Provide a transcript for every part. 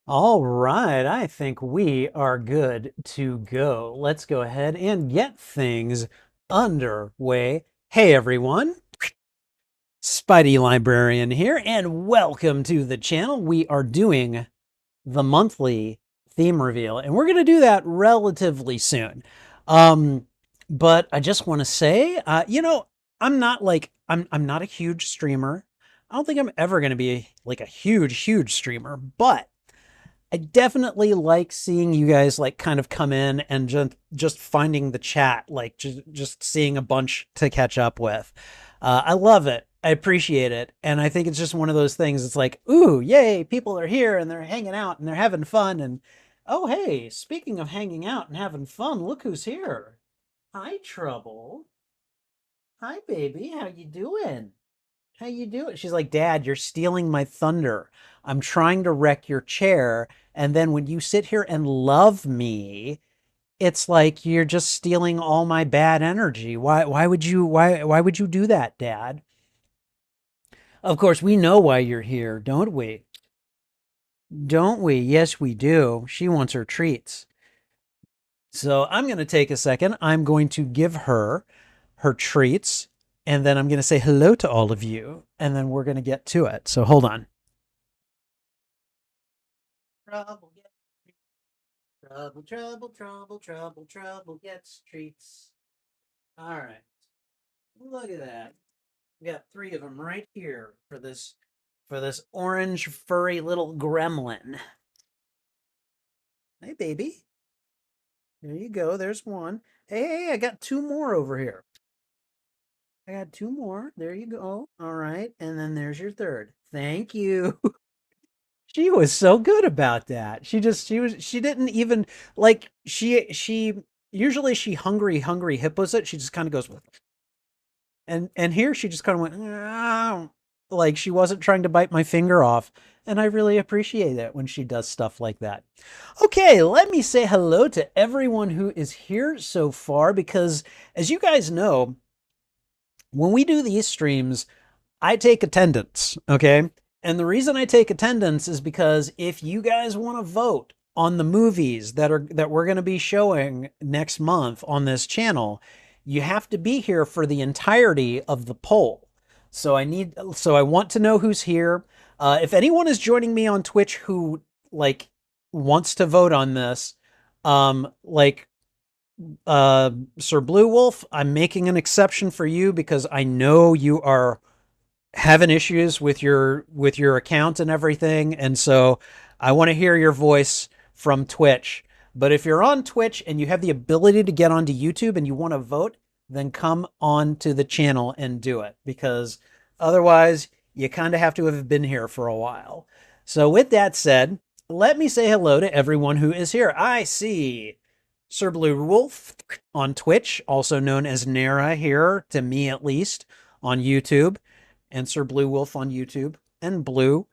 All right, I think we are good to go. Let's go ahead and get things underway. Hey everyone, Spidey Librarian here, and welcome to the channel. We are doing the monthly theme reveal, and we're going to do that relatively soon. Um, but I just want to say, I'm not I'm not a huge streamer. I don't think I'm ever going to be like a huge streamer, but I definitely like seeing you guys like kind of come in and just finding the chat, like just seeing a bunch to catch up with. I love it. I appreciate it. And I think it's just one of those things. It's like, ooh, yay, people are here and they're hanging out and they're having fun. And oh, hey, speaking of hanging out and having fun, look who's here. Hi, Trouble. Hi, baby. How you doing? How you doing? She's like, Dad, you're stealing my thunder. I'm trying to wreck your chair. And then when you sit here and love me, it's like you're just stealing all my bad energy. Why would you do that, Dad? Of course, we know why you're here, don't we? Don't we? Yes, we do. She wants her treats. So I'm going to take a second. I'm going to give her her treats, and then I'm going to say hello to all of you, and then we're going to get to it. So hold on. Trouble gets trouble gets treats. All right. Look at that. We got three of them right here for this orange furry little gremlin. Hey, baby. There you go. There's one. Hey, I got two more over here. I got two more. There you go. All right. And then there's your third. Thank you. She was so good about that. She didn't even like she usually she hungry hippos it. She just kind of goes and here she just kind of went "Meow," like she wasn't trying to bite my finger off. And I really appreciate it when she does stuff like that. Okay, let me say hello to everyone who is here so far because as you guys know, when we do these streams, I take attendance, okay? And the reason I take attendance is because if you guys want to vote on the movies that we're going to be showing next month on this channel, you have to be here for the entirety of the poll. So I want to know who's here. If anyone is joining me on Twitch who like wants to vote on this, like Sir Blue Wolf, I'm making an exception for you because I know you are having issues with your account and everything, and so I want to hear your voice from Twitch. But if you're on Twitch and you have the ability to get onto YouTube and you want to vote, then come on to the channel and do it because otherwise you kind of have to have been here for a while. So with that said, let me say hello to everyone who is here. I see Sir Blue Wolf on Twitch, also known as Nara here, to me at least, on YouTube, and Sir Blue Wolf on YouTube, and Blue,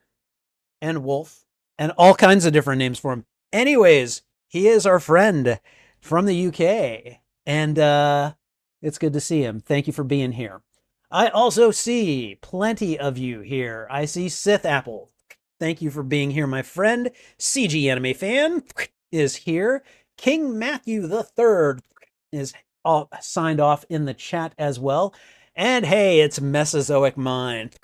and Wolf, and all kinds of different names for him. Anyways, he is our friend from the UK, and it's good to see him. Thank you for being here. I also see plenty of you here. I see Sith Apple. Thank you for being here, my friend. CG Anime Fan is here. King Matthew the Third is all signed off in the chat as well. And hey, it's Mesozoic Mind,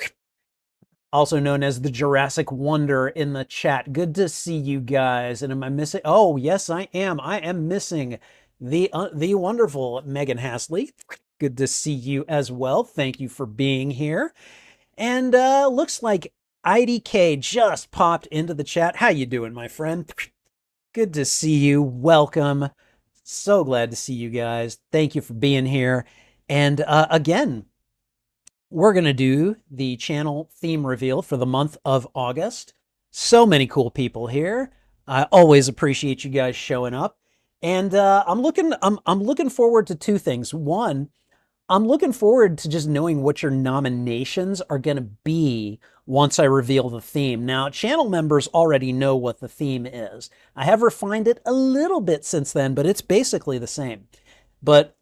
also known as the Jurassic Wonder in the chat. Good to see you guys. And am I missing? Oh, yes, I am. I am missing the wonderful Megan Hasley. Good to see you as well. Thank you for being here. And looks like IDK just popped into the chat. How you doing, my friend? Good to see you. Welcome. So glad to see you guys. Thank you for being here. And again, we're going to do the channel theme reveal for the month of August. So many cool people here. I always appreciate you guys showing up. And I'm looking forward to two things. One, I'm looking forward to just knowing what your nominations are going to be once I reveal the theme. Now, channel members already know what the theme is. I have refined it a little bit since then, but it's basically the same. But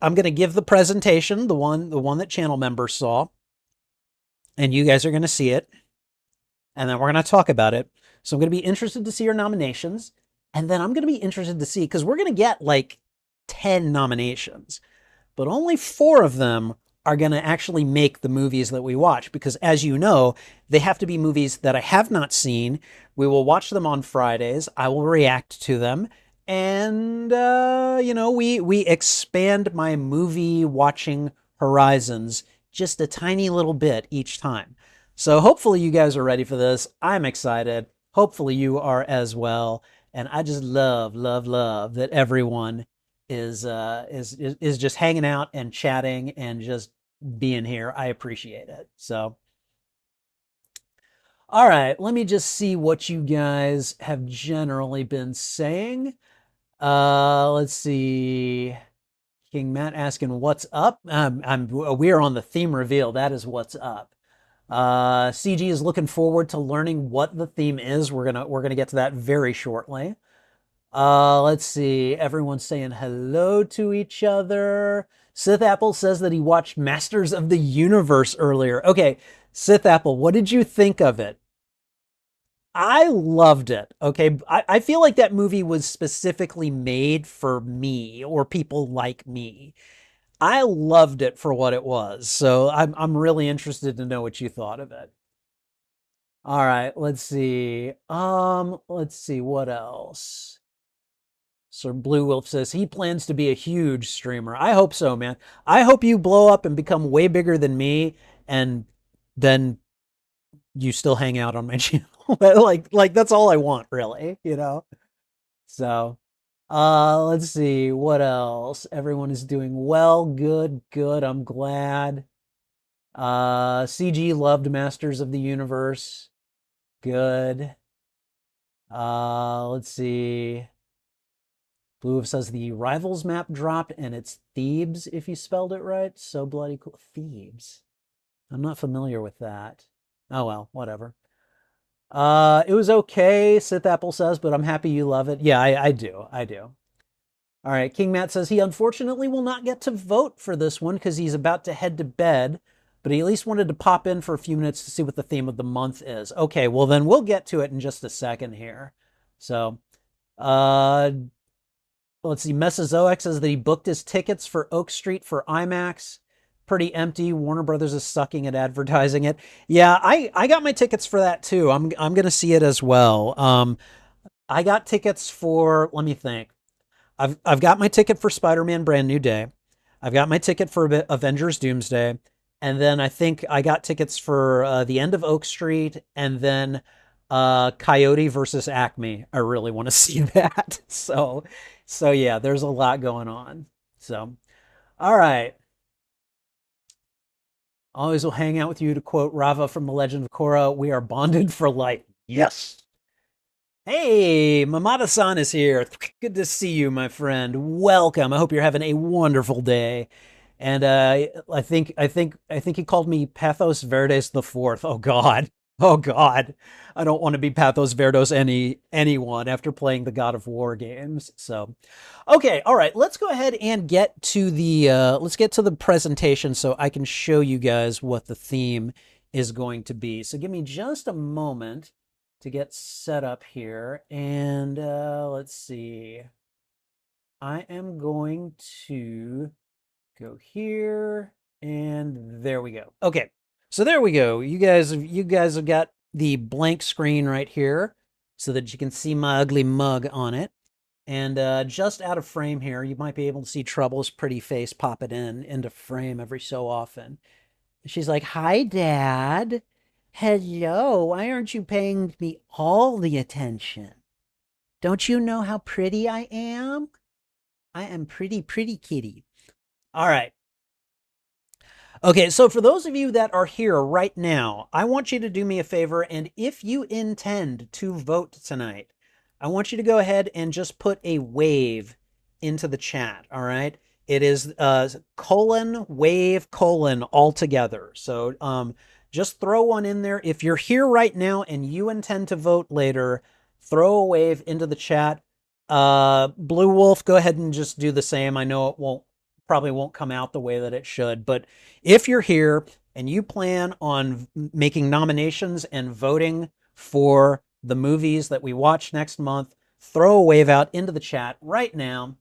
I'm going to give the presentation, the one that channel members saw, and you guys are going to see it. and then we're going to talk about it. So I'm going to be interested to see your nominations, and then I'm going to be interested to see, because we're going to get like 10 nominations, but only 4 of them are going to actually make the movies that we watch, because as you know, they have to be movies that I have not seen. We will watch them on Fridays. I will react to them. And, we expand my movie watching horizons just a tiny little bit each time. So hopefully you guys are ready for this. I'm excited. Hopefully you are as well. And I just love, love, love that everyone is just hanging out and chatting and just being here. I appreciate it. So, all right, let me just see what you guys have generally been saying. Let's see. King Matt asking what's up. We are on the theme reveal. That is what's up. CG is looking forward to learning what the theme is. We're gonna get to that very shortly. Let's see. Everyone's saying hello to each other. Sith Apple says that he watched Masters of the Universe earlier. Okay, Sith Apple, what did you think of it? I loved it. Okay, I feel like that movie was specifically made for me or people like me. I loved it for what it was. So I'm really interested to know what you thought of it. All right, let's see. Let's see what else. Sir Blue Wolf says he plans to be a huge streamer. I hope so, man. I hope you blow up and become way bigger than me, and then you still hang out on my channel. like that's all I want, really, you know? So, let's see what else. Everyone is doing well. Good, good. I'm glad. CG loved Masters of the Universe. Good. Let's see. Blue says the Rivals map dropped and it's Thebes if you spelled it right. So bloody cool. Thebes. I'm not familiar with that. Oh well, whatever. It was okay, Sith Apple says, but I'm happy you love it. Yeah, I do. I do. All right, King Matt says he unfortunately will not get to vote for this one because he's about to head to bed, but he at least wanted to pop in for a few minutes to see what the theme of the month is. Okay, well then we'll get to it in just a second here. So, uh, let's see. Mesozoic says that he booked his tickets for Oak Street for IMAX. Pretty empty. Warner Brothers is sucking at advertising it. Yeah, I got my tickets for that too. I'm gonna see it as well. I got tickets for. Let me think. I've got my ticket for Spider-Man Brand New Day. I've got my ticket for Avengers Doomsday, and then I think I got tickets for the end of Oak Street, and then Coyote versus Acme. I really want to see that. So yeah, there's a lot going on. So, all right. Always will hang out with you, to quote Rava from The Legend of Korra. We are bonded for life. Yes. Hey, Mamata-san is here. Good to see you, my friend. Welcome. I hope you're having a wonderful day. And I think he called me Pathos Verdes the Fourth. Oh God. Oh God. I don't want to be Pathos Verdes anyone after playing the God of War games. So, okay, all right. Let's go ahead and get to the presentation so I can show you guys what the theme is going to be. So give me just a moment to get set up here, and let's see. I am going to go here, and there we go. Okay, so there we go. You guys have got the blank screen right here so that you can see my ugly mug on it. And just out of frame here, you might be able to see Trouble's pretty face pop it into frame every so often. She's like, "Hi, Dad. Hello. Why aren't you paying me all the attention? Don't you know how pretty I am? I am pretty, pretty kitty." All right. Okay, so for those of you that are here right now, I want you to do me a favor, and if you intend to vote tonight, I want you to go ahead and just put a wave into the chat, all right? It is wave all together. So just throw one in there. If you're here right now and you intend to vote later, throw a wave into the chat. Blue Wolf, go ahead and just do the same. I know it probably won't come out the way that it should, but if you're here and you plan on making nominations and voting for the movies that we watch next month, throw a wave out into the chat right now.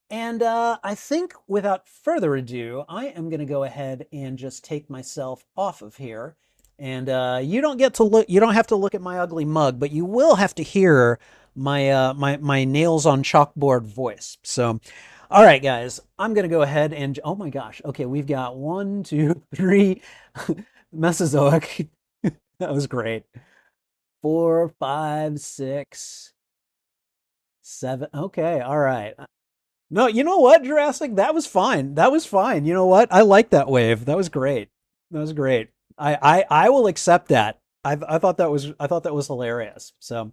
And I think without further ado, I am going to go ahead and just take myself off of here. And you don't get to look, you don't have to look at my ugly mug, but you will have to hear my my nails on chalkboard voice. So, all right, guys, I'm going to go ahead and, oh my gosh. Okay, we've got 1, 2, 3 Mesozoic. That was great. 4, 5, 6, 7. Okay, all right. No, you know what, Jurassic? That was fine. That was fine. You know what? I like that wave. That was great. That was great. I will accept that. I thought that was hilarious. So,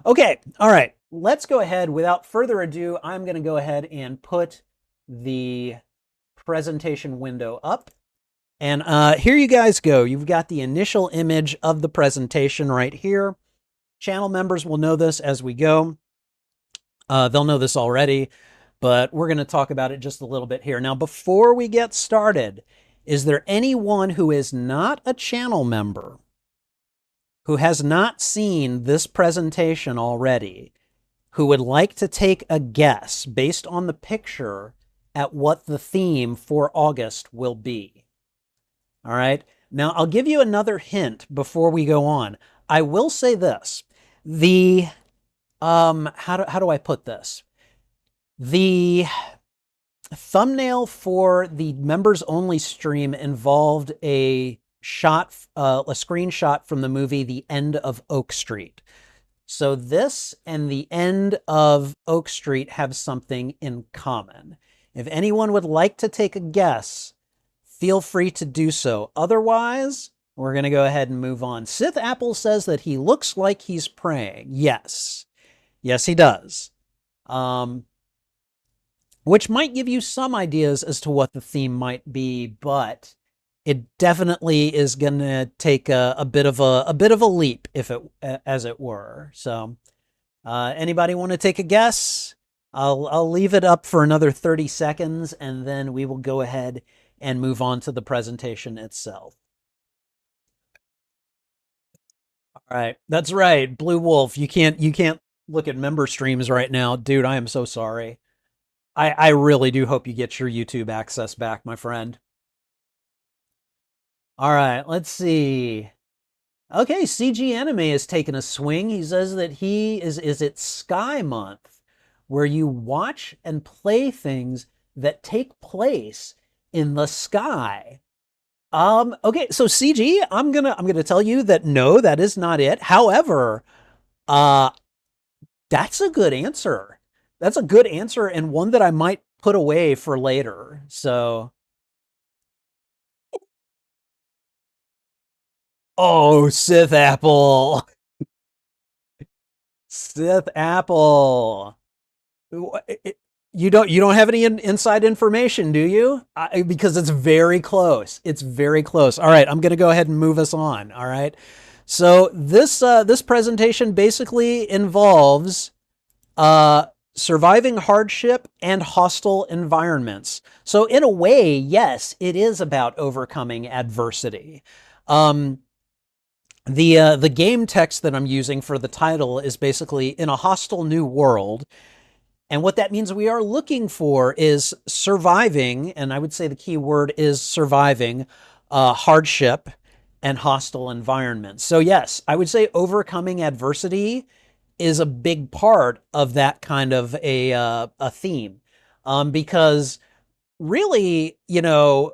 okay, all right. Let's go ahead. Without further ado, I'm going to go ahead and put the presentation window up. And here you guys go. You've got the initial image of the presentation right here. Channel members will know this as we go. They'll know this already, but we're going to talk about it just a little bit here. Now, before we get started, is there anyone who is not a channel member who has not seen this presentation already who would like to take a guess based on the picture at what the theme for August will be? All right. Now, I'll give you another hint before we go on. I will say this. The, how do I put this? The thumbnail for the members only stream involved a screenshot from the movie The End of Oak Street. So this and The End of Oak Street have something in common. If anyone would like to take a guess, feel free to do so. Otherwise, we're going to go ahead and move on. Sith Apple says that he looks like he's praying. Yes. Yes, he does. Which might give you some ideas as to what the theme might be, but it definitely is going to take a bit of a leap, if it as it were. So, anybody want to take a guess? I'll leave it up for another 30 seconds, and then we will go ahead and move on to the presentation itself. All right, that's right, Blue Wolf. You can't look at member streams right now, dude. I am so sorry. I really do hope you get your YouTube access back, my friend. All right, let's see. Okay, CG Anime is taking a swing. He says that is it Sky Month, where you watch and play things that take place in the sky. Okay, so CG, I'm gonna tell you that no, that is not it. However, that's a good answer. That's a good answer, and one that I might put away for later. So, oh, Sith Apple. Sith Apple. You don't have any inside information, do you? Because it's very close. It's very close. All right, I'm going to go ahead and move us on. All right. So this presentation basically involves surviving hardship and hostile environments. So in a way, yes, it is about overcoming adversity. The game text that I'm using for the title is basically in a hostile new world. And what that means we are looking for is surviving, and I would say the key word is surviving hardship and hostile environments. So yes, I would say overcoming adversity is a big part of that kind of a theme, because really, you know,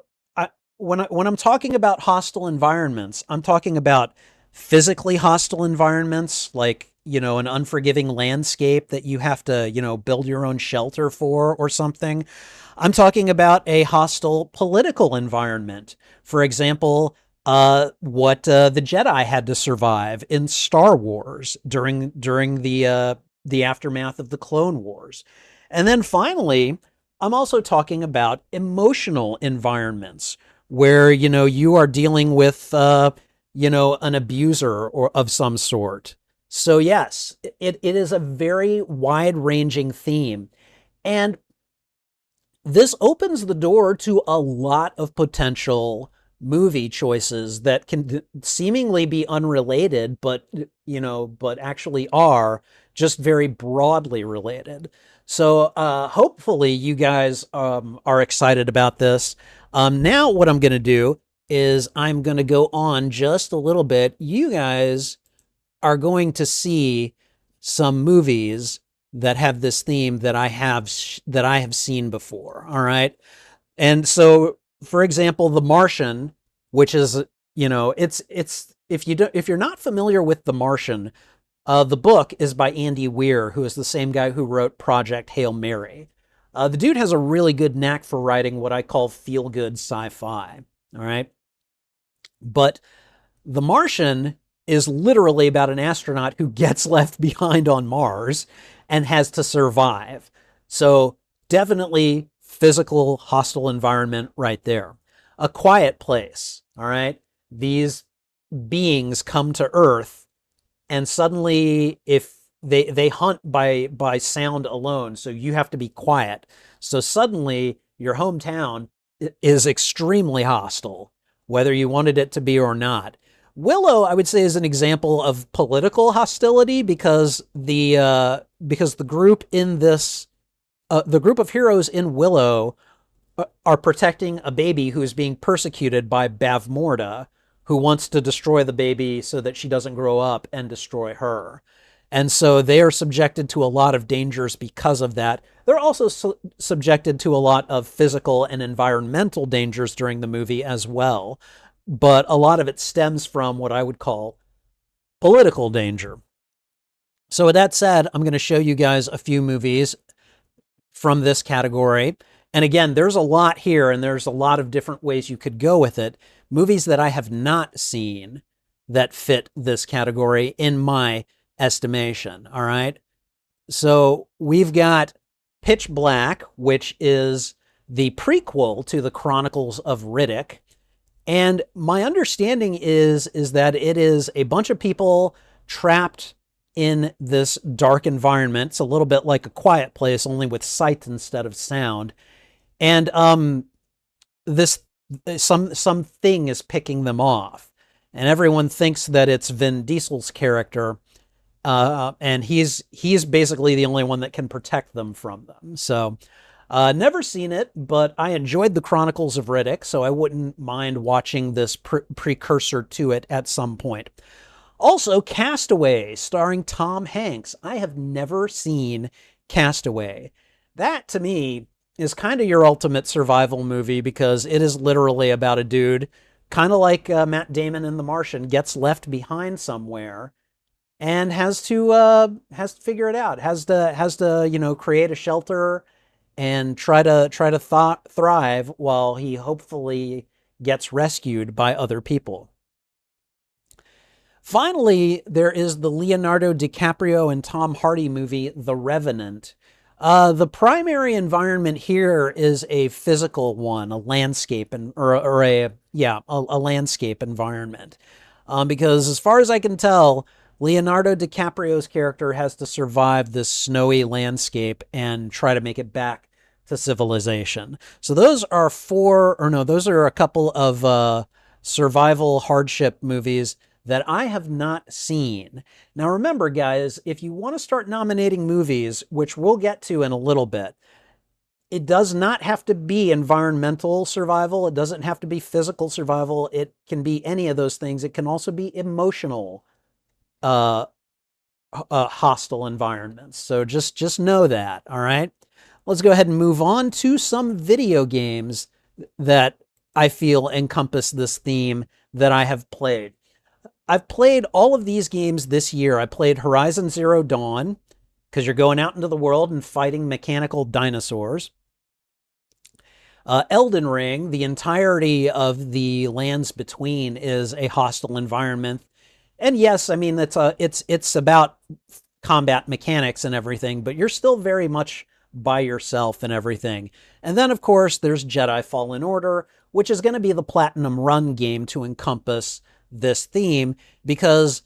when I'm talking about hostile environments, I'm talking about physically hostile environments, like, you know, an unforgiving landscape that you have to, you know, build your own shelter for or something. I'm talking about a hostile political environment. For example, what the Jedi had to survive in Star Wars during the aftermath of the Clone Wars. And then finally, I'm also talking about emotional environments where, you know, you are dealing with, you know, an abuser or of some sort. So yes, it is a very wide-ranging theme. And this opens the door to a lot of potential movie choices that can seemingly be unrelated, but but actually are just very broadly related. So hopefully you guys are excited about this. Now what I'm going to do is I'm going to go on just a little bit. You guys are going to see some movies that have this theme that I have seen before. All right. And so, for example, The Martian, which is, it's if you're not familiar with The Martian, the book is by Andy Weir, who is the same guy who wrote Project Hail Mary. The dude has a really good knack for writing what I call feel-good sci-fi. All right. But The Martian is literally about an astronaut who gets left behind on Mars and has to survive. So definitely physical, hostile environment right there. A Quiet Place, all right? These beings come to Earth, and suddenly if they hunt by sound alone, so you have to be quiet. So suddenly your hometown is extremely hostile, whether you wanted it to be or not. Willow, I would say, is an example of political hostility because the group in this the group of heroes in Willow are protecting a baby who is being persecuted by Bavmorda, who wants to destroy the baby so that she doesn't grow up and destroy her. And so they are subjected to a lot of dangers because of that. They're also subjected to a lot of physical and environmental dangers during the movie as well. But a lot of it stems from what I would call political danger. So with that said, I'm going to show you guys a few movies from this category. And again, there's a lot here, and there's a lot of different ways you could go with it. Movies that I have not seen that fit this category in my estimation, all right? So we've got Pitch Black, which is the prequel to the Chronicles of Riddick. And my understanding is that it is a bunch of people trapped in this dark environment. It's a little bit like A Quiet Place, only with sight instead of sound. And this something is picking them off, and everyone thinks that it's Vin Diesel's character, and he's basically the only one that can protect them from them. So, never seen it, but I enjoyed the Chronicles of Riddick, so I wouldn't mind watching this precursor to it at some point. Also, Castaway, starring Tom Hanks. I have never seen Castaway. That, to me, is kind of your ultimate survival movie because it is literally about a dude, kind of like Matt Damon in The Martian, gets left behind somewhere and has to figure it out. Has to create a shelter and try to thrive while he hopefully gets rescued by other people. Finally, there is the Leonardo DiCaprio and Tom Hardy movie, The Revenant. The primary environment here is a physical one, a landscape, a landscape environment. Because as far as I can tell, Leonardo DiCaprio's character has to survive this snowy landscape and try to make it back to civilization. So those are those are a couple of survival hardship movies that I have not seen. Now remember, guys, if you want to start nominating movies, which we'll get to in a little bit, it does not have to be environmental survival. It doesn't have to be physical survival. It can be any of those things. It can also be emotional, hostile environments. So just know that, all right? Let's go ahead and move on to some video games that I feel encompass this theme that I have played. I've played all of these games this year. I played Horizon Zero Dawn, because you're going out into the world and fighting mechanical dinosaurs. Elden Ring, the entirety of the lands between is a hostile environment. And yes, I mean, it's about combat mechanics and everything, but you're still very much by yourself and everything. And then, of course, there's Jedi Fallen Order, which is going to be the Platinum Run game to encompass this theme, because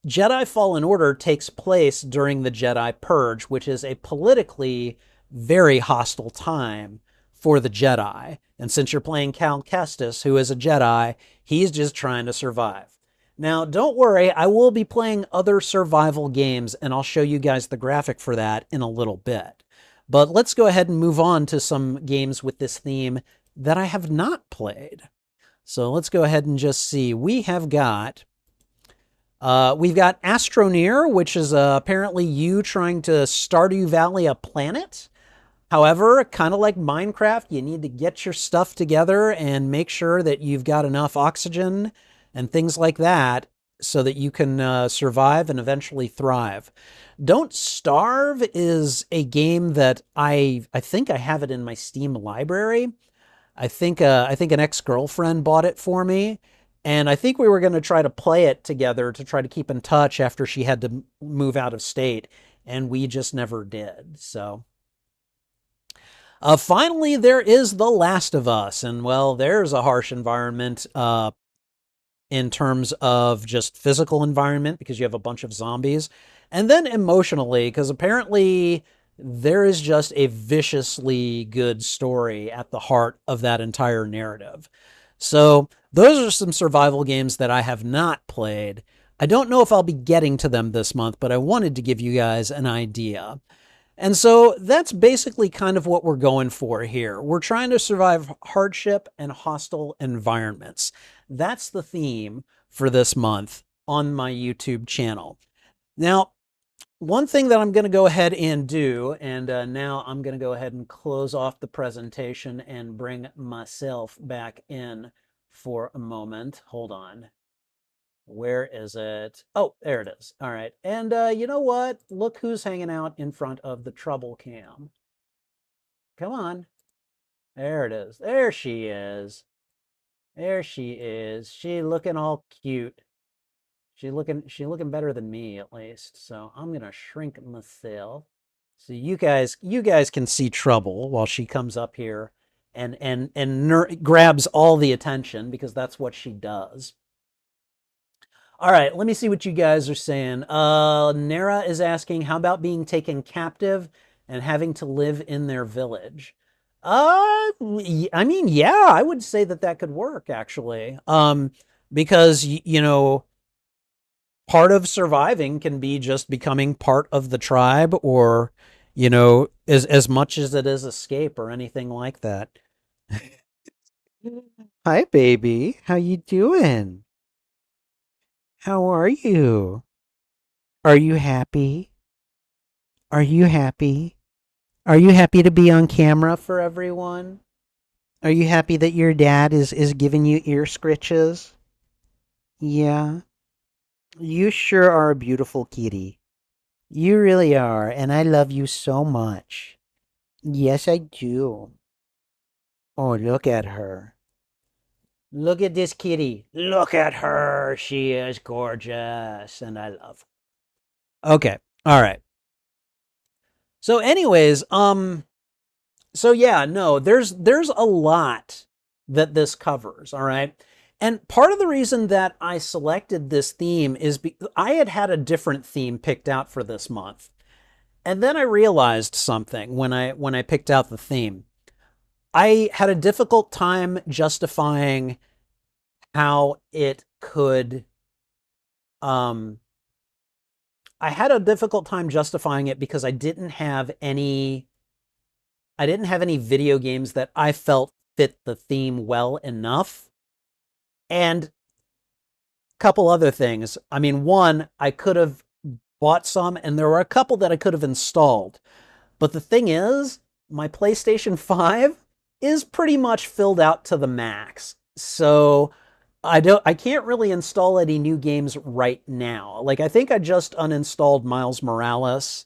Jedi Fallen Order takes place during the Jedi Purge, which is a politically very hostile time for the Jedi. And since you're playing Cal Kestis, who is a Jedi, he's just trying to survive. Now, don't worry, I will be playing other survival games, and I'll show you guys the graphic for that in a little bit. But let's go ahead and move on to some games with this theme that I have not played. So let's go ahead and just see. We've got Astroneer, which is apparently you trying to Stardew Valley a planet. However, kind of like Minecraft, you need to get your stuff together and make sure that you've got enough oxygen and things like that so that you can survive and eventually thrive. Don't Starve is a game that I think I have it in my Steam library. I think an ex-girlfriend bought it for me, and I think we were going to try to play it together to try to keep in touch after she had to move out of state, and we just never did. So finally, there is The Last of Us, and well, there's a harsh environment in terms of just physical environment because you have a bunch of zombies, and then emotionally because apparently there is just a viciously good story at the heart of that entire narrative. So those are some survival games that I have not played. I don't know if I'll be getting to them this month, but I wanted to give you guys an idea. And so that's basically kind of what we're going for here. We're trying to survive hardship and hostile environments. That's the theme for this month on my YouTube channel. Now, one thing that I'm going to go ahead and do, and now I'm going to go ahead and close off the presentation and bring myself back in for a moment. Hold on. Where is it? Oh, there it is. All right. And you know what? Look who's hanging out in front of the trouble cam. Come on. There it is. There she is. There she is. She looking all cute. She looking better than me at least. So I'm gonna shrink myself so you guys can see trouble while she comes up here and grabs all the attention because that's what she does. All right, let me see what you guys are saying. Nara is asking, how about being taken captive and having to live in their village? I mean, yeah, I would say that that could work actually. Because you know, part of surviving can be just becoming part of the tribe, or you know, as much as it is escape or anything like that. Hi, baby. How you doing? How are you? Are you happy? Are you happy? Are you happy to be on camera for everyone? Are you happy that your dad is giving you ear scritches? Yeah. You sure are a beautiful kitty. You really are, and I love you so much. Yes, I do. Oh, look at her. Look at this kitty. Look at her. She is gorgeous, and I love her. Okay. All right. So anyways, so yeah, no, there's a lot that this covers, all right? And part of the reason that I selected this theme is I had a different theme picked out for this month. And then I realized something when I picked out the theme. I had a difficult time justifying how it could I had a difficult time justifying it because I didn't have any video games that I felt fit the theme well enough. And a couple other things. I mean, one, I could have bought some, and there were a couple that I could have installed. But the thing is, my PlayStation 5 is pretty much filled out to the max. So I can't really install any new games right now. Like I think I just uninstalled Miles Morales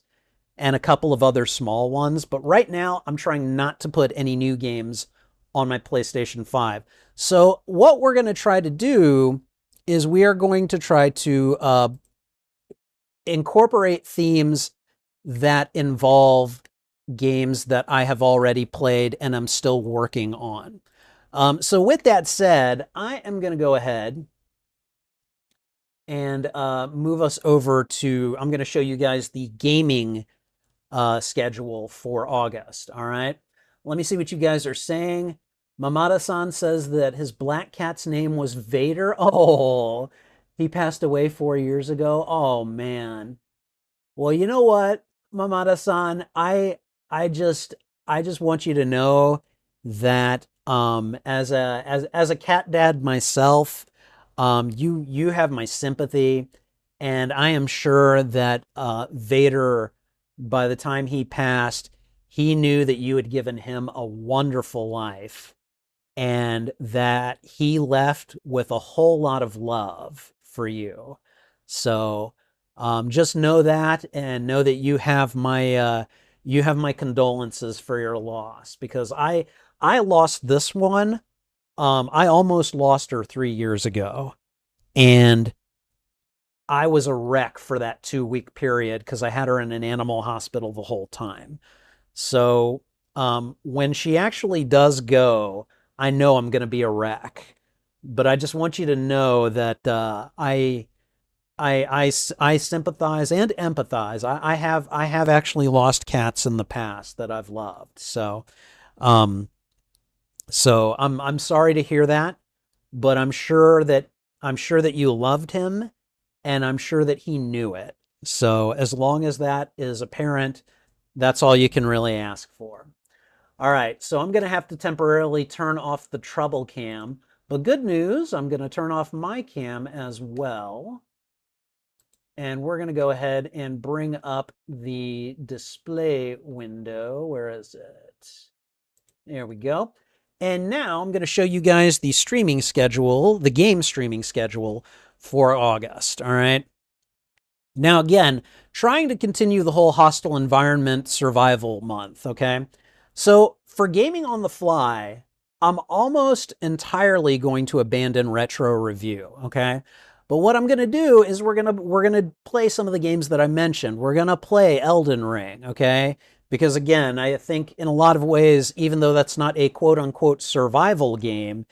and a couple of other small ones, but right now I'm trying not to put any new games on my PlayStation 5. So what we're going to try to do is we are going to try to incorporate themes that involve games that I have already played and I'm still working on. So with that said, I am going to go ahead and move us over to, I'm going to show you guys the gaming schedule for August. All right. Let me see what you guys are saying. Mamada-san says that his black cat's name was Vader. Oh, he passed away 4 years ago. Oh man. Well, you know what, Mamada-san, I just want you to know that as a cat dad myself, you have my sympathy, and I am sure that Vader, by the time he passed, he knew that you had given him a wonderful life and that he left with a whole lot of love for you. So just know that, and know that you have my condolences for your loss, because I lost this one. I almost lost her 3 years ago, and I was a wreck for that 2 week period because I had her in an animal hospital the whole time. So when she actually does go, I know I'm going to be a wreck. But I just want you to know that I sympathize and empathize. I have actually lost cats in the past that I've loved. Um, so I'm sorry to hear that, but I'm sure that you loved him, and I'm sure that he knew it. So as long as that is apparent, that's all you can really ask for. All right, so I'm going to have to temporarily turn off the trouble cam. But good news, I'm going to turn off my cam as well. And we're going to go ahead and bring up the display window. Where is it? There we go. And now I'm going to show you guys the streaming schedule, the game streaming schedule for August. All right. Now, again, trying to continue the whole hostile environment survival month, okay? So for gaming on the fly, I'm almost entirely going to abandon retro review, okay? But what I'm going to do is we're going to play some of the games that I mentioned. We're going to play Elden Ring, okay? Because again, I think in a lot of ways, even though that's not a quote-unquote survival game,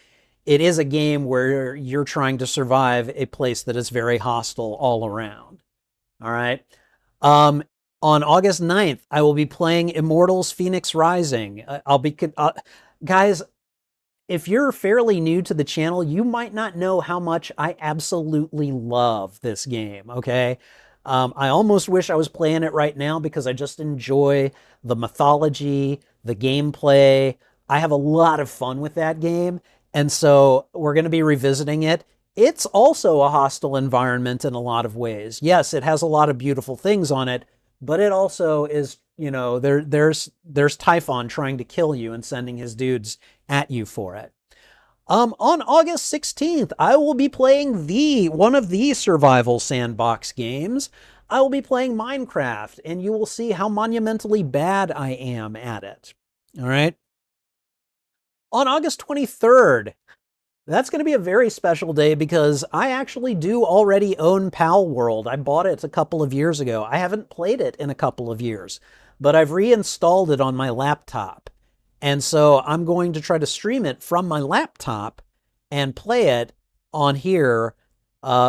it is a game where you're trying to survive a place that is very hostile all around. All right. Um, on August 9th, I will be playing Immortals Phoenix Rising. Guys, if you're fairly new to the channel, you might not know how much I absolutely love this game, okay? I almost wish I was playing it right now because I just enjoy the mythology, the gameplay. I have a lot of fun with that game, and so we're going to be revisiting it. It's also a hostile environment in a lot of ways. Yes, it has a lot of beautiful things on it, but it also is, there's Typhon trying to kill you and sending his dudes at you for it. On August 16th, I will be playing one of the survival sandbox games. I will be playing Minecraft, and you will see how monumentally bad I am at it. All right. On August 23rd, that's going to be a very special day because I actually do already own Pal World. I bought it a couple of years ago. I haven't played it in a couple of years, but I've reinstalled it on my laptop. And so I'm going to try to stream it from my laptop and play it on here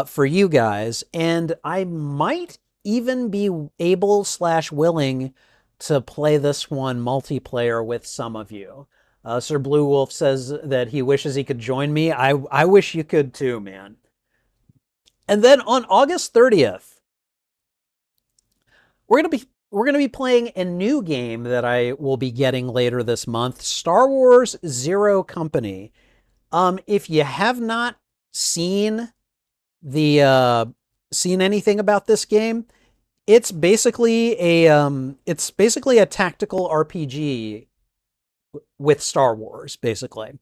for you guys. And I might even be able / willing to play this one multiplayer with some of you. Sir Blue Wolf says that he wishes he could join me. I wish you could too, man. And then on August 30th, we're gonna be playing a new game that I will be getting later this month, Star Wars Zero Company. If you have not seen seen anything about this game, it's basically a tactical RPG with Star Wars, basically.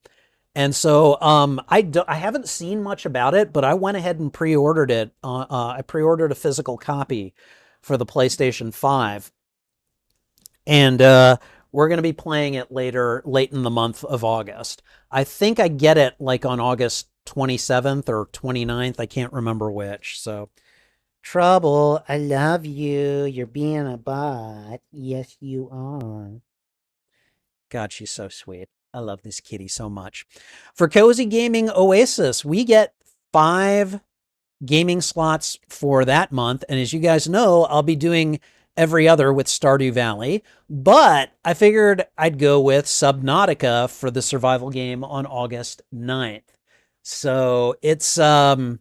And so I haven't seen much about it, but I went ahead and pre-ordered it. I pre-ordered a physical copy for the PlayStation 5. And we're going to be playing it late in the month of August. I think I get it like on August 27th or 29th. I can't remember which. So, Trouble, I love you. You're being a bot. Yes, you are. God, she's so sweet. I love this kitty so much. For Cozy Gaming Oasis, we get 5 gaming slots for that month. And as you guys know, I'll be doing every other with Stardew Valley, but I figured I'd go with Subnautica for the survival game on August 9th. So it's a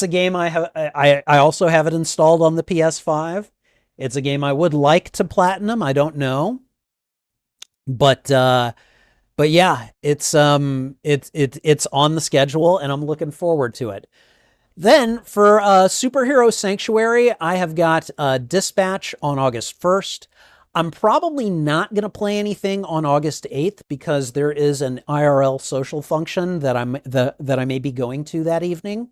game I also have it installed on the PS5. It's a game I would like to platinum. I don't know, but yeah, it's on the schedule, and I'm looking forward to it. Then for Superhero Sanctuary, I have got Dispatch on August 1st. I'm probably not going to play anything on August 8th because there is an IRL social function that I may be going to that evening.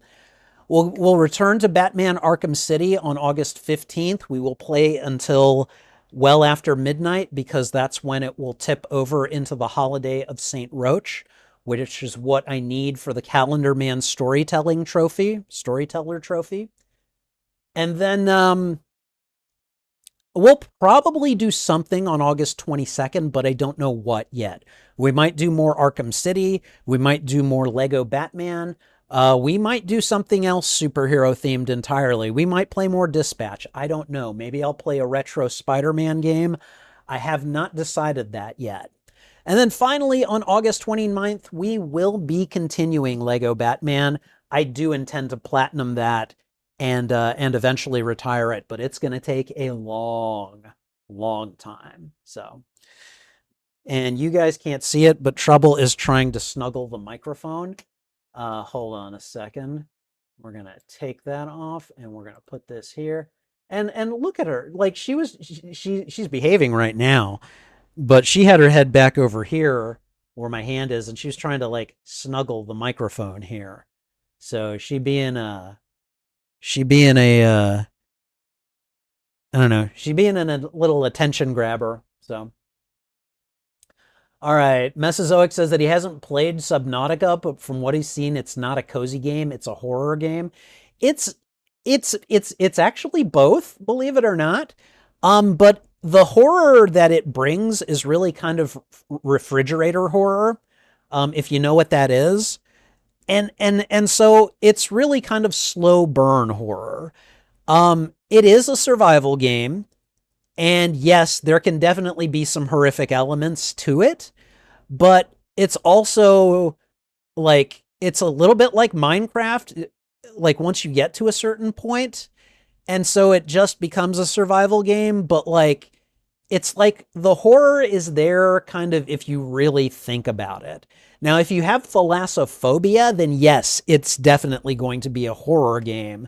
We'll return to Batman Arkham City on August 15th. We will play until well after midnight because that's when it will tip over into the holiday of St. Roach, which is what I need for the Calendar Man storyteller trophy. And then we'll probably do something on August 22nd, but I don't know what yet. We might do more Arkham City. We might do more Lego Batman. We might do something else superhero themed entirely. We might play more Dispatch. I don't know. Maybe I'll play a retro Spider-Man game. I have not decided that yet. And then finally, on August 29th, we will be continuing Lego Batman. I do intend to platinum that and eventually retire it, but it's going to take a long, long time. So, and you guys can't see it, but Trouble is trying to snuggle the microphone. Hold on a second. We're going to take that off and we're going to put this here. And look at her. Like she's behaving right now, but she had her head back over here where my hand is, and she was trying to like snuggle the microphone here. So she being a I don't know, she being a little attention grabber. So all right. Mesozoic says that he hasn't played Subnautica, but from what he's seen, it's not a cozy game. It's a horror game. It's it's actually both, believe it or not. But the horror that it brings is really kind of refrigerator horror, if you know what that is. And so it's really kind of slow burn horror. It is a survival game. And yes, there can definitely be some horrific elements to it, but it's also like, it's a little bit like Minecraft, like once you get to a certain point, and so it just becomes a survival game, but like, it's like the horror is there kind of if you really think about it. Now, if you have thalassophobia, then yes, it's definitely going to be a horror game,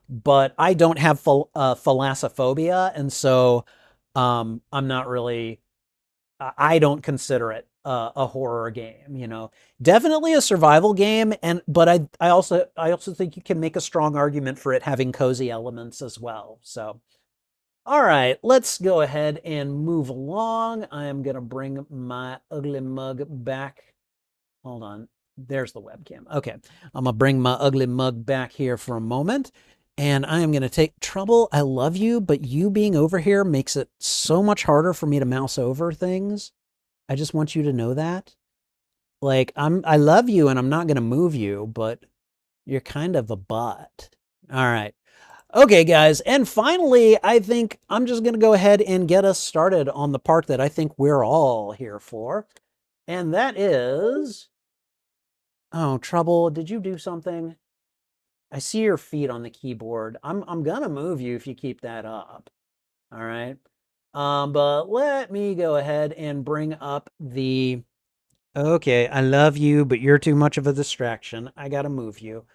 but I don't have thalassophobia, and so I'm not really, I don't consider it a horror game, you know. Definitely a survival game, but I also think you can make a strong argument for it having cozy elements as well. So, all right, let's go ahead and move along. I am gonna bring my ugly mug back. Hold on, there's the webcam. Okay, I'm gonna bring my ugly mug back here for a moment. And I am going to take Trouble. I love you, but you being over here makes it so much harder for me to mouse over things. I just want you to know that. Like, I love you and I'm not going to move you, but you're kind of a butt. All right. Okay, guys. And finally, I think I'm just going to go ahead and get us started on the part that I think we're all here for. And that is... Oh, Trouble, did you do something? I see your feet on the keyboard. I'm gonna move you if you keep that up. All right. But let me go ahead and bring up the... Okay, I love you, but you're too much of a distraction. I gotta move you.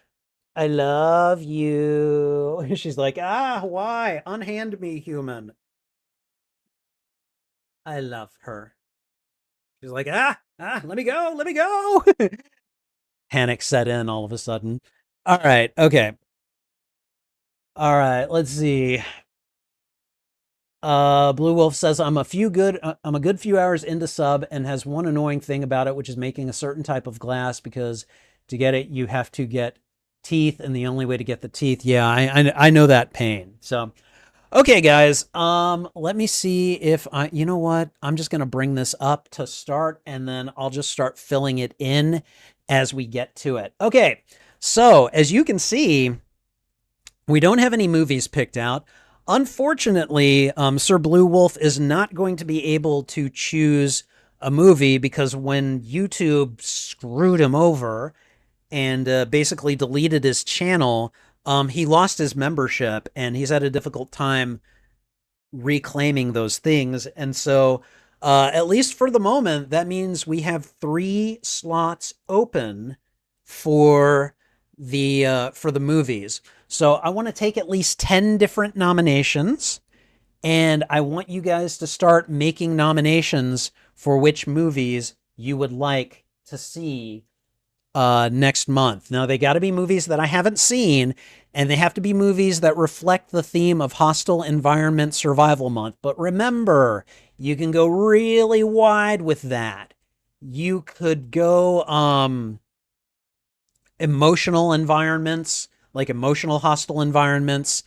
I love you. She's like, why? Unhand me, human. I love her. She's like, let me go, let me go. Panic set in all of a sudden. All right, okay. All right, let's see. Blue Wolf says, I'm a good few hours into sub and has one annoying thing about it, which is making a certain type of glass, because to get it, you have to get teeth, and the only way to get the teeth. Yeah, I know that pain. So, okay, guys, let me see if you know what? I'm just going to bring this up to start, and then I'll just start filling it in as we get to it. Okay, so as you can see, we don't have any movies picked out. Unfortunately, Sir Blue Wolf is not going to be able to choose a movie because when YouTube screwed him over and basically deleted his channel, he lost his membership and he's had a difficult time reclaiming those things. And so, at least for the moment, that means we have 3 slots open for the movies. So I want to take at least 10 different nominations, and I want you guys to start making nominations for which movies you would like to see next month. Now, they got to be movies that I haven't seen, and they have to be movies that reflect the theme of Hostile Environment Survival Month. But remember, you can go really wide with that. You could go emotional environments, like emotional hostile environments,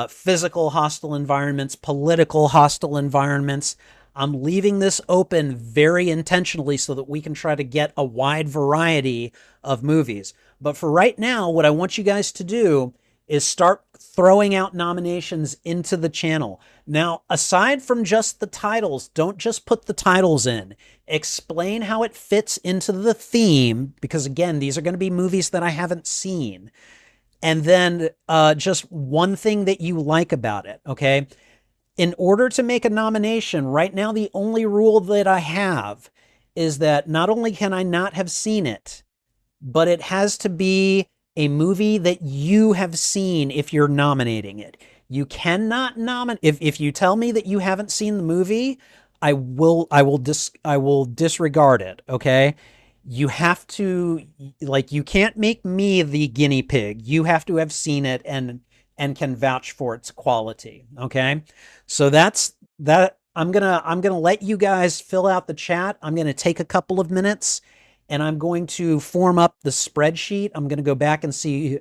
physical hostile environments, political hostile environments. I'm leaving this open very intentionally so that we can try to get a wide variety of movies. But for right now, what I want you guys to do is start throwing out nominations into the channel. Now, aside from just the titles, don't just put the titles in. Explain how it fits into the theme, because again, these are going to be movies that I haven't seen. And then just one thing that you like about it, okay? In order to make a nomination, right now, the only rule that I have is that not only can I not have seen it, but it has to be a movie that you have seen if you're nominating it. You cannot nominate if you tell me that you haven't seen the movie, I will disregard it, okay? You have to, like, you can't make me the guinea pig. You have to have seen it and can vouch for its quality, okay? So that's that. I'm gonna let you guys fill out the chat. I'm gonna take a couple of minutes and I'm going to form up the spreadsheet. I'm going to go back and see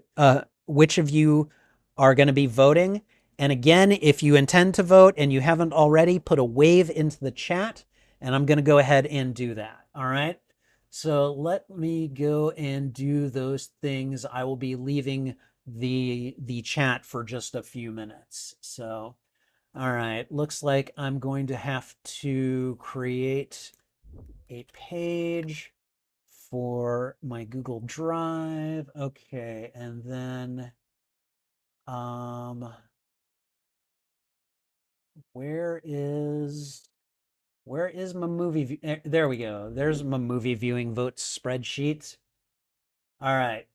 which of you are going to be voting. And again, if you intend to vote and you haven't already, put a wave into the chat, and I'm going to go ahead and do that. All right. So let me go and do those things. I will be leaving the chat for just a few minutes. So, all right. Looks like I'm going to have to create a page for my Google Drive. Okay, and then um where is my there we go. There's my movie viewing votes spreadsheet. All right.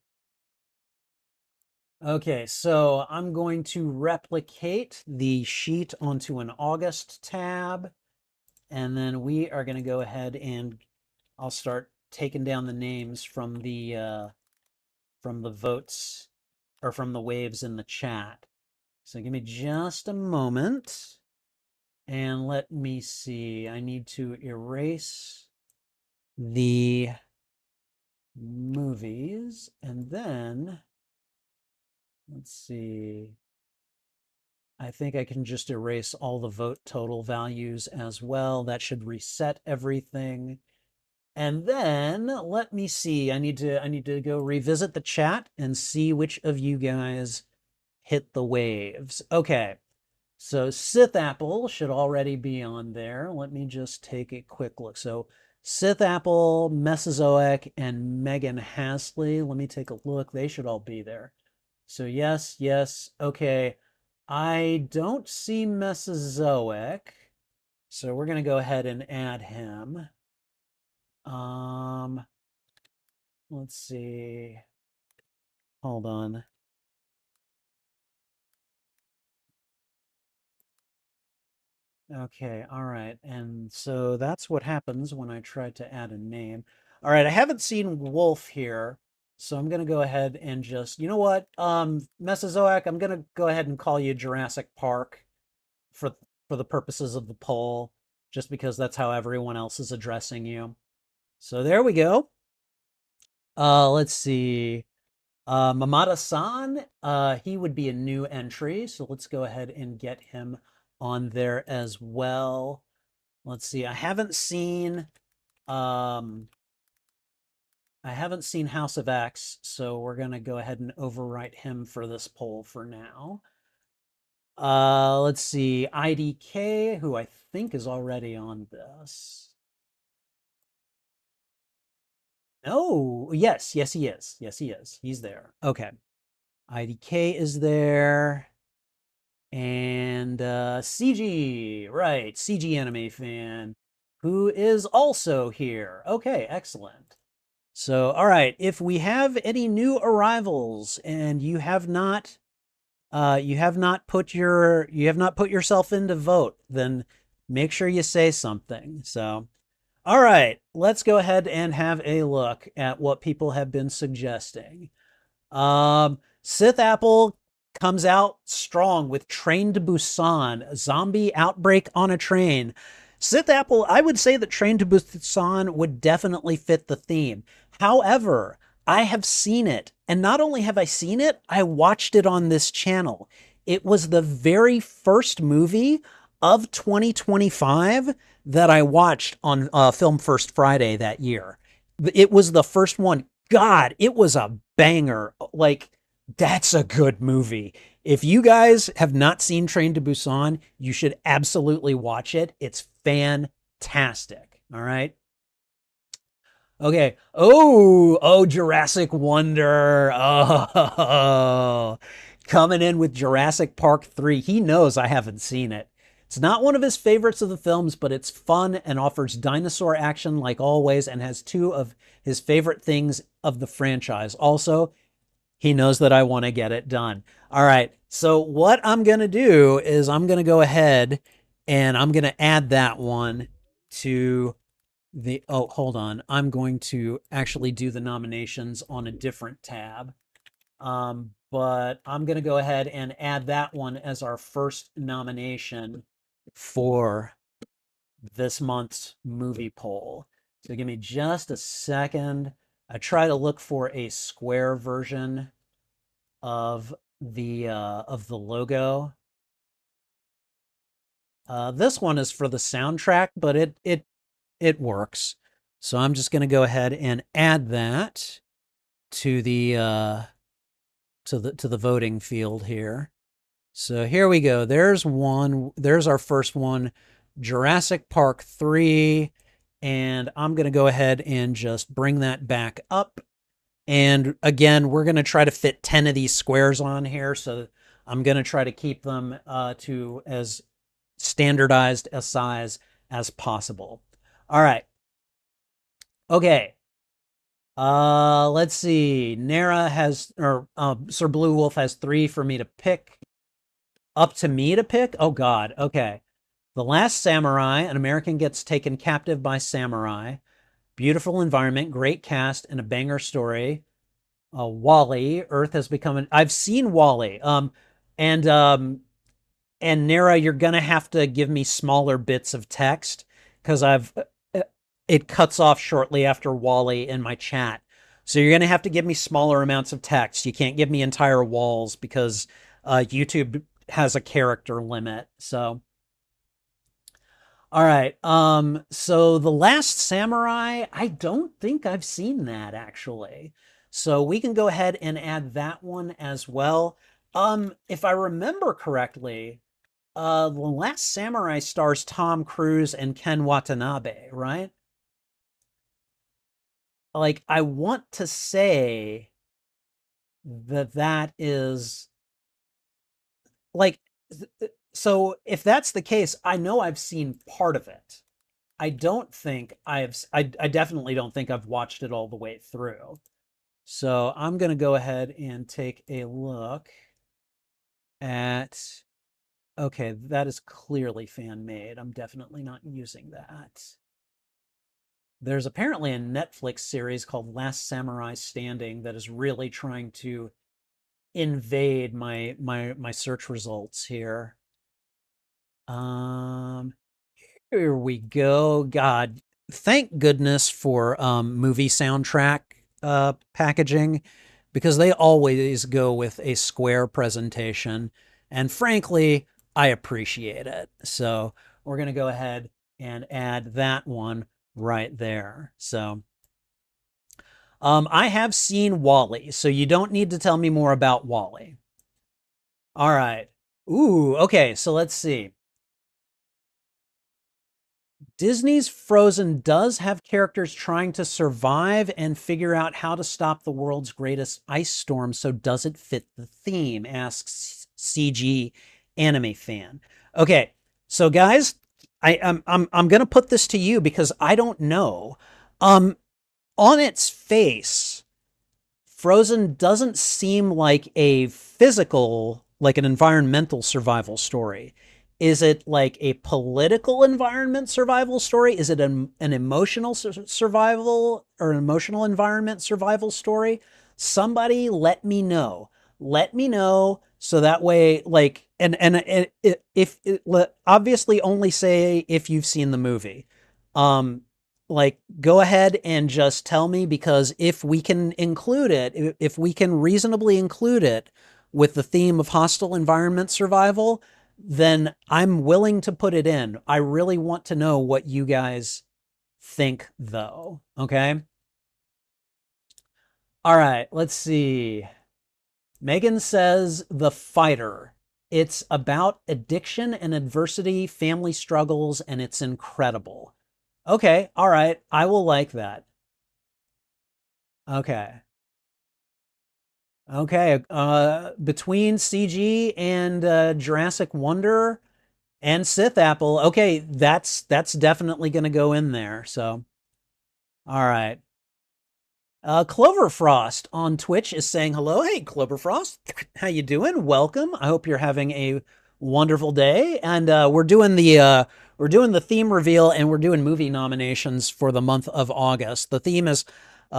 Okay, so I'm going to replicate the sheet onto an August tab, and then we are going to go ahead and I'll start taking down the names from the votes or from the waves in the chat. So give me just a moment and let me see. I need to erase the movies and then let's see. I think I can just erase all the vote total values as well. That should reset everything. And then let me see. I need to go revisit the chat and see which of you guys hit the waves. Okay. So Sith Apple should already be on there. Let me just take a quick look. So Sith Apple, Mesozoic, and Megan Hasley. Let me take a look. They should all be there. So yes, yes. Okay. I don't see Mesozoic. So we're going to go ahead and add him. Um, let's see. Hold on. Okay, all right. And so that's what happens when I try to add a name. All right, I haven't seen Wolf here, so I'm gonna go ahead and just, you know what? Mesozoic, I'm gonna go ahead and call you Jurassic Park for for the purposes of the poll, just because that's how everyone else is addressing you. So there we go. Let's see. Mamada-san, he would be a new entry, so let's go ahead and get him on there as well. Let's see. Um I haven't seen House of X, so we're going to go ahead and overwrite him for this poll for now. Let's see. IDK, who I think is already on this. No, yes, he is. Yes, he is. He's there. Okay. IDK is there. And CG, right, CG anime fan, who is also here. Okay, excellent. So, all right, if we have any new arrivals and you have not put yourself in to vote, then make sure you say something. So, all right, let's go ahead and have a look at what people have been suggesting. Sith Apple comes out strong with Train to Busan, zombie outbreak on a train. Sith Apple, I would say that Train to Busan would definitely fit the theme. However, I have seen it, and not only have I seen it, I watched it on this channel. It was the very first movie of 2025 that I watched on Film First Friday that year. It was the first one. God, it was a banger. Like, that's a good movie. If you guys have not seen Train to Busan, you should absolutely watch it. It's fantastic. All right. Okay. Oh, Jurassic Wonder. Oh, coming in with Jurassic Park 3. He knows I haven't seen it. It's not one of his favorites of the films, but it's fun and offers dinosaur action like always and has two of his favorite things of the franchise. Also, he knows that I want to get it done. All right. So what I'm going to do is I'm going to go ahead and I'm going to add that one to oh, hold on. I'm going to actually do the nominations on a different tab. But I'm going to go ahead and add that one as our first nomination for this month's movie poll. So give me just a second. I try to look for a square version of the logo. This one is for the soundtrack, but it works. So I'm just going to go ahead and add that to the to the voting field here. So here we go. There's one. There's our first one, Jurassic Park 3. And I'm going to go ahead and just bring that back up. And again, we're going to try to fit 10 of these squares on here. So I'm going to try to keep them to as standardized a size as possible. All right. Okay. Let's see. Nara has, or Sir Blue Wolf has 3 for me to pick. Up to me to pick? Oh, God. Okay. The Last Samurai, an American gets taken captive by samurai. Beautiful environment, great cast, and a banger story. Wally, Earth has become an. I've seen Wally. And Nara, you're gonna have to give me smaller bits of text because it cuts off shortly after Wally in my chat. So you're gonna have to give me smaller amounts of text. You can't give me entire walls because YouTube has a character limit. So all right. So The Last Samurai, I don't think I've seen that actually. So we can go ahead and add that one as well. If I remember correctly, The Last Samurai stars Tom Cruise and Ken Watanabe, right? Like, I want to say that that is like, so if that's the case, I know I've seen part of it. I don't think I definitely don't think I've watched it all the way through. So I'm going to go ahead and take a look at, okay, that is clearly fan made. I'm definitely not using that. There's apparently a Netflix series called Last Samurai Standing that is really trying to invade my search results here. Here we go. God, thank goodness for movie soundtrack packaging because they always go with a square presentation. And frankly, I appreciate it. So we're going to go ahead and add that one right there. So I have seen Wally, so you don't need to tell me more about Wally. All right. Ooh, okay, so let's see. Disney's Frozen does have characters trying to survive and figure out how to stop the world's greatest ice storm, so does it fit the theme? Asks CG anime fan. Okay, so guys, I'm gonna put this to you because I don't know. Um, on its face, Frozen doesn't seem like a physical, like an environmental survival story. Is it like a political environment survival story? Is it an emotional survival or an emotional environment survival story? Somebody let me know. Let me know so that way, like, and if it, obviously only say if you've seen the movie. Um, like go ahead and just tell me because if we can include it, if we can reasonably include it with the theme of hostile environment survival, then I'm willing to put it in. I really want to know what you guys think though. Okay. All right. Let's see. Megan says The Fighter. It's about addiction and adversity, family struggles, and it's incredible. Okay. All right. I will like that. Okay. Okay. Between CG and Jurassic Wonder and Sith Apple. Okay, that's definitely going to go in there. So, all right. Cloverfrost on Twitch is saying hello. Hey, Cloverfrost, how you doing? Welcome. I hope you're having a wonderful day. And we're doing the theme reveal, and we're doing movie nominations for the month of August. The theme is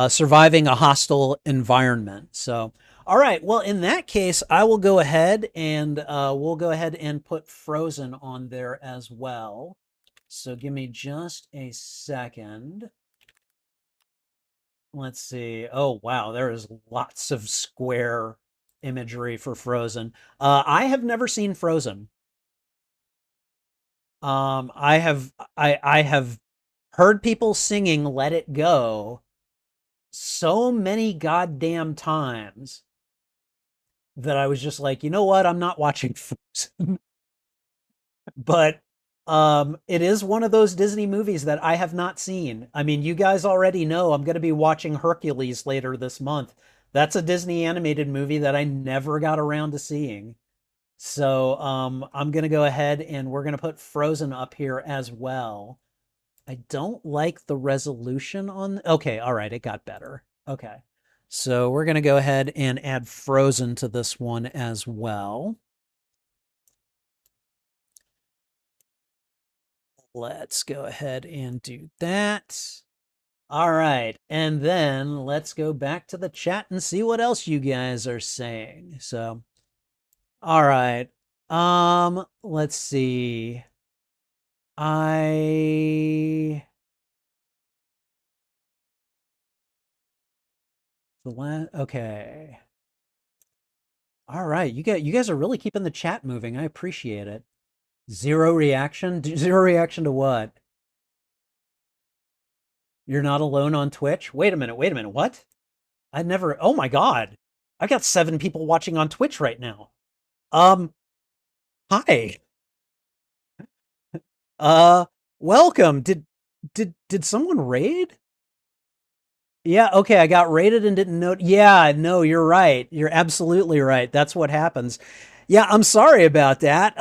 surviving a hostile environment. So, all right. Well, in that case, I will go ahead and we'll go ahead and put Frozen on there as well. So, give me just a second. Let's see. Oh, wow. There is lots of square imagery for Frozen. I have never seen Frozen. I have heard people singing Let It Go so many goddamn times that I was just like, you know what? I'm not watching Frozen. But it is one of those Disney movies that I have not seen. I mean, you guys already know I'm going to be watching Hercules later this month. That's a Disney animated movie that I never got around to seeing. So I'm going to go ahead and we're going to put Frozen up here as well. I don't like the resolution on. Okay, all right, it got better. Okay. So we're going to go ahead and add Frozen to this one as well. Let's go ahead and do that. All right. And then let's go back to the chat and see what else you guys are saying. So, all right. Let's see. I okay. All right. You guys are really keeping the chat moving. I appreciate it. Zero reaction? Zero reaction to what? You're not alone on Twitch? Wait a minute. Wait a minute. What? I never. Oh my God. I got 7 people watching on Twitch right now. Um, Hi. Uh, Welcome. Did someone raid? Yeah, okay, I got raided and didn't know. Yeah, no, you're right. You're absolutely right. That's what happens. Yeah, I'm sorry about that.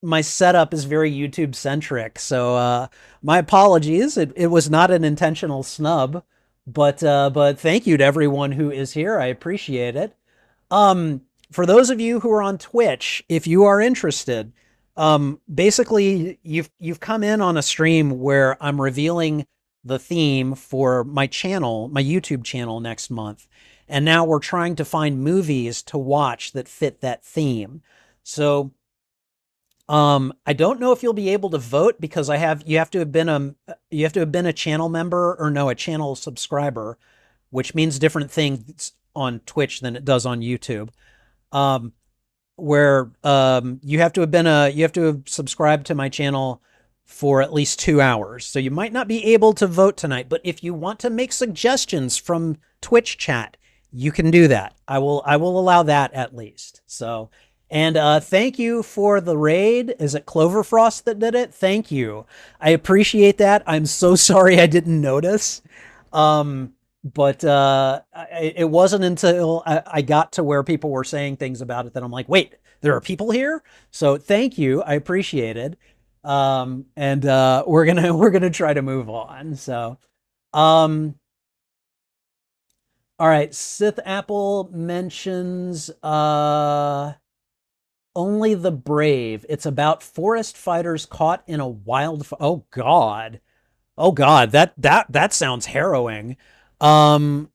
My setup is very YouTube centric, so my apologies. It was not an intentional snub, but thank you to everyone who is here. I appreciate it. Um, for those of you who are on Twitch, if you are interested, basically you've come in on a stream where I'm revealing the theme for my channel, my YouTube channel next month. And now we're trying to find movies to watch that fit that theme. So I don't know if you'll be able to vote because you have to have been a channel member or no, a channel subscriber, which means different things on Twitch than it does on YouTube. Um, where you have to have subscribed to my channel for at least 2 hours. So you might not be able to vote tonight, but if you want to make suggestions from Twitch chat, You can do that. I will allow that at least. So, and thank you for the raid. Is it Cloverfrost that did it? Thank you. I appreciate that. I'm so sorry I didn't notice. But it wasn't until I got to where people were saying things about it that I'm like, wait, there are people here. So thank you. I appreciate it. And we're gonna try to move on. So, um, all right, Sith Apple mentions Only the Brave. It's about forest fighters caught in a wild Oh God. Oh God, that sounds harrowing. Um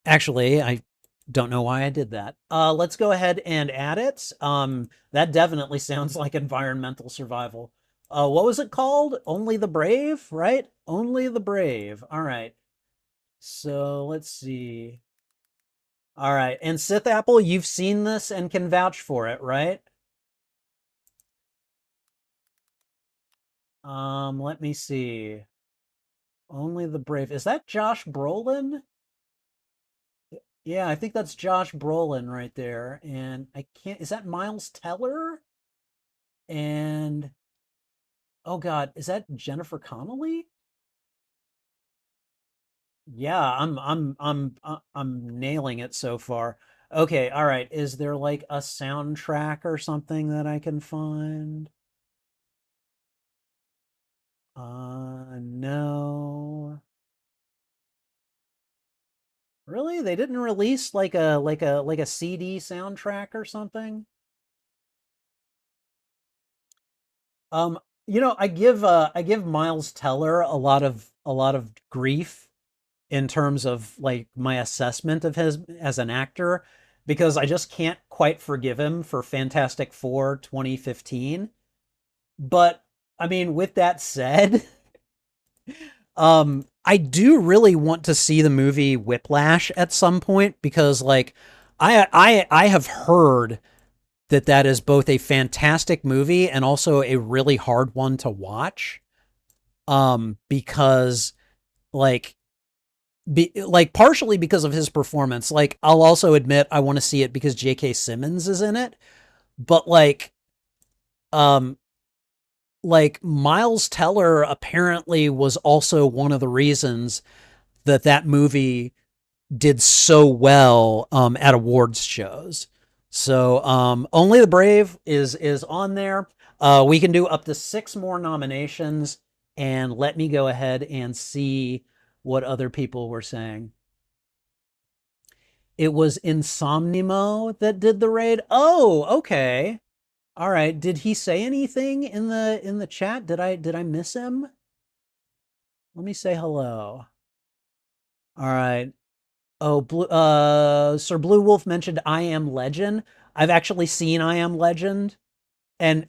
Actually, I don't know why I did that. Let's go ahead and add it. That definitely sounds like environmental survival. What was it called? Only the Brave, right? Only the Brave. All right. So let's see. All right. And Sith Apple, you've seen this and can vouch for it, right? Let me see. Only the Brave. Is that Josh Brolin? Yeah, I think that's Josh Brolin right there. And I can't, is that Miles Teller? And oh God, is that Jennifer Connelly? Yeah, I'm nailing it so far. Okay, all right. Is there like a soundtrack or something that I can find? No. Really? They didn't release like a CD soundtrack or something? Um, I give Miles Teller a lot of grief in terms of like my assessment of his as an actor because I just can't quite forgive him for Fantastic Four 2015. But I mean, with that said, I do really want to see the movie Whiplash at some point because like I have heard that that is both a fantastic movie and also a really hard one to watch. Because like like partially because of his performance. Like I'll also admit I want to see it because J.K. Simmons is in it, but um like Miles Teller apparently was also one of the reasons that that movie did so well at awards shows. So Only the Brave is on there. We can do up to 6 more nominations, and let me go ahead and see what other people were saying. It was Insomnimo that did the raid. Oh, okay. All right. Did he say anything in the chat? Did I miss him? Let me say hello. All right. Oh, Sir Blue Wolf mentioned I Am Legend. I've actually seen I Am Legend, and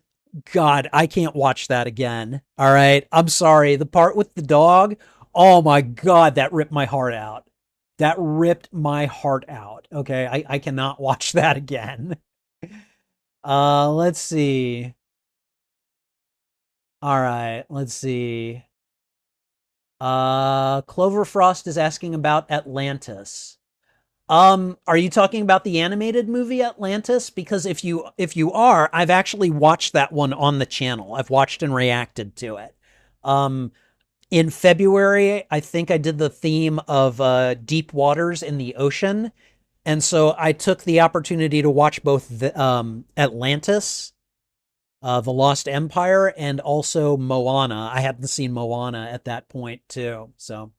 God, I can't watch that again. All right. I'm sorry. The part with the dog, oh my God, that ripped my heart out. That ripped my heart out. Okay. I cannot watch that again. Let's see. All right, let's see. Cloverfrost is asking about Atlantis. Are you talking about the animated movie Atlantis? Because if you are, I've actually watched that one on the channel. I've watched and reacted to it. Um, in February, I think I did the theme of deep waters in the ocean, and so I took the opportunity to watch both the Atlantis, The Lost Empire, and also Moana. I hadn't seen Moana at that point too, so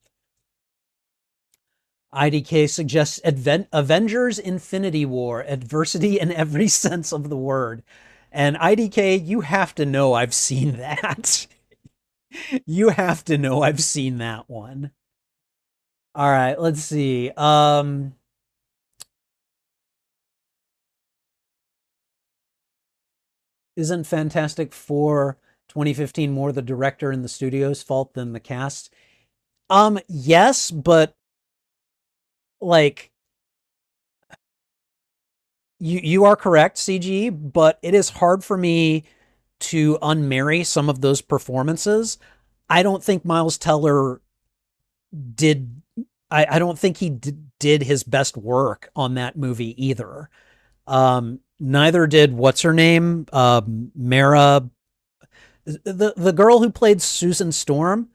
IDK suggests Avengers Infinity War, adversity in every sense of the word. And IDK, you have to know I've seen that. You have to know I've seen that one. All right, let's see. Isn't Fantastic Four 2015 more the director and the studio's fault than the cast? Yes, but like you are correct, CG, but it is hard for me to unmarry some of those performances. I don't think Miles Teller did I don't think he did his best work on that movie either. Neither did what's her name, Mara, the girl who played Susan Storm.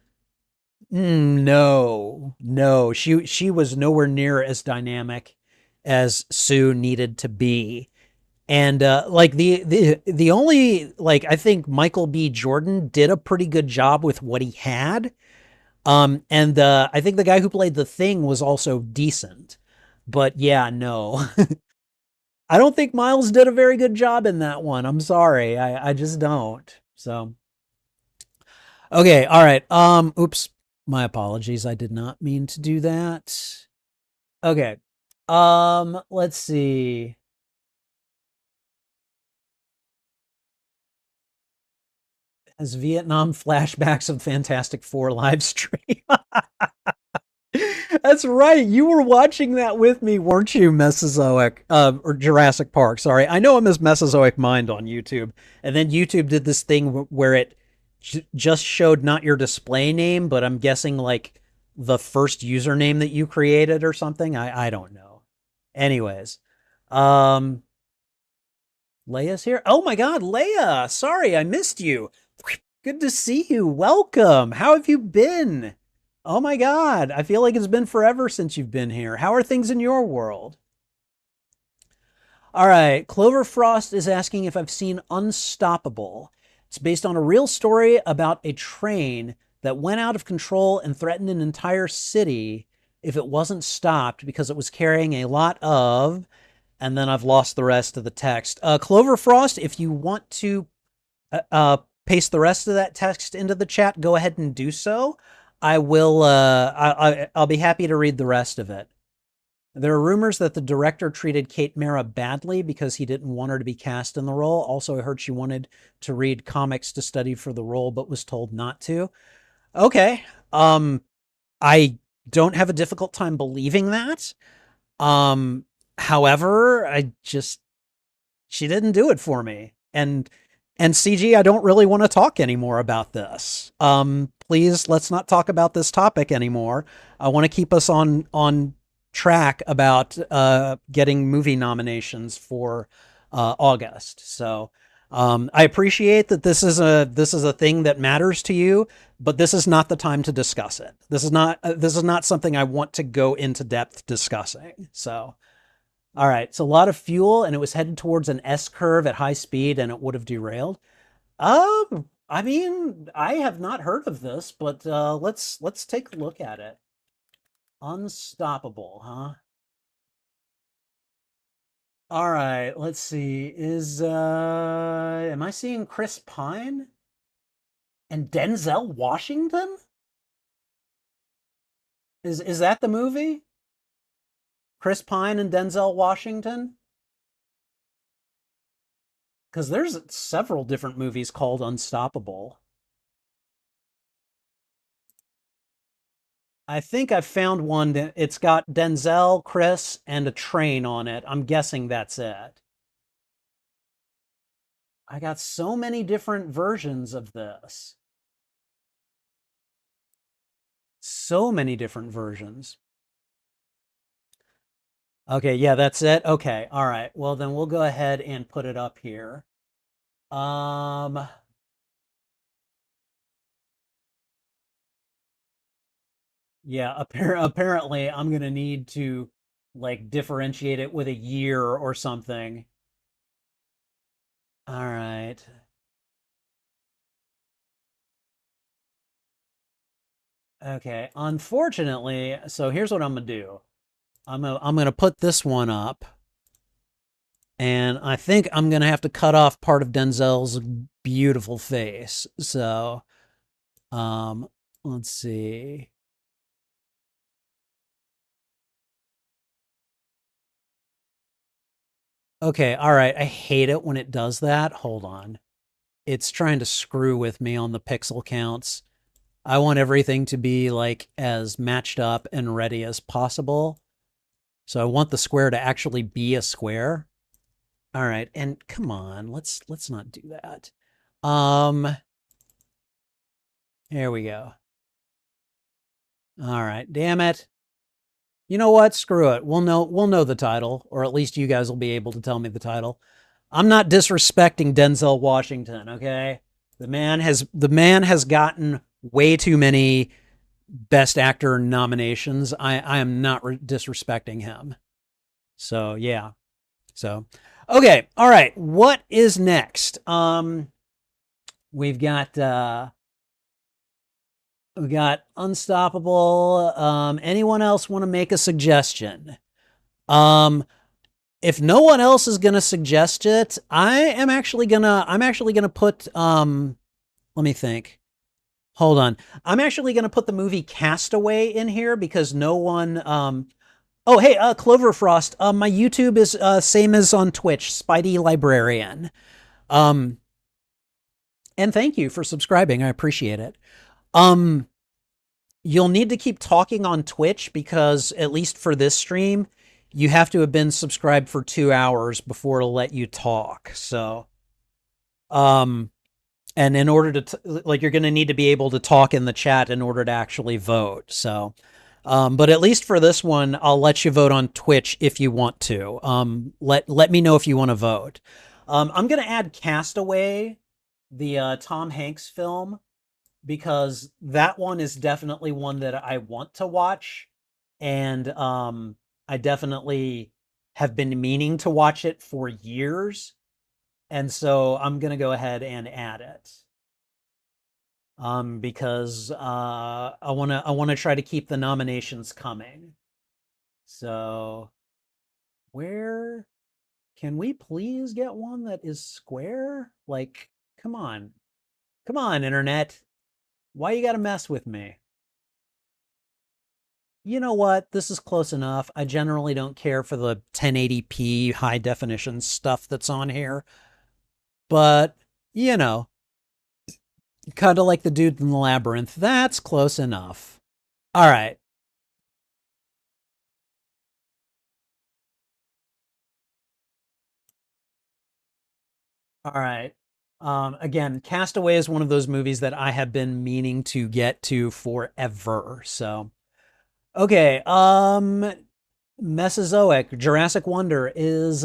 No, no, she was nowhere near as dynamic as Sue needed to be. And like the only like I think Michael B. Jordan did a pretty good job with what he had. And I think the guy who played the Thing was also decent. But yeah, no. I don't think Miles did a very good job in that one. I'm sorry. I just don't. So okay, all right. Oops. My apologies. I did not mean to do that. Okay. Let's see. As Vietnam flashbacks of Fantastic Four live stream. That's right. You were watching that with me, weren't you, Mesozoic? Or Jurassic Park. Sorry. I know him as Mesozoic Mind on YouTube. And then YouTube did this thing where it just showed not your display name, but I'm guessing like the first username that you created or something. I don't know. Anyways. Um, Leia's here. Oh my God, Leia. Sorry, I missed you. Good to see you. Welcome. How have you been? Oh my God, I feel like it's been forever since you've been here. How are things in your world? All right, Clover Frost is asking if I've seen Unstoppable. It's based on a real story about a train that went out of control and threatened an entire city if it wasn't stopped because it was carrying a lot of, and then I've lost the rest of the text. Clover Frost, if you want to paste the rest of that text into the chat, go ahead and do so. I will. I'll be happy to read the rest of it. There are rumors that the director treated Kate Mara badly because he didn't want her to be cast in the role. Also, I heard she wanted to read comics to study for the role, but was told not to. Okay. I don't have a difficult time believing that. Um, However, she didn't do it for me. And CG, I don't really want to talk anymore about this. Please, let's not talk about this topic anymore. I want to keep us on track about getting movie nominations for August. So I appreciate that this is a thing that matters to you, but this is not the time to discuss it. This is not something I want to go into depth discussing. So. All right, it's a lot of fuel, and it was headed towards an S curve at high speed, and it would have derailed. I mean, I have not heard of this, but let's take a look at it. Unstoppable, huh? All right, let's see. Am I seeing Chris Pine and Denzel Washington? Is that the movie? Chris Pine and Denzel Washington? Because there's several different movies called Unstoppable. I think I've found one that it's got Denzel, Chris, and a train on it. I'm guessing that's it. I got so many different versions of this. So many different versions. Okay, yeah, that's it. Okay, all right. Well, then we'll go ahead and put it up here. Um, yeah, apparently I'm gonna need to like differentiate it with a year or something. All right. Okay. Unfortunately, so here's what I'm gonna do. I'm gonna put this one up, and I think I'm gonna have to cut off part of Denzel's beautiful face. So, um, let's see. Okay, all right. I hate it when it does that. Hold on. It's trying to screw with me on the pixel counts. I want everything to be like as matched up and ready as possible. So I want the square to actually be a square. All right, and come on, let's not do that. Um, Here we go. All right, damn it. You know what? Screw it. We'll know the title, or at least you guys will be able to tell me the title. I'm not disrespecting Denzel Washington, okay? The man has gotten way too many best actor nominations. I am not disrespecting him. So, yeah. So, okay. All right. What is next? We've got Unstoppable. Anyone else want to make a suggestion? Um, if no one else is gonna suggest it, I'm actually gonna put let me think. Hold on. I'm actually gonna put the movie Castaway in here because no one oh hey, Cloverfrost. My YouTube is same as on Twitch, Spidey Librarian. Um and thank you for subscribing. I appreciate it. Um you'll need to keep talking on Twitch because at least for this stream, you have to have been subscribed for 2 hours before it'll let you talk. So, um, and in order to like, you're going to need to be able to talk in the chat in order to actually vote. So, but at least for this one, I'll let you vote on Twitch if you want to. Let me know if you want to vote. I'm going to add Castaway, the Tom Hanks film, because that one is definitely one that I want to watch, and I definitely have been meaning to watch it for years, and so I'm gonna go ahead and add it. Because I wanna try to keep the nominations coming. So where can we please get one that is square? Like, come on, come on, internet. Why you gotta mess with me? You know what? This is close enough. I generally don't care for the 1080p high definition stuff that's on here, but you know, kind of like the dude in the labyrinth. That's close enough. All right. All right. Again, Castaway is one of those movies that I have been meaning to get to forever. So, okay. Mesozoic Jurassic Wonder is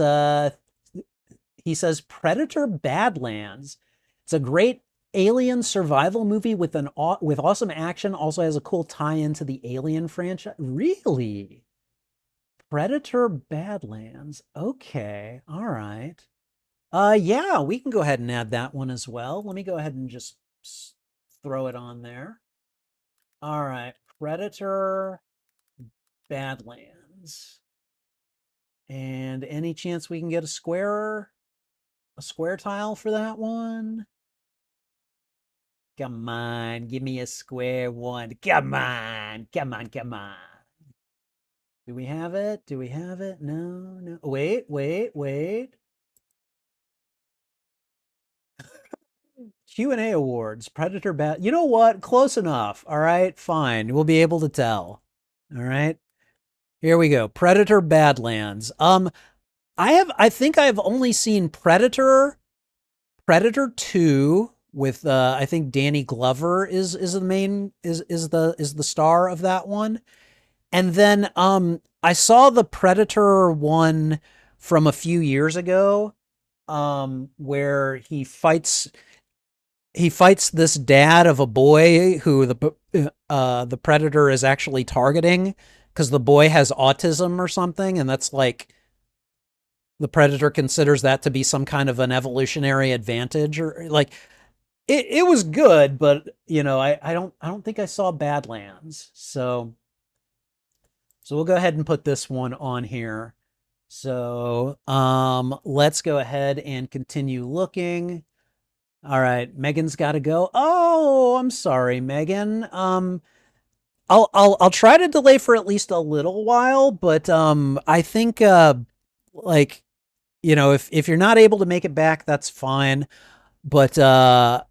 he says Predator Badlands. It's a great alien survival movie with with awesome action. Also has a cool tie-in to the Alien franchise. Really? Predator Badlands. Okay. All right. Yeah, we can go ahead and add that one as well. Let me go ahead and just throw it on there. All right. Predator Badlands. And any chance we can get a square tile for that one? Come on, give me a square one. Come on, come on, come on. Do we have it? Do we have it? No, no. Wait, wait, wait. Q&A awards, Predator Bat. You know what? Close enough. All right, fine. We'll be able to tell. All right. Here we go. Predator Badlands. I think I've only seen Predator 2 with I think Danny Glover is the main is the star of that one. And then I saw the Predator one from a few years ago where he fights this dad of a boy who the Predator is actually targeting because the boy has autism or something, and that's like the Predator considers that to be some kind of an evolutionary advantage, or like it was good, but you know, I don't think I saw Badlands. So we'll go ahead and put this one on here. So let's go ahead and continue looking. All right, Megan's got to go. Oh, I'm sorry, Megan. I'll try to delay for at least a little while, but I think like you know, if you're not able to make it back, that's fine. But I'll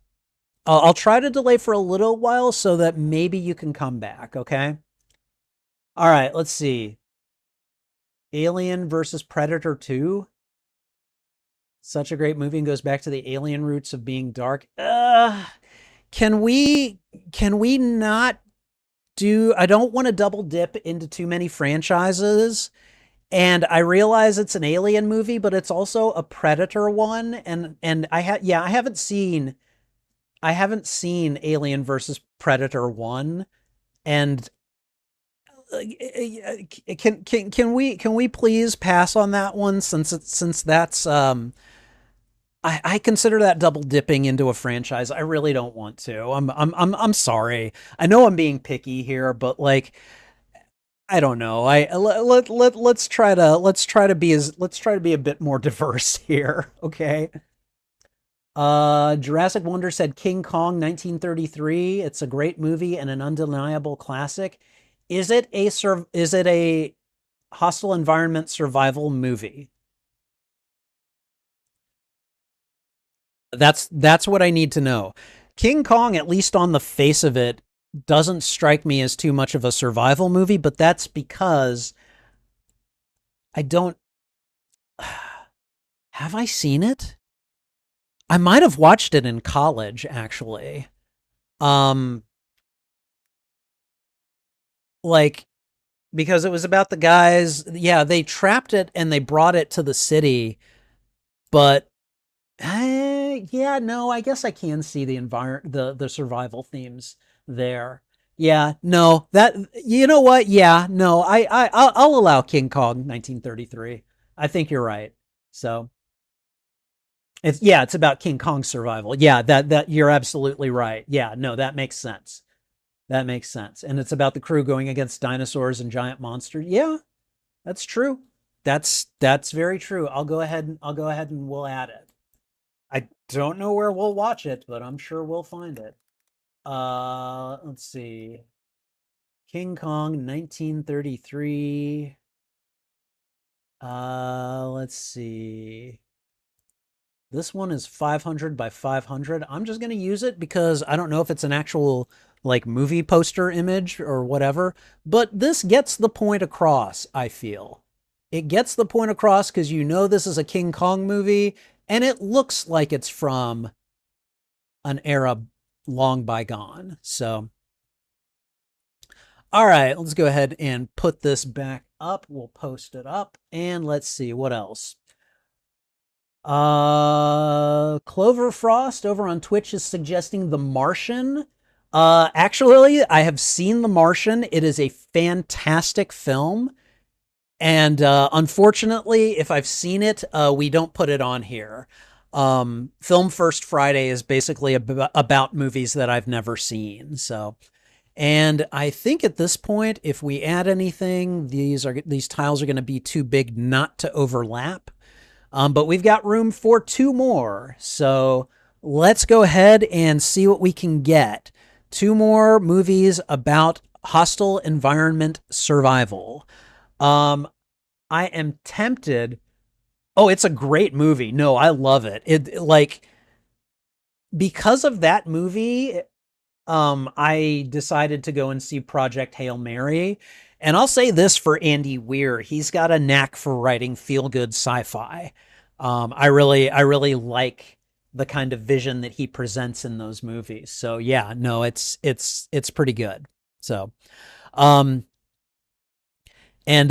try to delay for a little while so that maybe you can come back. Okay. All right. Let's see. Alien versus Predator 2. Such a great movie and goes back to the alien roots of being dark. Can we not I don't want to double dip into too many franchises. And I realize it's an Alien movie, but it's also a Predator one. And I haven't seen Alien versus Predator one. And can we please pass on that one since that's I consider that double dipping into a franchise. I really don't want to. I'm sorry. I know I'm being picky here, but like I don't know. Let's try to be a bit more diverse here, okay? Jurassic Wonder said King Kong 1933. It's a great movie and an undeniable classic. Is it a hostile environment survival movie? That's what I need to know. King Kong, at least on the face of it, doesn't strike me as too much of a survival movie, but that's because I don't have I seen it? I might have watched it in college actually. Um like because it was about the guys, yeah, they trapped it and they brought it to the city, but yeah, no, I guess I can see the survival themes there. Yeah, no, that you know what? Yeah, no, I'll allow King Kong 1933. I think you're right. So it's about King Kong's survival. Yeah, that you're absolutely right. Yeah, no, that makes sense. That makes sense. And it's about the crew going against dinosaurs and giant monsters. Yeah, that's true. That's very true. I'll go ahead and we'll add it. I don't know where we'll watch it, but I'm sure we'll find it. Let's see. King Kong 1933. Let's see. This one is 500 by 500. I'm just going to use it because I don't know if it's an actual like movie poster image or whatever, but this gets the point across, I feel. It gets the point across because you know this is a King Kong movie and it looks like it's from an era long bygone. So, all right, let's go ahead and put this back up. We'll post it up and let's see what else. Clover Frost over on Twitch is suggesting The Martian. Actually, I have seen The Martian. It is a fantastic film. And unfortunately, if I've seen it, we don't put it on here. Film First Friday is basically about movies that I've never seen. So, and I think at this point, if we add anything, these tiles are going to be too big not to overlap. But we've got room for two more. So let's go ahead and see what we can get. Two more movies about hostile environment survival. I am tempted. Oh, it's a great movie. No, I love it. It like because of that movie, I decided to go and see Project Hail Mary. And I'll say this for Andy Weir, he's got a knack for writing feel-good sci-fi. I really like the kind of vision that he presents in those movies. So yeah, no, it's pretty good. So, um, and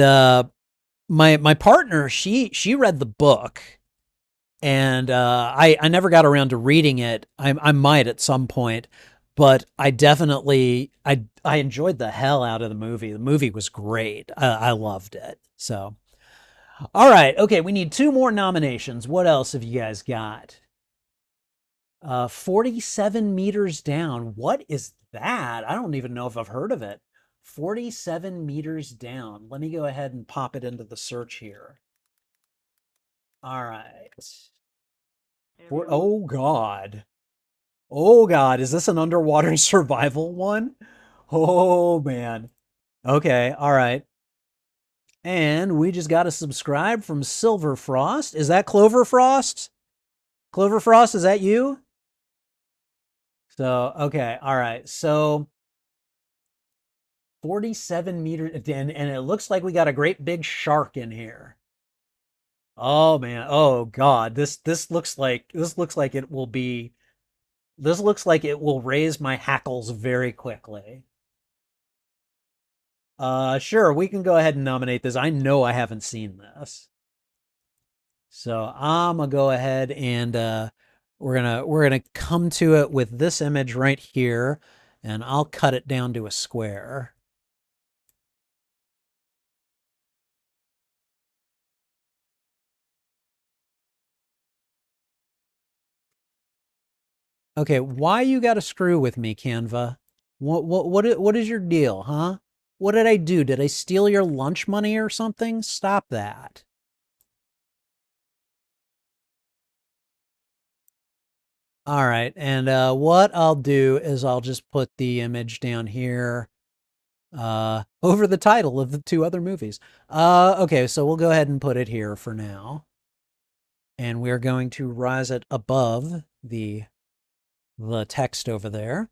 my partner, she read the book, and I never got around to reading it. I might at some point, but I definitely I enjoyed the hell out of the movie. The movie was great. I loved it. So, all right, okay, we need two more nominations. What else have you guys got? 47 meters down. What is that? I don't even know if I've heard of it. 47 meters down. Let me go ahead and pop it into the search here. All right. Oh God. Oh God, is this an underwater survival one? Oh man. Okay, all right. And we just got a subscribe from Silver Frost. Is that Clover Frost? Clover Frost, is that you? So, okay, all right. So 47 meters, and it looks like we got a great big shark in here. Oh man. Oh God. This looks like it will be this looks like it will raise my hackles very quickly. Sure, we can go ahead and nominate this. I know I haven't seen this. So I'm gonna go ahead and we're gonna come to it with this image right here, and I'll cut it down to a square. Okay, why you got to screw with me, Canva? What is your deal, huh? What did I do? Did I steal your lunch money or something? Stop that. All right, and what I'll do is I'll just put the image down here over the title of the two other movies. Okay, so we'll go ahead and put it here for now. And we're going to rise it above the text over there.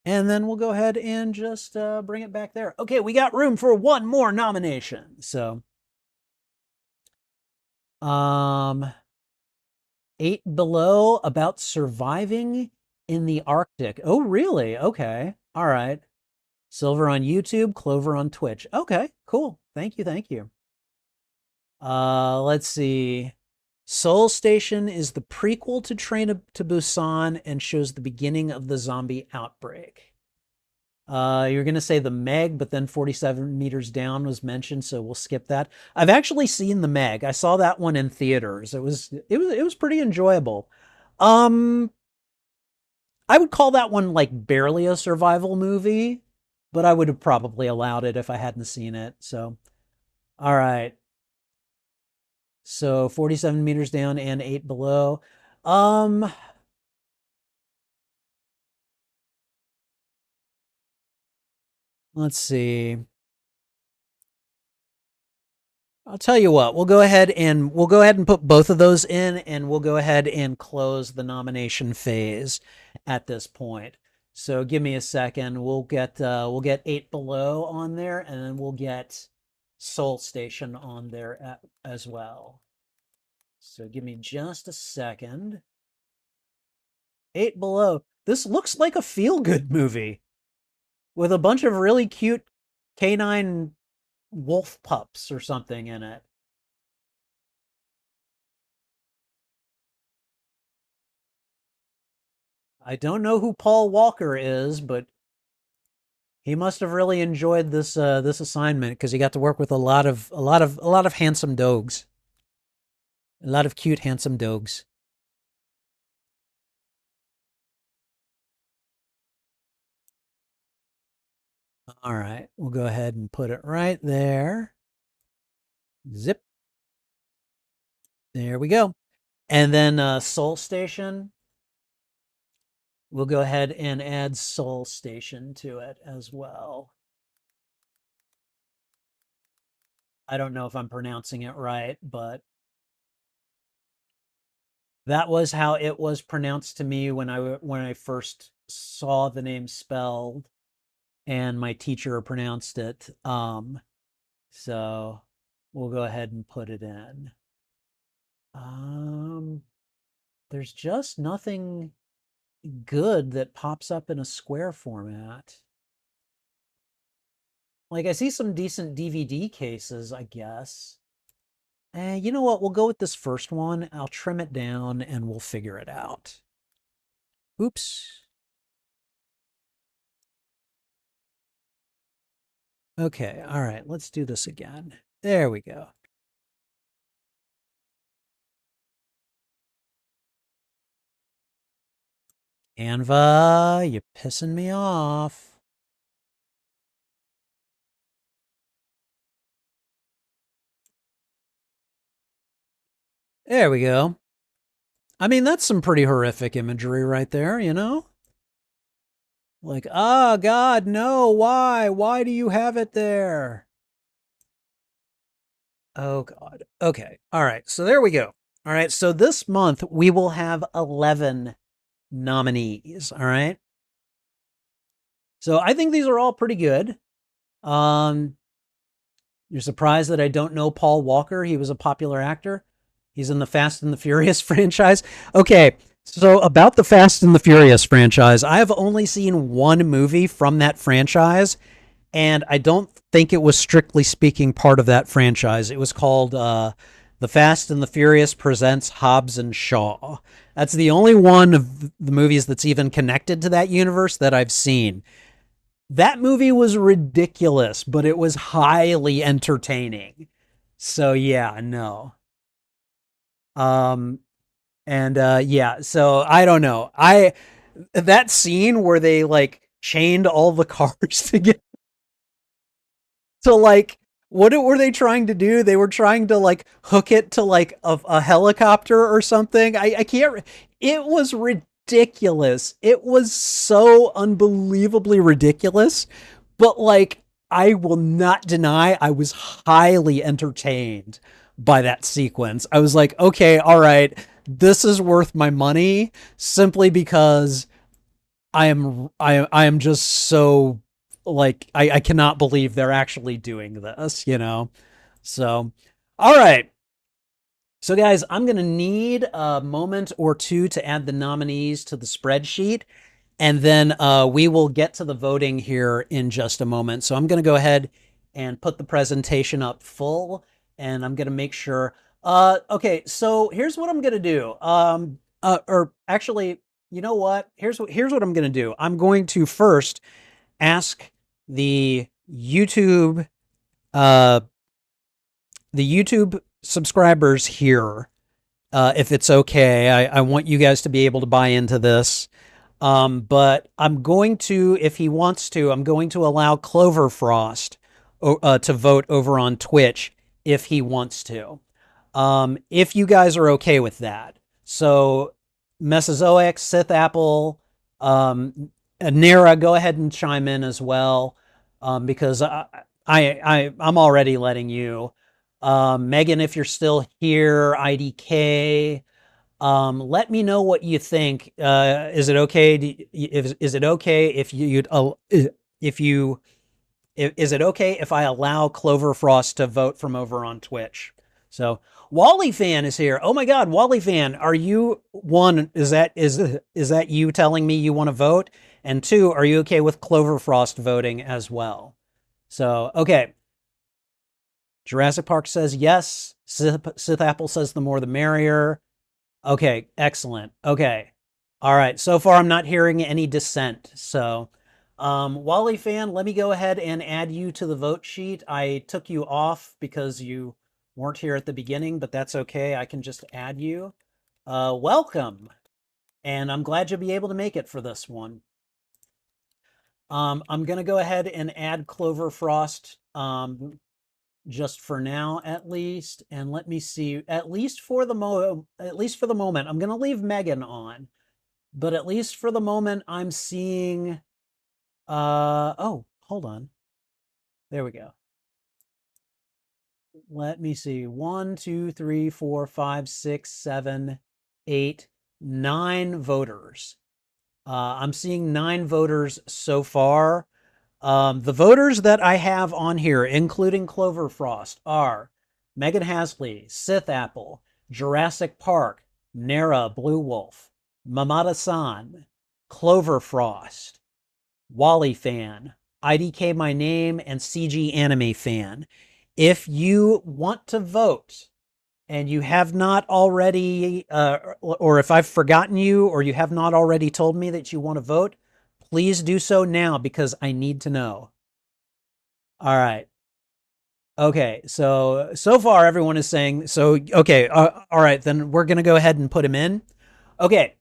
And then we'll go ahead and just bring it back there. Okay, we got room for one more nomination. So, 8 Below, about surviving in the Arctic. Oh, really? Okay. All right. Silver on YouTube, Clover on Twitch. Okay, cool. Thank you, thank you. Let's see. Soul Station is the prequel to Train to Busan and shows the beginning of the zombie outbreak. You're going to say The Meg, but then 47 Meters Down was mentioned, so we'll skip that. I've actually seen The Meg. I saw that one in theaters. It was pretty enjoyable. I would call that one like barely a survival movie, but I would have probably allowed it if I hadn't seen it. So, all right. So 47 Meters Down and 8 Below. Let's see. I'll tell you what, we'll go ahead and put both of those in, and we'll go ahead and close the nomination phase at this point. So give me a second. We'll get 8 Below on there, and then we'll get Soul Station on there as well. So give me just a second. 8 Below. This looks like a feel-good movie with a bunch of really cute canine wolf pups or something in it. I don't know who Paul Walker is, but he must have really enjoyed this assignment because he got to work with a lot of handsome dogs. A lot of cute handsome dogs. All right, we'll go ahead and put it right there. Zip. There we go. And then Soul Station. We'll go ahead and add Soul Station to it as well. I don't know if I'm pronouncing it right, but that was how it was pronounced to me when I first saw the name spelled, and my teacher pronounced it. So we'll go ahead and put it in. There's just nothing good that pops up in a square format. Like, I see some decent DVD cases, I guess. You know what? We'll go with this first one. I'll trim it down and we'll figure it out. Oops. Okay, all right, let's do this again. There we go. Canva, you're pissing me off. There we go. I mean, that's some pretty horrific imagery right there, you know? Like, ah, God, no, why? Why do you have it there? Oh, God. Okay. All right. So there we go. All right. So this month we will have 11 nominees. All right. So I think these are all pretty good. You're surprised that I don't know Paul Walker. He was a popular actor. He's in the Fast and the Furious franchise. Okay. So about the Fast and the Furious franchise, I have only seen one movie from that franchise, and I don't think it was strictly speaking part of that franchise. It was called The Fast and the Furious presents Hobbs and Shaw. That's the only one of the movies that's even connected to that universe that I've seen. That movie was ridiculous, but it was highly entertaining. So yeah, no. Um and yeah, so I don't know. I that scene where they like chained all the cars together to like what were they trying to do? They were trying to like hook it to like a helicopter or something. I can't. It was ridiculous. It was so unbelievably ridiculous. But like, I will not deny, I was highly entertained by that sequence. I was like, okay, all right, this is worth my money simply because I am just so like I cannot believe they're actually doing this, you know. So, all right. So guys, I'm going to need a moment or two to add the nominees to the spreadsheet, and then we will get to the voting here in just a moment. So I'm going to go ahead and put the presentation up full, and I'm going to make sure. Okay, so here's what I'm going to do. Or actually, you know what? Here's what I'm going to do. I'm going to first ask the YouTube uh, the YouTube subscribers here if it's okay. I want you guys to be able to buy into this. But I'm going to, if he wants to, I'm going to allow Clover Frost to vote over on Twitch if he wants to. If you guys are okay with that. So Mesozoic, Sith Apple, Nera, go ahead and chime in as well, because I'm already letting you. Megan, if you're still here, IDK, let me know what you think. Is it okay? Is it okay if if you is it okay if I allow Clover Frost to vote from over on Twitch? So Wally Fan is here. Oh my God, Wally Fan, are you one? Is that you telling me you want to vote? And two, are you okay with Clover Frost voting as well? So okay, Jurassic Park says yes. Sith Apple says the more the merrier. Okay, excellent. Okay. All right. So far, I'm not hearing any dissent. So, Wally Fan, let me go ahead and add you to the vote sheet. I took you off because you weren't here at the beginning, but that's okay. I can just add you. Welcome. And I'm glad you'll be able to make it for this one. I'm going to go ahead and add Clover Frost just for now at least, and let me see, at least for the moment, I'm going to leave Megan on, but at least for the moment I'm seeing oh, hold on, there we go. Let me see, 1 2 3 4 5 6 7 8 9 voters. I'm seeing 9 voters so far. The voters that I have on here, including Clover Frost, are Megan Hasley, Sith Apple, Jurassic Park, Nera Blue Wolf, Mamada San, Clover Frost, Wally Fan, IDK My Name, and CG Anime Fan. If you want to vote and you have not already, or if I've forgotten you, or you have not already told me that you want to vote, please do so now because I need to know. All right. Okay. So far everyone is saying so. Okay. All right. Then we're gonna go ahead and put him in. Okay.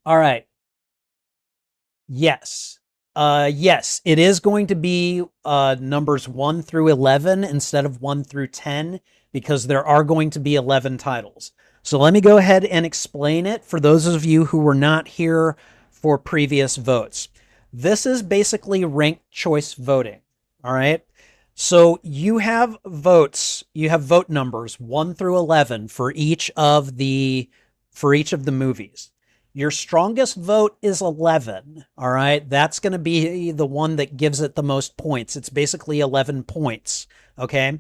All right. Yes. Yes, it is going to be numbers 1 through 11 instead of 1 through 10 because there are going to be 11 titles. So let me go ahead and explain it for those of you who were not here for previous votes. This is basically ranked choice voting. All right. So you have vote numbers 1 through 11 for each of the movies. Your strongest vote is 11, all right? That's going to be the one that gives it the most points. It's basically 11 points, okay?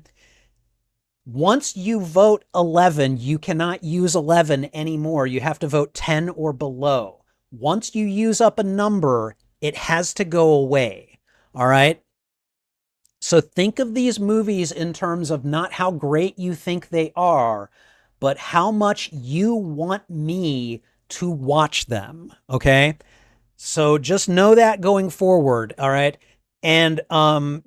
Once you vote 11, you cannot use 11 anymore. You have to vote 10 or below. Once you use up a number, it has to go away, all right? So think of these movies in terms of not how great you think they are, but how much you want me to watch them. Okay. So just know that going forward, all right? And I'm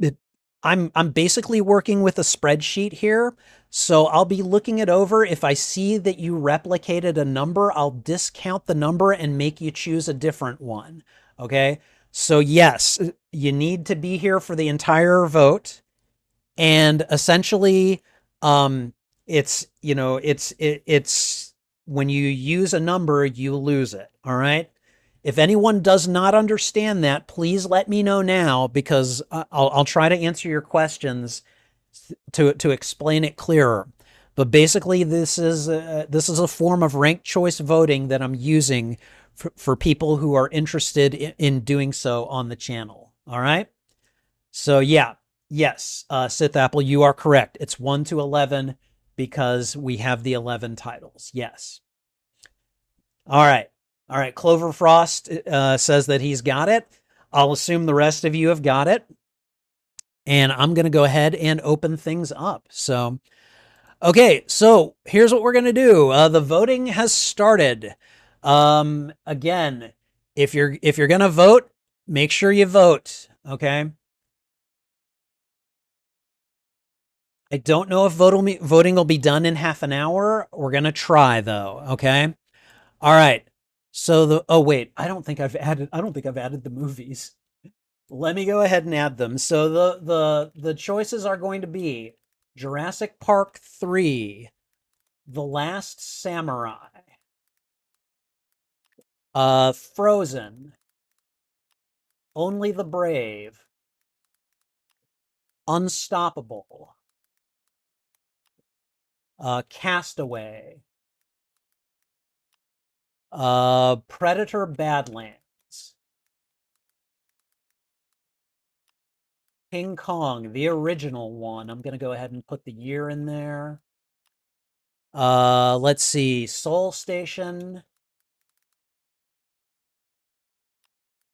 basically working with a spreadsheet here. So I'll be looking it over. If I see that you replicated a number, I'll discount the number and make you choose a different one. Okay? So yes, you need to be here for the entire vote. And essentially, um, it's when you use a number, you lose it. All right. If anyone does not understand that, please let me know now because I'll try to answer your questions to explain it clearer. But basically, this is a form of ranked choice voting that I'm using for people who are interested in doing so on the channel. All right. So yeah, yes, Sith Apple, you are correct. It's 1 to 11 because we have the 11 titles. Yes. All right. All right. Clover Frost says that he's got it. I'll assume the rest of you have got it. And I'm going to go ahead and open things up. So, okay. So here's what we're going to do. The voting has started. Again, if you're going to vote, make sure you vote. Okay. I don't know if voting will be done in half an hour. We're going to try though. Okay. All right. So oh wait, I don't think I've added the movies. Let me go ahead and add them. So the choices are going to be Jurassic Park 3, The Last Samurai, Frozen, Only the Brave, Unstoppable, Castaway, Predator Badlands, King Kong, the original one. I'm going to go ahead and put the year in there. Let's see. Soul Station,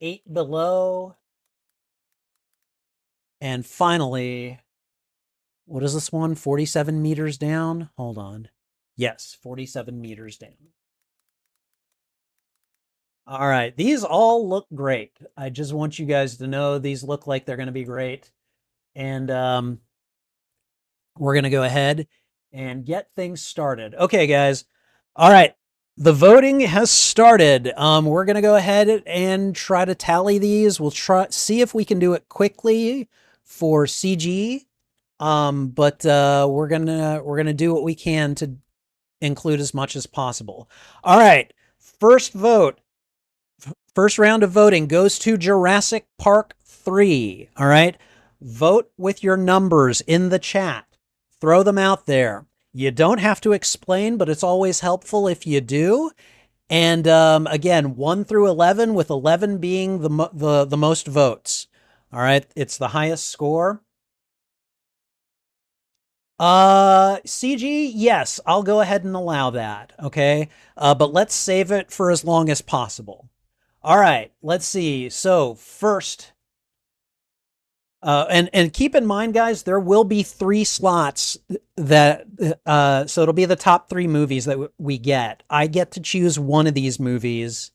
Eight Below, and finally, what is this one? 47 meters down? Hold on. Yes, 47 meters down. All right. These all look great. I just want you guys to know these look like they're going to be great. And we're going to go ahead and get things started. Okay, guys. All right. The voting has started. We're going to go ahead and try to tally these. We'll see if we can do it quickly for CG. But we're gonna do what we can to include as much as possible. All right. First vote. First round of voting goes to Jurassic Park 3. All right. Vote with your numbers in the chat. Throw them out there. You don't have to explain, but it's always helpful if you do. And again, 1 through 11, with 11 being the most votes. All right, it's the highest score. CG, yes, I'll go ahead and allow that. Okay, but let's save it for as long as possible. All right, let's see. So first, and keep in mind, guys, there will be 3 slots that so it'll be the top 3 movies that we get. I get to choose one of these movies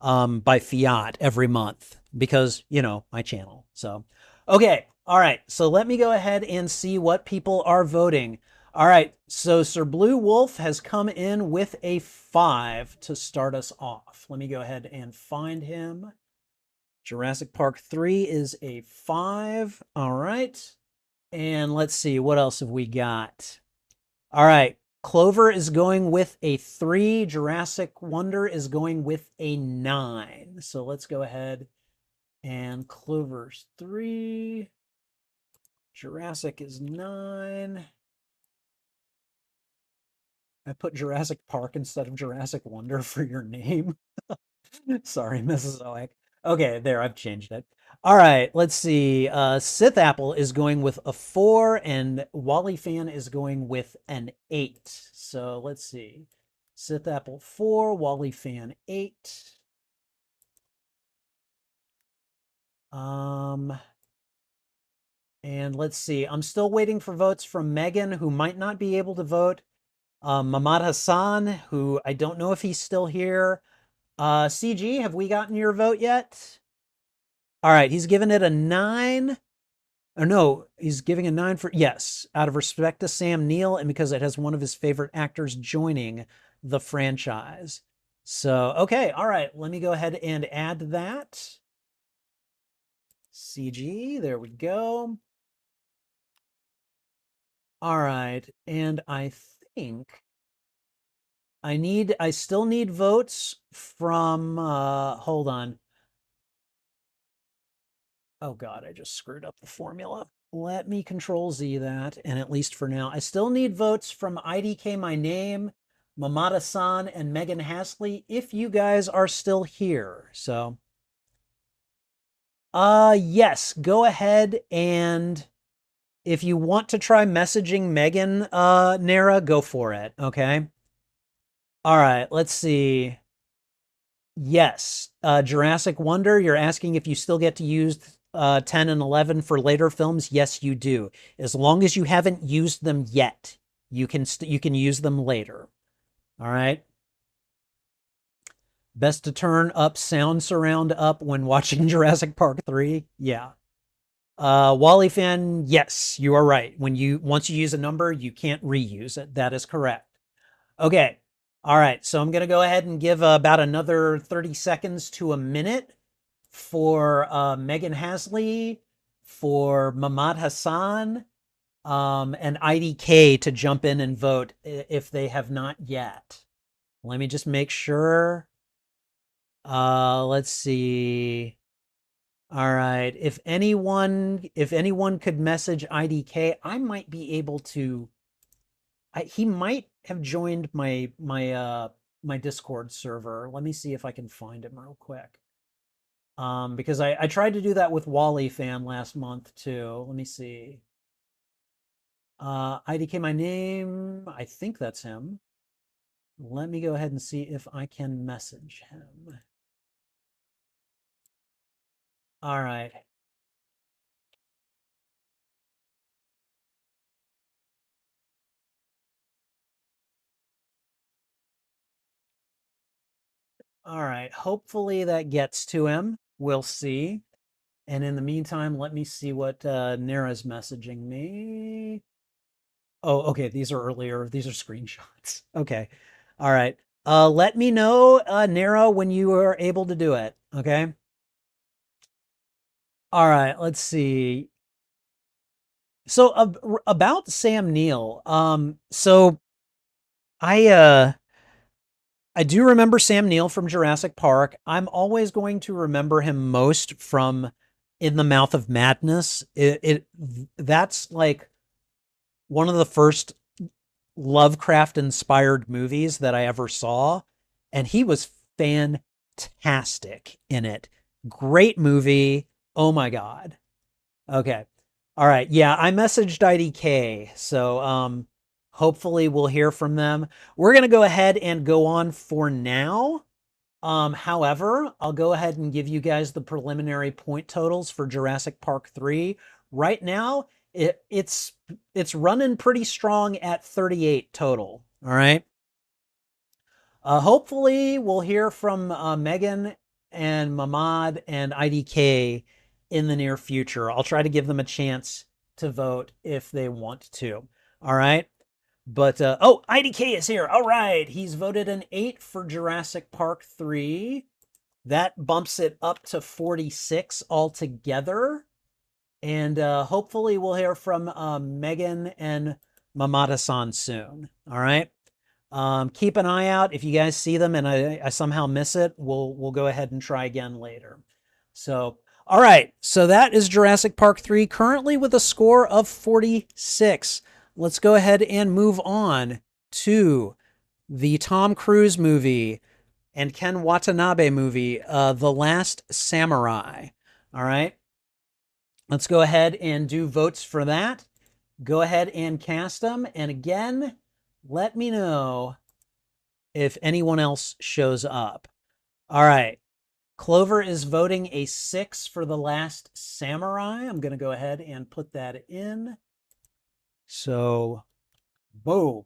by fiat every month because, my channel. So, okay. All right. So let me go ahead and see what people are voting. All right. So Sir Blue Wolf has come in with a 5 to start us off. Let me go ahead and find him. Jurassic Park 3 is a 5. All right. And let's see, what else have we got? All right. Clover is going with a 3. Jurassic Wonder is going with a 9. So let's go ahead and Clover's 3. Jurassic is 9. I put Jurassic Park instead of Jurassic Wonder for your name. Sorry, Mrs. Oak. Okay, there, I've changed it. All right, let's see. Sith Apple is going with a 4, and Wally Fan is going with an 8. So let's see. Sith Apple 4, Wally Fan 8. Um, And let's see. I'm still waiting for votes from Megan, who might not be able to vote. Mamad Hassan, who I don't know if he's still here. CG, have we gotten your vote yet? All right, he's given it a 9. Or no, he's giving a 9 for, yes, out of respect to Sam Neill and because it has one of his favorite actors joining the franchise. So, okay, all right, let me go ahead and add that. CG, there we go. All right, and I think I still need votes from, hold on. Oh God, I just screwed up the formula. Let me Control Z that, and at least for now, I still need votes from IDK My Name, Mamada San, and Megan Hasley if you guys are still here. So, yes, go ahead and if you want to try messaging Megan, Nara, go for it. Okay. All right. Let's see. Yes, Jurassic Wonder, you're asking if you still get to use 10 and 11 for later films. Yes, you do. As long as you haven't used them yet, you can use them later. All right. Best to turn up sound surround up when watching Jurassic Park 3. Yeah. Wally fan, yes, you are right. Once you use a number, you can't reuse it. That is correct. Okay. All right. So I'm going to go ahead and give about another 30 seconds to a minute for Megan Hasley, for Mamad Hassan, and IDK to jump in and vote if they have not yet. Let me just make sure. Let's see. All right. If anyone could message IDK, I might be able to. He might have joined my Discord server. Let me see if I can find him real quick. Because I tried to do that with Wally fan last month too. Let me see. IDK My Name. I think that's him. Let me go ahead and see if I can message him. All right. All right. Hopefully that gets to him. We'll see. And in the meantime, let me see what Nara's messaging me. Oh, okay. These are earlier. These are screenshots. Okay. All right. Let me know, Nara, when you are able to do it. Okay. All right. Let's see. So about Sam Neill. So I I do remember Sam Neill from Jurassic Park. I'm always going to remember him most from In the Mouth of Madness. That's like one of the first Lovecraft inspired movies that I ever saw, and he was fantastic in it. Great movie. Oh my God. Okay. All right. Yeah, I messaged IDK, so hopefully we'll hear from them. We're going to go ahead and go on for now. However, I'll go ahead and give you guys the preliminary point totals for Jurassic Park 3. Right now, it's running pretty strong at 38 total. All right. Hopefully, we'll hear from Megan and Mamad and IDK in the near future. I'll try to give them a chance to vote if they want to. All right. But, oh, IDK is here. All right. He's voted an 8 for Jurassic Park 3. That bumps it up to 46 altogether. And hopefully we'll hear from Megan and Mamada-san soon. All right. Keep an eye out. If you guys see them and I somehow miss it, we'll go ahead and try again later. So, all right. So that is Jurassic Park 3, currently with a score of 46. Let's go ahead and move on to the Tom Cruise movie and Ken Watanabe movie, The Last Samurai. All right. Let's go ahead and do votes for that. Go ahead and cast them. And again, let me know if anyone else shows up. All right. Clover is voting a 6 for The Last Samurai. I'm going to go ahead and put that in. So, boom.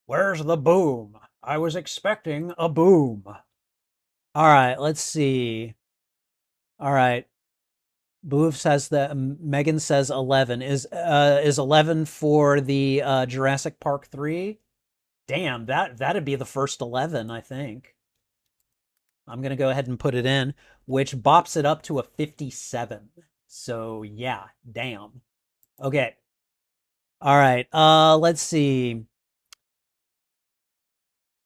Where's the boom? I was expecting a boom. All right, let's see. All right. Boof says that Megan says 11. Is 11 for the Jurassic Park 3? Damn, that'd be the first 11, I think. I'm going to go ahead and put it in, which bops it up to a 57. So, yeah, damn. Okay. All right. Let's see.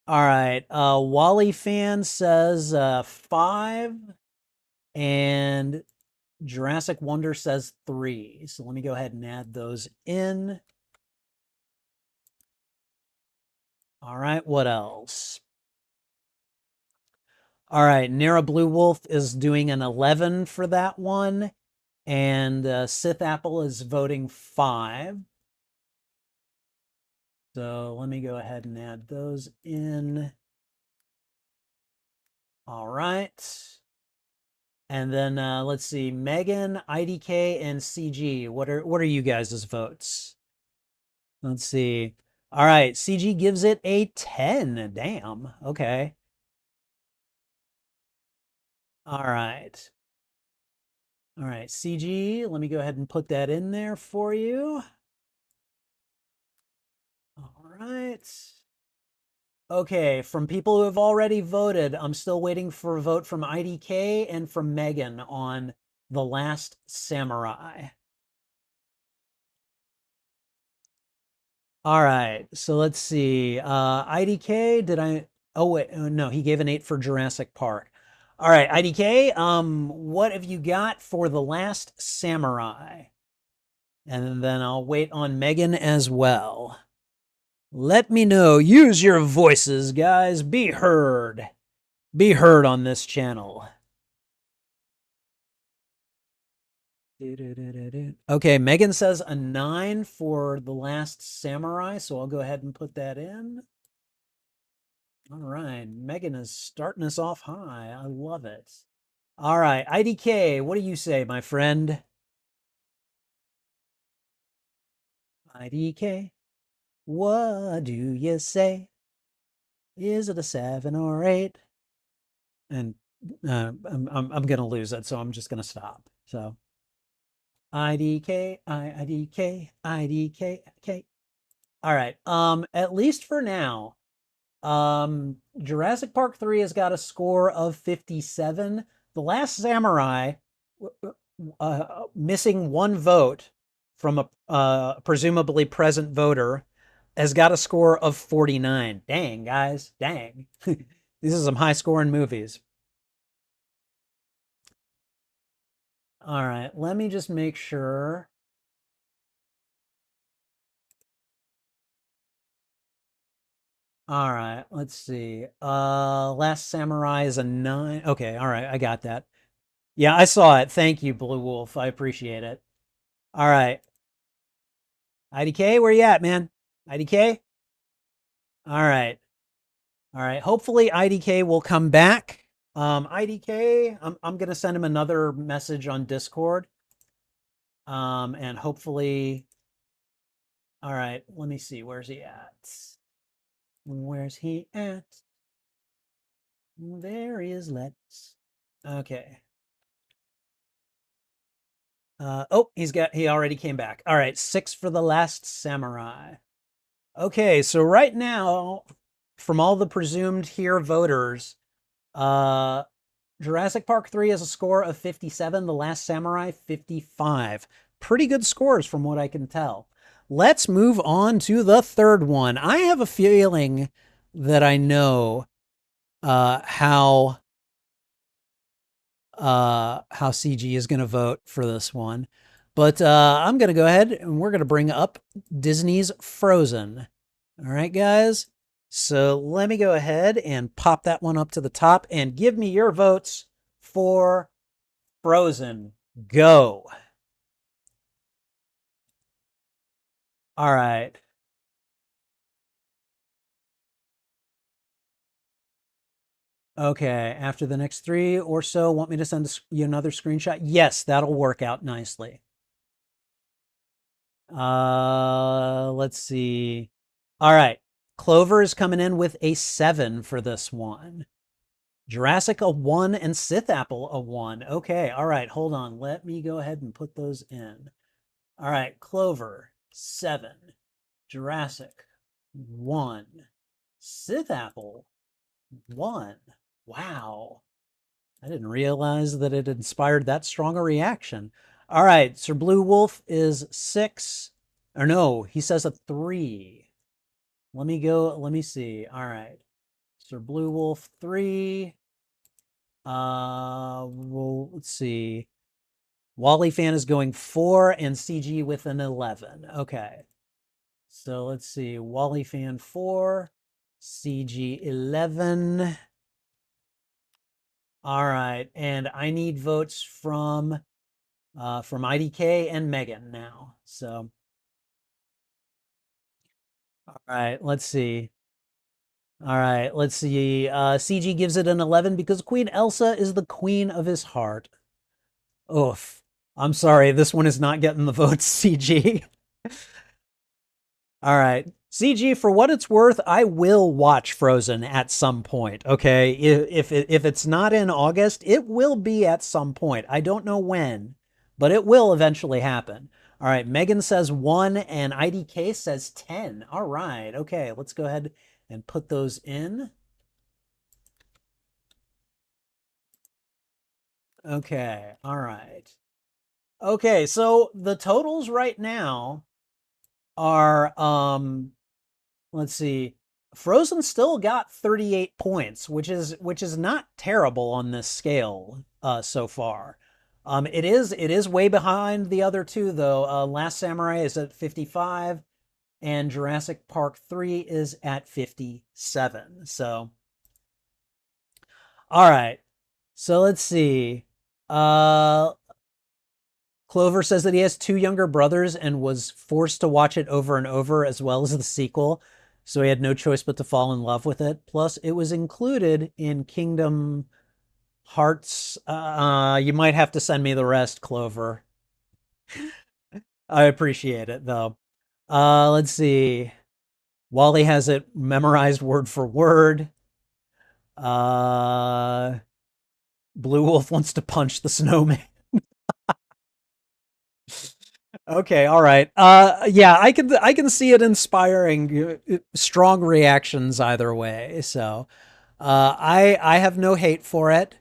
All right. Wally fan says 5 and Jurassic Wonder says 3. So let me go ahead and add those in. All right, what else? All right, Nera Blue Wolf is doing an 11 for that one. And Sith Apple is voting 5. So let me go ahead and add those in. All right. And then let's see, Megan, IDK, and CG. What are you guys' votes? Let's see. All right, CG gives it a 10. Damn. Okay. All right. All right, CG, let me go ahead and put that in there for you. All right. Okay, from people who have already voted, I'm still waiting for a vote from IDK and from Megan on The Last Samurai. All right, so let's see. IDK, did I? Oh wait, no, he gave an 8 for Jurassic Park. All right, IDK, what have you got for The Last Samurai? And then I'll wait on Megan as well. Let me know. Use your voices, guys. Be heard. Be heard on this channel. Okay, Megan says a 9 for The Last Samurai, so I'll go ahead and put that in. All right, Megan is starting us off high. I love it. All right, IDK, what do you say, my friend? IDK, what do you say? Is it a 7 or 8? And I'm gonna lose it, so I'm just gonna stop. So IDK, IDK, IDK, okay. All right. At least for now, Jurassic Park 3 has got a score of 57. The Last Samurai, missing one vote from a presumably present voter, has got a score of 49. Dang, guys. Dang. These are some high scoring movies. All right. Let me just make sure. All right, let's see. Last Samurai is a 9. Okay, all right, I got that. Yeah, I saw it. Thank you, Blue Wolf. I appreciate it. All right. IDK, where you at, man? IDK? All right. All right. Hopefully IDK will come back. IDK, I'm gonna send him another message on Discord. And hopefully, all right, let me see. Where's he at? Where's he at? There he is. Let's. Okay. Oh, he already came back. All right, 6 for The Last Samurai. Okay, so right now, from all the presumed here voters, uh, Jurassic Park 3 has a score of 57, The Last Samurai 55. Pretty good scores from what I can tell. Let's move on to the third one. I have a feeling that I know how CG is going to vote for this one. But I'm going to go ahead and we're going to bring up Disney's Frozen. All right, guys. So let me go ahead and pop that one up to the top and give me your votes for Frozen. Go. All right. Okay, after the next 3 or so, want me to send you another screenshot? Yes, that'll work out nicely. Let's see. All right. Clover is coming in with a 7 for this one. Jurassic a 1 and Sith Apple a 1. Okay, all right, hold on. Let me go ahead and put those in. All right, Clover 7. Jurassic 1. Sith Apple 1. Wow. I didn't realize that it inspired that strong a reaction. All right, Sir Blue Wolf is 6. Or no, he says a 3. Let me see. All right. Sir Blue Wolf 3. Well, let's see. Wally Fan is going 4 and CG with an 11. Okay. So let's see. Wally Fan 4, CG 11. All right. And I need votes from IDK and Megan now. So, all right, let's see. All right, let's see. CG gives it an 11 because Queen Elsa is the queen of his heart. Oof. I'm sorry, this one is not getting the votes, CG. All right. CG, for what it's worth, I will watch Frozen at some point. Okay, if it's not in August, it will be at some point. I don't know when, but it will eventually happen. All right. Megan says 1 and IDK says 10. All right. Okay, let's go ahead and put those in. Okay. All right. Okay, so the totals right now are let's see. Frozen still got 38 points, which is not terrible on this scale so far. It is way behind the other two though. Last Samurai is at 55 and Jurassic Park 3 is at 57. So all right. So let's see. Uh Clover says that he has 2 younger brothers and was forced to watch it over and over as well as the sequel. So he had no choice but to fall in love with it. Plus, it was included in Kingdom Hearts. You might have to send me the rest, Clover. I appreciate it, though. Let's see. Wally has it memorized word for word. Uh, Blue Wolf wants to punch the snowman. Okay, all right. Yeah, I can see it inspiring strong reactions either way. So, I have no hate for it.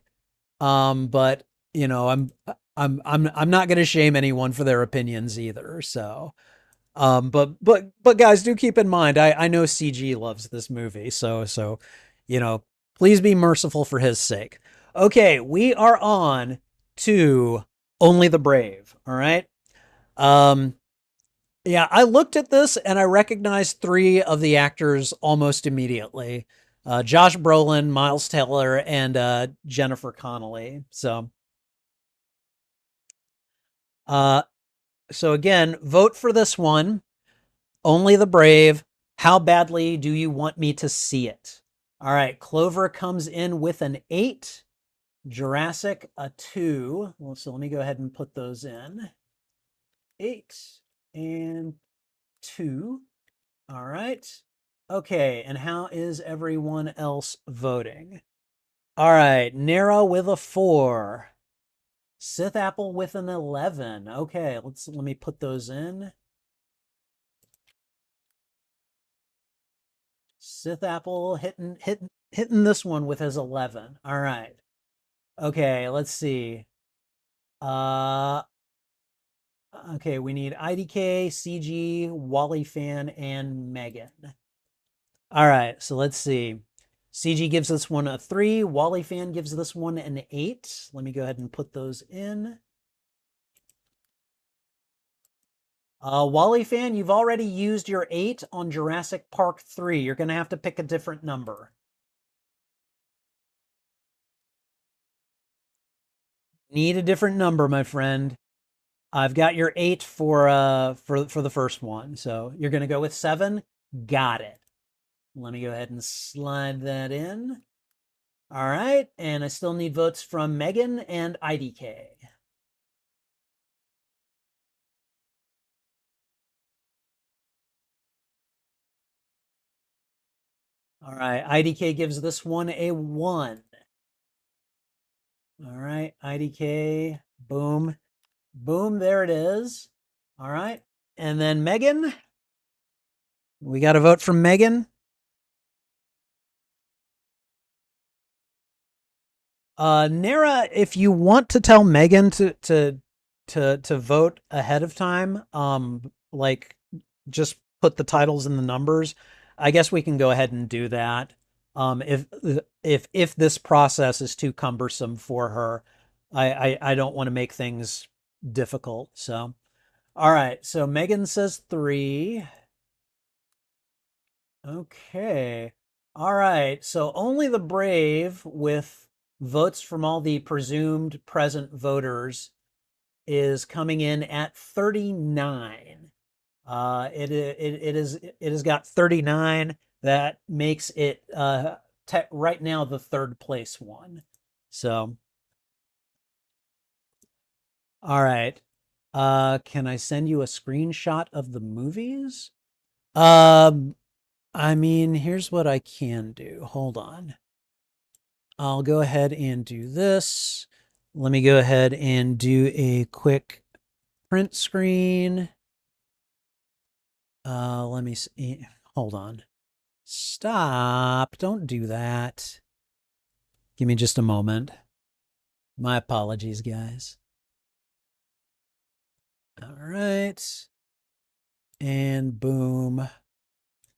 But you know, I'm not going to shame anyone for their opinions either. So, but guys, do keep in mind, I know CG loves this movie, so you know, please be merciful for his sake. Okay, we are on to Only the Brave. All right. Um, yeah, I looked at this and I recognized 3 of the actors almost immediately. Josh Brolin, Miles Teller, and Jennifer Connelly. Uh, so again, vote for this one. Only the Brave. How badly do you want me to see it? All right, Clover comes in with an 8. Jurassic a 2. Well, so let me go ahead and put those in. 8 and 2. All right. Okay, and how is everyone else voting? All right, Nero with a 4. Sith Apple with an 11. Okay, let me put those in. Sith Apple hitting this one with his 11. All right. Okay, let's see. Uh okay, we need IDK, CG, Wally Fan, and Megan. All right, so let's see. CG gives this one a 3. Wally Fan gives this one an 8. Let me go ahead and put those in. Wally Fan, you've already used your 8 on Jurassic Park 3. You're going to have to pick a different number. Need a different number, my friend. I've got your 8 for the first one. So you're going to go with 7. Got it. Let me go ahead and slide that in. All right, and I still need votes from Megan and IDK. All right, IDK gives this one a 1. All right, IDK, boom, boom, there it is. All right, and then Megan, we got a vote from Megan. Nara, if you want to tell Megan to vote ahead of time, like just put the titles and the numbers, I guess we can go ahead and do that. If this process is too cumbersome for her, I don't want to make things difficult. So, all right. So Megan says 3. Okay. All right. So only the brave with votes from all the presumed present voters is coming in at 39. It has got 39. That makes it right now the third place one. So, all right. Can I send you a screenshot of the movies? Um, I mean, here's what I can do. Hold on. I'll go ahead and do this. Let me go ahead and do a quick print screen. Let me see. Hold on. Stop. Don't do that. Give me just a moment. My apologies, guys. All right. And boom.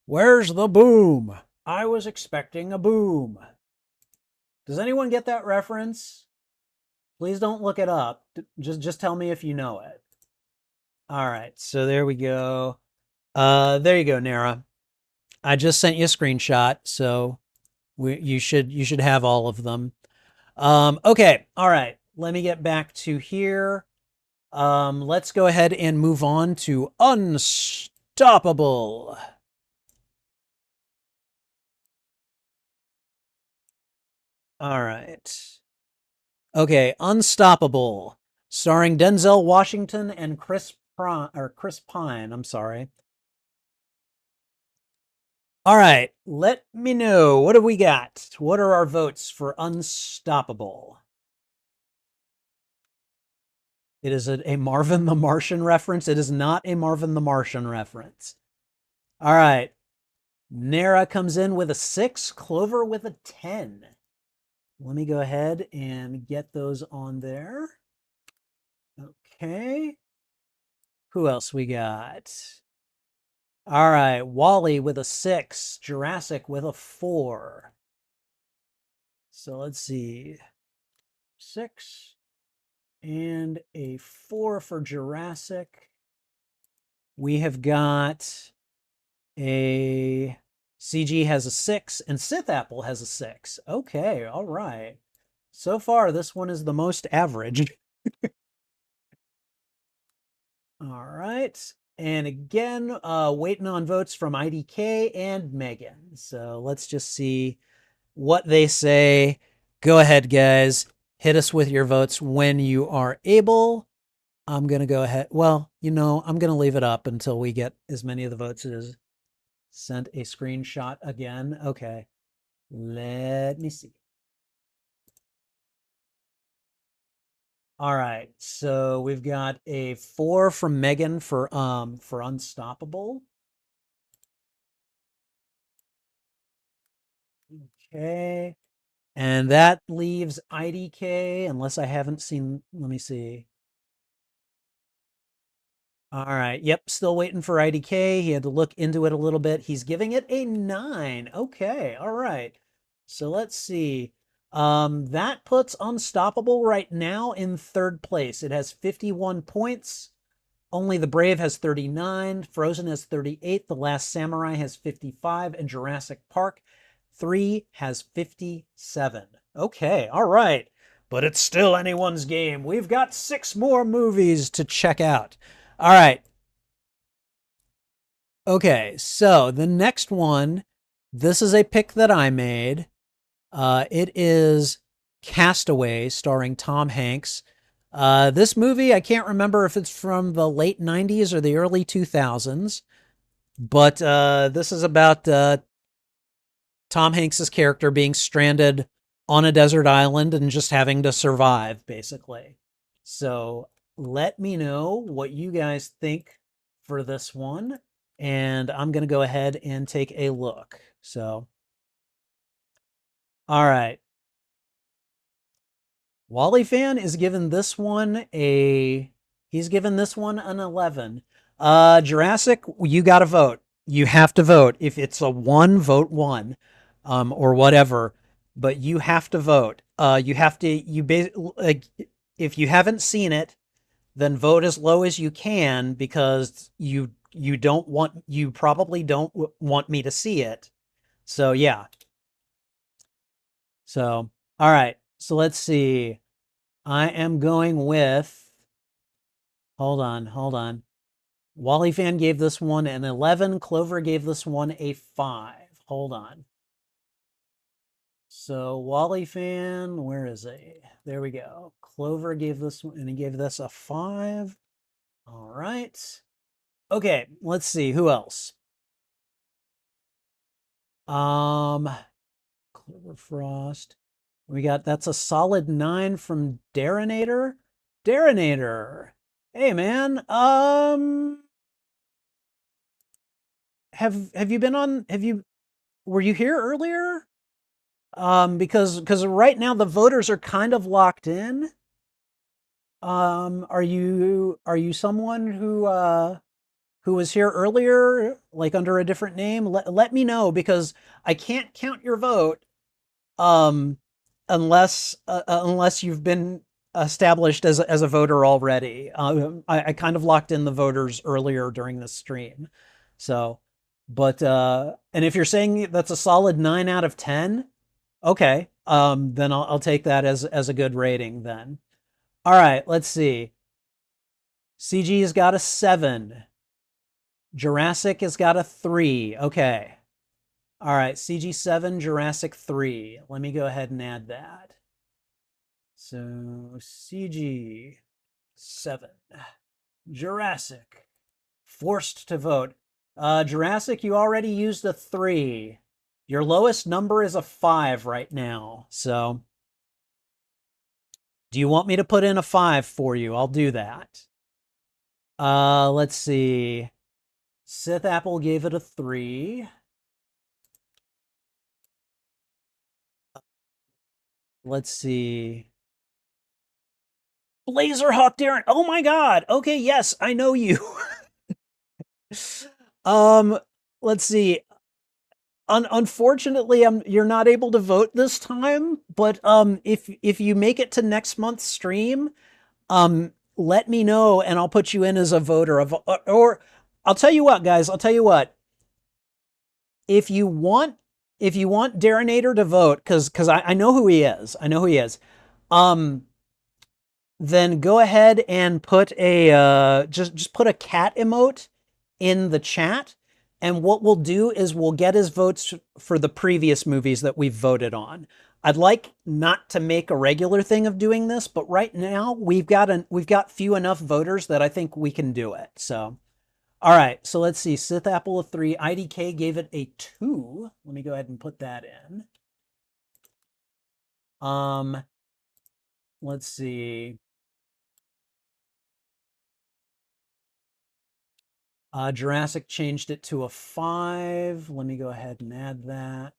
Where's the boom? I was expecting a boom. Does anyone get that reference? Please don't look it up. Just tell me if you know it. All right. So there we go. There you go, Nara. I just sent you a screenshot, so you should have all of them. Okay, all right. Let me get back to here. Let's go ahead and move on to Unstoppable. All right. Okay, Unstoppable, starring Denzel Washington and Chris Pine. I'm sorry. All right, let me know. What have we got? What are our votes for Unstoppable? It is a Marvin the Martian reference. It is not a Marvin the Martian reference. All right. Nara comes in with a 6, Clover with a 10. Let me go ahead and get those on there. Okay. Who else we got? All right. Wally with a 6, Jurassic with a 4. So let's see. 6 and a 4 for Jurassic. We have got a CG has a 6 and Sith Apple has a 6. Okay, all right. So far, this one is the most average. All right. And again, waiting on votes from IDK and Megan. So let's just see what they say. Go ahead, guys. Hit us with your votes when you are able. I'm going to go ahead. Well, I'm going to leave it up until we get as many of the votes as sent a screenshot again. Okay. Let me see. All right. So we've got a 4 from Megan for Unstoppable. Okay. And that leaves IDK, unless I haven't seen, let me see. All right. Yep. Still waiting for IDK. He had to look into it a little bit. He's giving it a 9. Okay. All right. So let's see. That puts Unstoppable right now in third place. It has 51 points. Only the Brave has 39. Frozen has 38. The Last Samurai has 55. And Jurassic Park 3 has 57. Okay. All right. But it's still anyone's game. We've got 6 more movies to check out. All right. Okay, so the next one, this is a pick that I made. It is Castaway, starring Tom Hanks. This movie, I can't remember if it's from the late 90s or the early 2000s, but this is about Tom Hanks's character being stranded on a desert island and just having to survive, basically. So let me know what you guys think for this one, and I'm going to go ahead and take a look. So, all right. Wally fan is given this one a he's given this one an 11. Jurassic, you got to vote. You have to vote. If it's a 1, vote 1. Or whatever, but you have to vote. You have to like if you haven't seen it, then vote as low as you can because you probably don't want me to see it. So yeah. So all right. So let's see. I am going with, hold on. Wally fan gave this one an 11. Clover gave this one a 5. Hold on. So Wally fan, where is he? There we go. Clover gave this one, and he gave this a 5. All right. Okay, let's see. Who else? Um, Clover Frost. We got, that's a solid 9 from Darinator. Darinator. Hey man, have you been on, were you here earlier? Because right now the voters are kind of locked in. Are you someone who was here earlier, like under a different name? Let me know because I can't count your vote um unless you've been established as a voter already. I kind of locked in the voters earlier during the stream. So, but and if you're saying that's a solid 9 out of 10, okay. Then I'll take that as a good rating then. All right, let's see. CG has got a 7. Jurassic has got a 3. Okay. All right, CG7, Jurassic 3. Let me go ahead and add that. So CG7, Jurassic, forced to vote. Jurassic, you already used a 3. Your lowest number is a 5 right now. So do you want me to put in a 5 for you? I'll do that. Let's see. Sith Apple gave it a 3. Let's see. Blazerhawk Darren. Oh my god. Okay, yes, I know you. um, let's see. Unfortunately, you're not able to vote this time, but if you make it to next month's stream, let me know and I'll put you in as a voter of or I'll tell you what, guys, I'll tell you what. If you want Darinator to vote, because I know who he is. I know who he is. Um, then go ahead and put a just put a cat emote in the chat. And what we'll do is we'll get his votes for the previous movies that we've voted on. I'd like not to make a regular thing of doing this, but right now we've got few enough voters that I think we can do it. So, all right. So let's see. Sith Apple a 3. IDK gave it a 2. Let me go ahead and put that in. Let's see. Jurassic changed it to a 5. Let me go ahead and add that.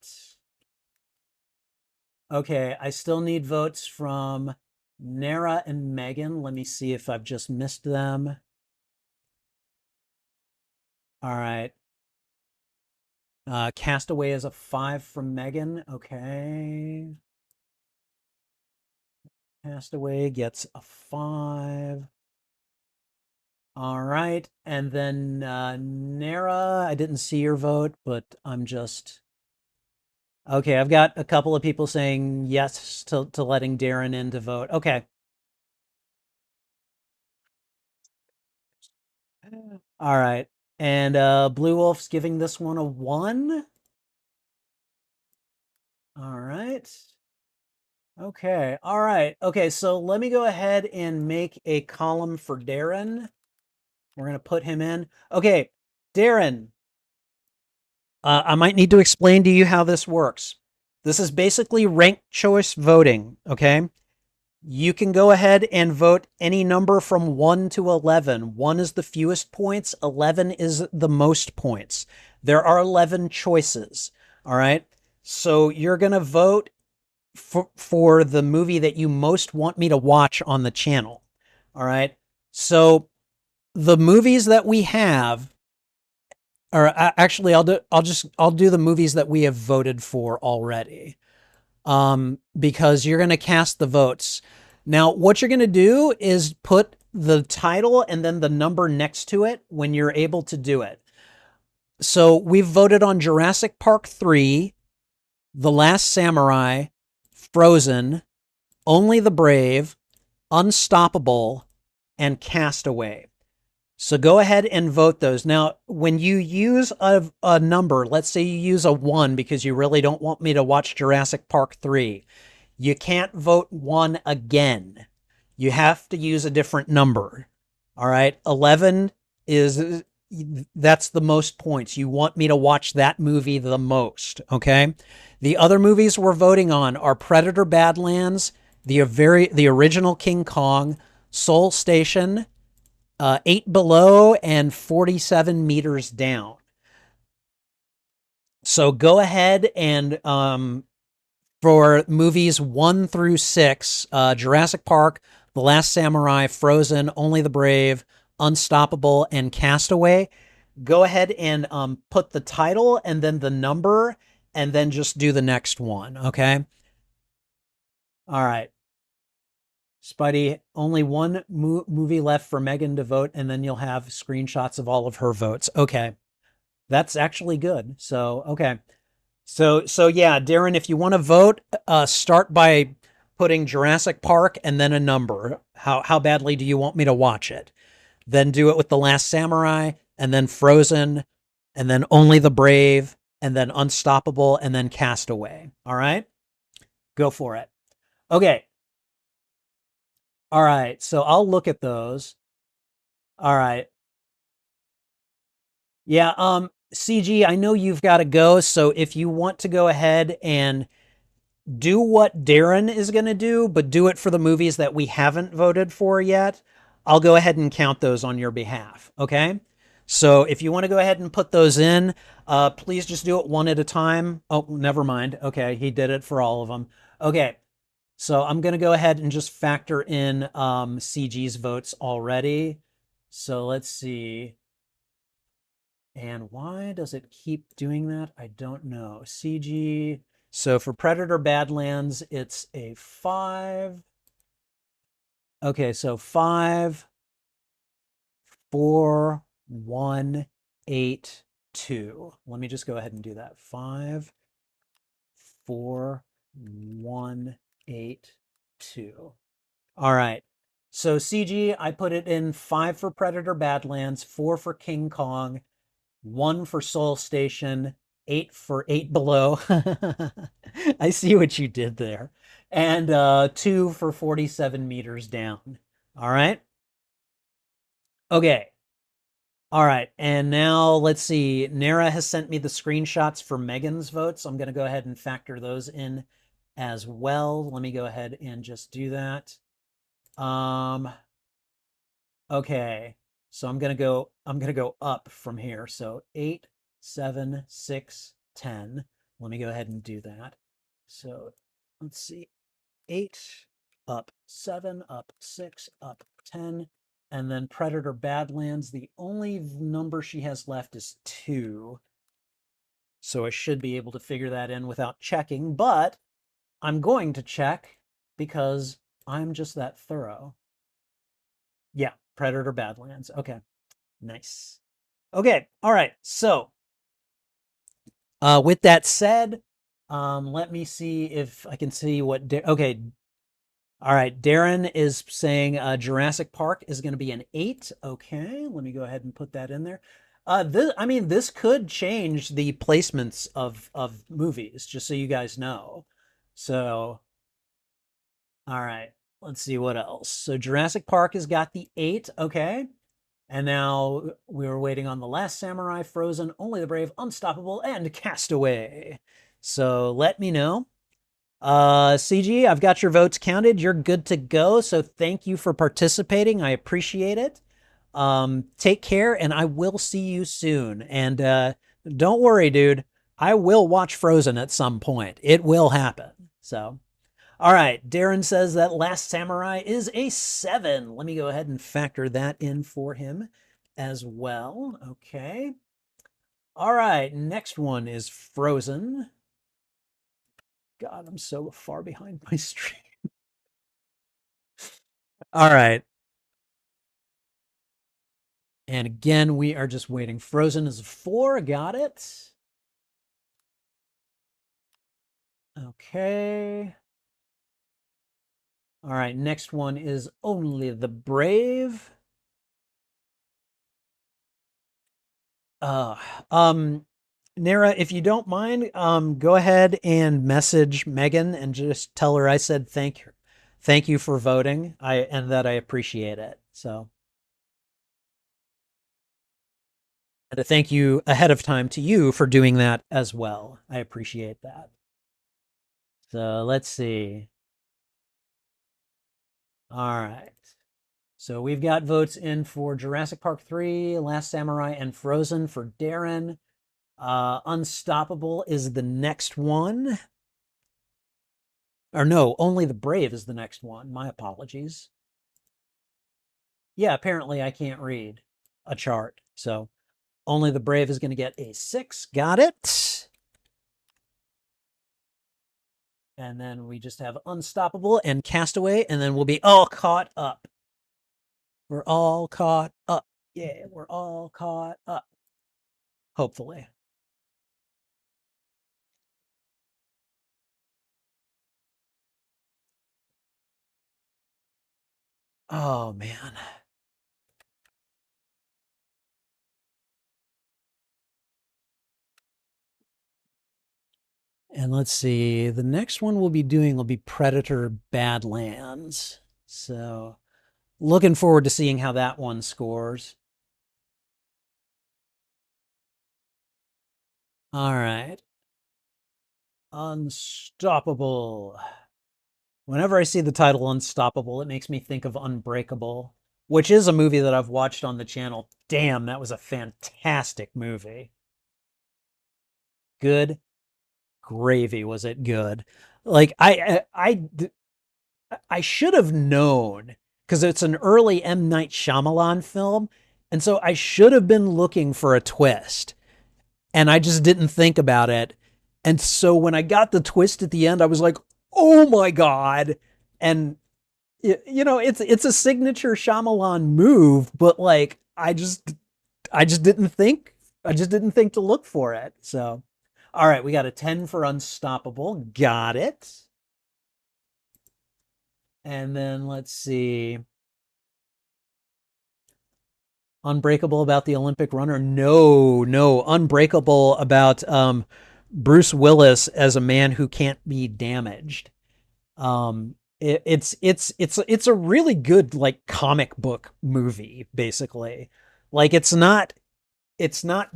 Okay, I still need votes from Nara and Megan. Let me see if I've just missed them. All right. Castaway is a 5 from Megan. Okay. Castaway gets a 5. All right. And then Nara, I didn't see your vote, but I'm just... Okay, I've got a couple of people saying yes to letting Darren in to vote. Okay. All right. And Blue Wolf's giving this one a 1. All right. Okay. All right. Okay. So let me go ahead and make a column for Darren. We're going to put him in. Okay. Darren, I might need to explain to you how this works. This is basically ranked choice voting. Okay. You can go ahead and vote any number from 1 to 11. 1 is the fewest points, 11 is the most points. There are 11 choices. All right. So you're going to vote for the movie that you most want me to watch on the channel. All right. So the movies that we have, or actually, I'll do the movies that we have voted for already. Because you're going to cast the votes. Now, what you're going to do is put the title and then the number next to it when you're able to do it. So we've voted on Jurassic Park 3, The Last Samurai, Frozen, Only the Brave, Unstoppable, and Castaway. So go ahead and vote those. Now, when you use a number, let's say you use a 1 because you really don't want me to watch Jurassic Park 3, you can't vote 1 again. You have to use a different number. All right. 11 is, that's the most points. You want me to watch that movie the most. Okay. The other movies we're voting on are Predator Badlands, the original King Kong, Soul Station, 8 Below, and 47 Meters Down. So go ahead and for movies 1 through 6, Jurassic Park, The Last Samurai, Frozen, Only the Brave, Unstoppable, and Castaway, go ahead and put the title and then the number and then just do the next one, okay? All right. Spidey, only one movie left for Megan to vote, and then you'll have screenshots of all of her votes. Okay. That's actually good. So, okay. So yeah, Darren, if you want to vote, start by putting Jurassic Park and then a number. How badly do you want me to watch it? Then do it with The Last Samurai, and then Frozen, and then Only the Brave, and then Unstoppable, and then Castaway. All right? Go for it. Okay. All right. So I'll look at those. All right. Yeah, CG, I know you've got to go, so if you want to go ahead and do what Darren is going to do, but do it for the movies that we haven't voted for yet, I'll go ahead and count those on your behalf. Okay. So if you want to go ahead and put those in, please just do it one at a time. Oh, never mind. Okay. He did it for all of them. Okay. So I'm going to go ahead and just factor in CG's votes already. So let's see. And why does it keep doing that? I don't know. CG. So for Predator Badlands, it's a 5. Okay, so 5, 4, 1, 8, 2. Let me just go ahead and do that. 5, 4, 1, 8, 2. All right. So CG, I put it in 5 for Predator Badlands, 4 for King Kong, 1 for Soul Station, 8 for 8 Below. I see what you did there. And 2 for 47 Meters Down. All right. Okay. All right. And now let's see. Nara has sent me the screenshots for Megan's votes. I'm going to go ahead and factor those in as well. Let me go ahead and just do that. Okay. So I'm going to go up from here. So 8, 7, 6, 10. Let me go ahead and do that. So let's see. 8, up 7, up 6, up 10. And then Predator Badlands, the only number she has left is 2. So I should be able to figure that in without checking, but I'm going to check because I'm just that thorough. Yeah, Predator Badlands. Okay, nice. Okay, all right. So with that said, let me see if I can see what, okay. All right, Darren is saying Jurassic Park is going to be an 8. Okay, let me go ahead and put that in there. I mean, this could change the placements of movies, just so you guys know. So, all right, let's see what else. So Jurassic Park has got the 8, okay. And now we were waiting on The Last Samurai, Frozen, Only the Brave, Unstoppable, and Castaway. So let me know. CG, I've got your votes counted. You're good to go. So thank you for participating. I appreciate it. Take care, and I will see you soon. And don't worry, dude. I will watch Frozen at some point. It will happen. So, all right. Darren says that Last Samurai is a 7. Let me go ahead and factor that in for him as well. Okay. All right. Next one is Frozen. God, I'm so far behind my stream. All right. And again, we are just waiting. Frozen is a 4. Got it. Okay. All right. Next one is Only the Brave. Uh, um, Nara, if you don't mind, go ahead and message Megan and just tell her I said thank you for voting. And that I appreciate it. So, and a thank you ahead of time to you for doing that as well. I appreciate that. So let's see. All right. So we've got votes in for Jurassic Park 3, Last Samurai, and Frozen for Darren. Unstoppable is the next one. Or no, Only the Brave is the next one. My apologies. Yeah, apparently I can't read a chart. So Only the Brave is going to get a 6. Got it. And then we just have Unstoppable and Castaway, and then we'll be all caught up. We're all caught up. Yeah, we're all caught up. Hopefully. Oh, man. And let's see, the next one we'll be doing will be Predator Badlands. So looking forward to seeing how that one scores. All right. Unstoppable. Whenever I see the title Unstoppable, it makes me think of Unbreakable, which is a movie that I've watched on the channel. Damn, that was a fantastic movie. Good gravy, was it good? Like I should have known because it's an early M. Night Shyamalan film. And so I should have been looking for a twist. And I just didn't think about it. And so when I got the twist at the end, I was like, oh my God. And, it's a signature Shyamalan move, but like, I just didn't think to look for it. So, all right, we got a 10 for Unstoppable. Got it. And then let's see. Unbreakable about the Olympic runner? No. Unbreakable about Bruce Willis as a man who can't be damaged. It's a really good like comic book movie, basically. Like it's not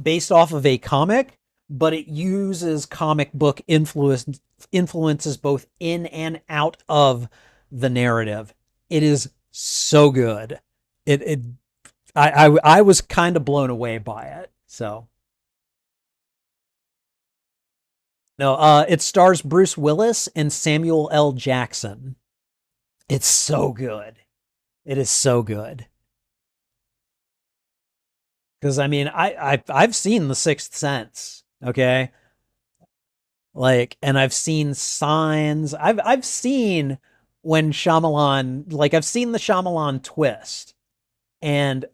based off of a comic, but it uses comic book influences both in and out of the narrative. It is so good. I was kind of blown away by it. So no, it stars Bruce Willis and Samuel L. Jackson. It's so good. It is so good. Because I mean, I've seen The Sixth Sense. Okay, like, and I've seen Signs. I've seen when Shyamalan, like, I've seen the Shyamalan twist, and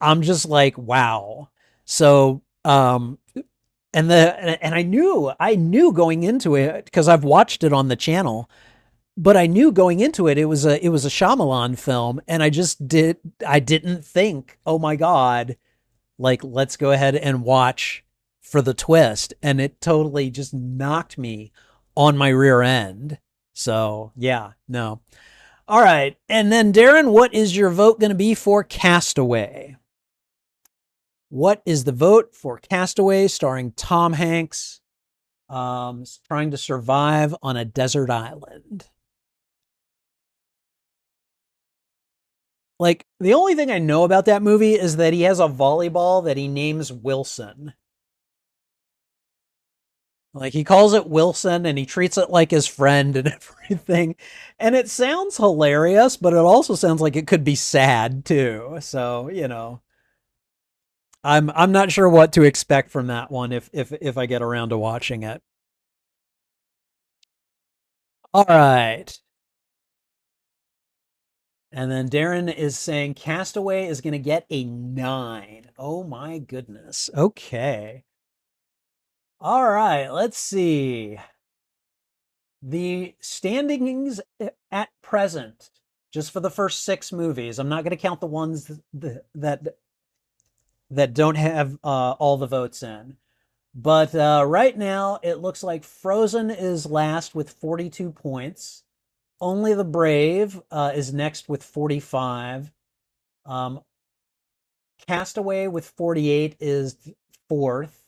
I'm just like, wow. So, and I knew going into it because I've watched it on the channel, but I knew going into it it was a Shyamalan film, and I didn't think, oh my God, like, let's go ahead and watch for the twist. And it totally just knocked me on my rear end. So, yeah, no. All right. And then, Darren, what is your vote going to be for Castaway? What is the vote for Castaway starring Tom Hanks trying to survive on a desert island? Like, the only thing I know about that movie is that he has a volleyball that he names Wilson. Like, he calls it Wilson and he treats it like his friend and everything. And it sounds hilarious, but it also sounds like it could be sad too. So, I'm not sure what to expect from that one if I get around to watching it. All right. And then Darren is saying Castaway is going to get a 9. Oh my goodness. Okay. All right, let's see. The standings at present, just for the first 6 movies. I'm not going to count the ones that don't have all the votes in. But right now, it looks like Frozen is last with 42 points. Only the Brave is next with 45. Um, Castaway with 48 is fourth.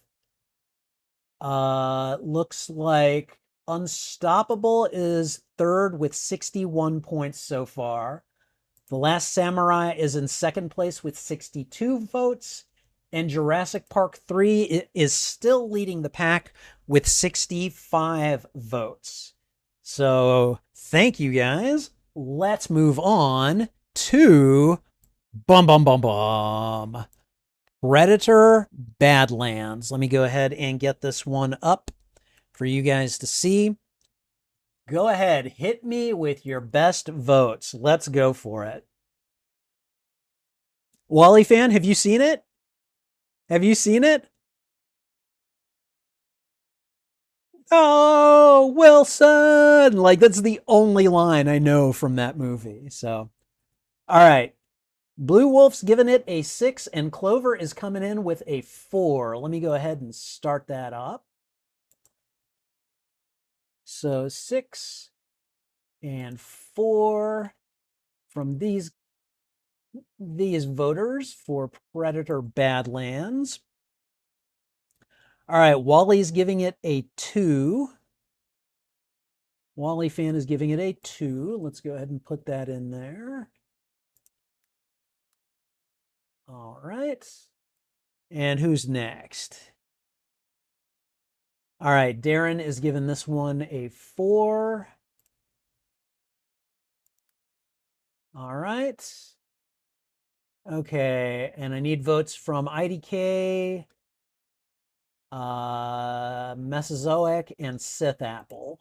Looks like Unstoppable is third with 61 points so far. The Last Samurai is in second place with 62 votes. And Jurassic Park 3 is still leading the pack with 65 votes. So thank you guys. Let's move on to Bum Bum Bum Bum. Predator Badlands. Let me go ahead and get this one up for you guys to see. Go ahead, hit me with your best votes. Let's go for it. Wally fan, have you seen it? Have you seen it? Oh, Wilson! Like, that's the only line I know from that movie. So, all right. Blue Wolf's giving it a 6, and Clover is coming in with a 4. Let me go ahead and start that up. So 6 and 4 from these voters for Predator Badlands. All right, Wally's giving it a 2. Wally fan is giving it a 2. Let's go ahead and put that in there. All right. And who's next? All right, Darren is giving this one a 4. All right. Okay, and I need votes from IDK, Mesozoic, and Sith Apple.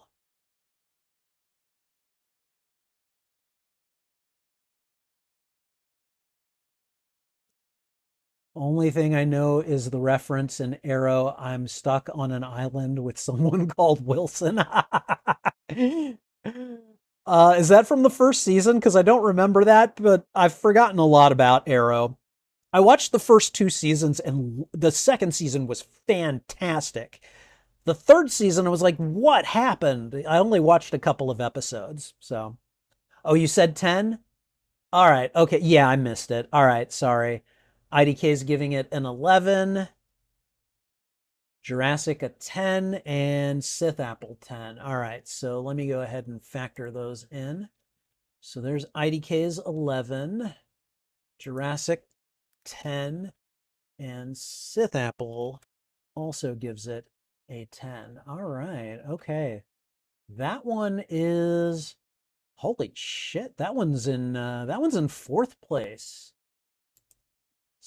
Only thing I know is the reference in Arrow, I'm stuck on an island with someone called Wilson. Is that from the first season? Because I don't remember that, but I've forgotten a lot about Arrow. I watched the first 2 seasons, and the second season was fantastic. The third season, I was like, what happened? I only watched a couple of episodes. So, oh, you said 10? All right. Okay. Yeah, I missed it. All right. Sorry. IDK is giving it an 11. Jurassic a 10 and Sith Apple 10. All right. So let me go ahead and factor those in. So there's IDK's 11, Jurassic 10, and Sith Apple also gives it a 10. All right. Okay. That one is holy shit. That one's in fourth place.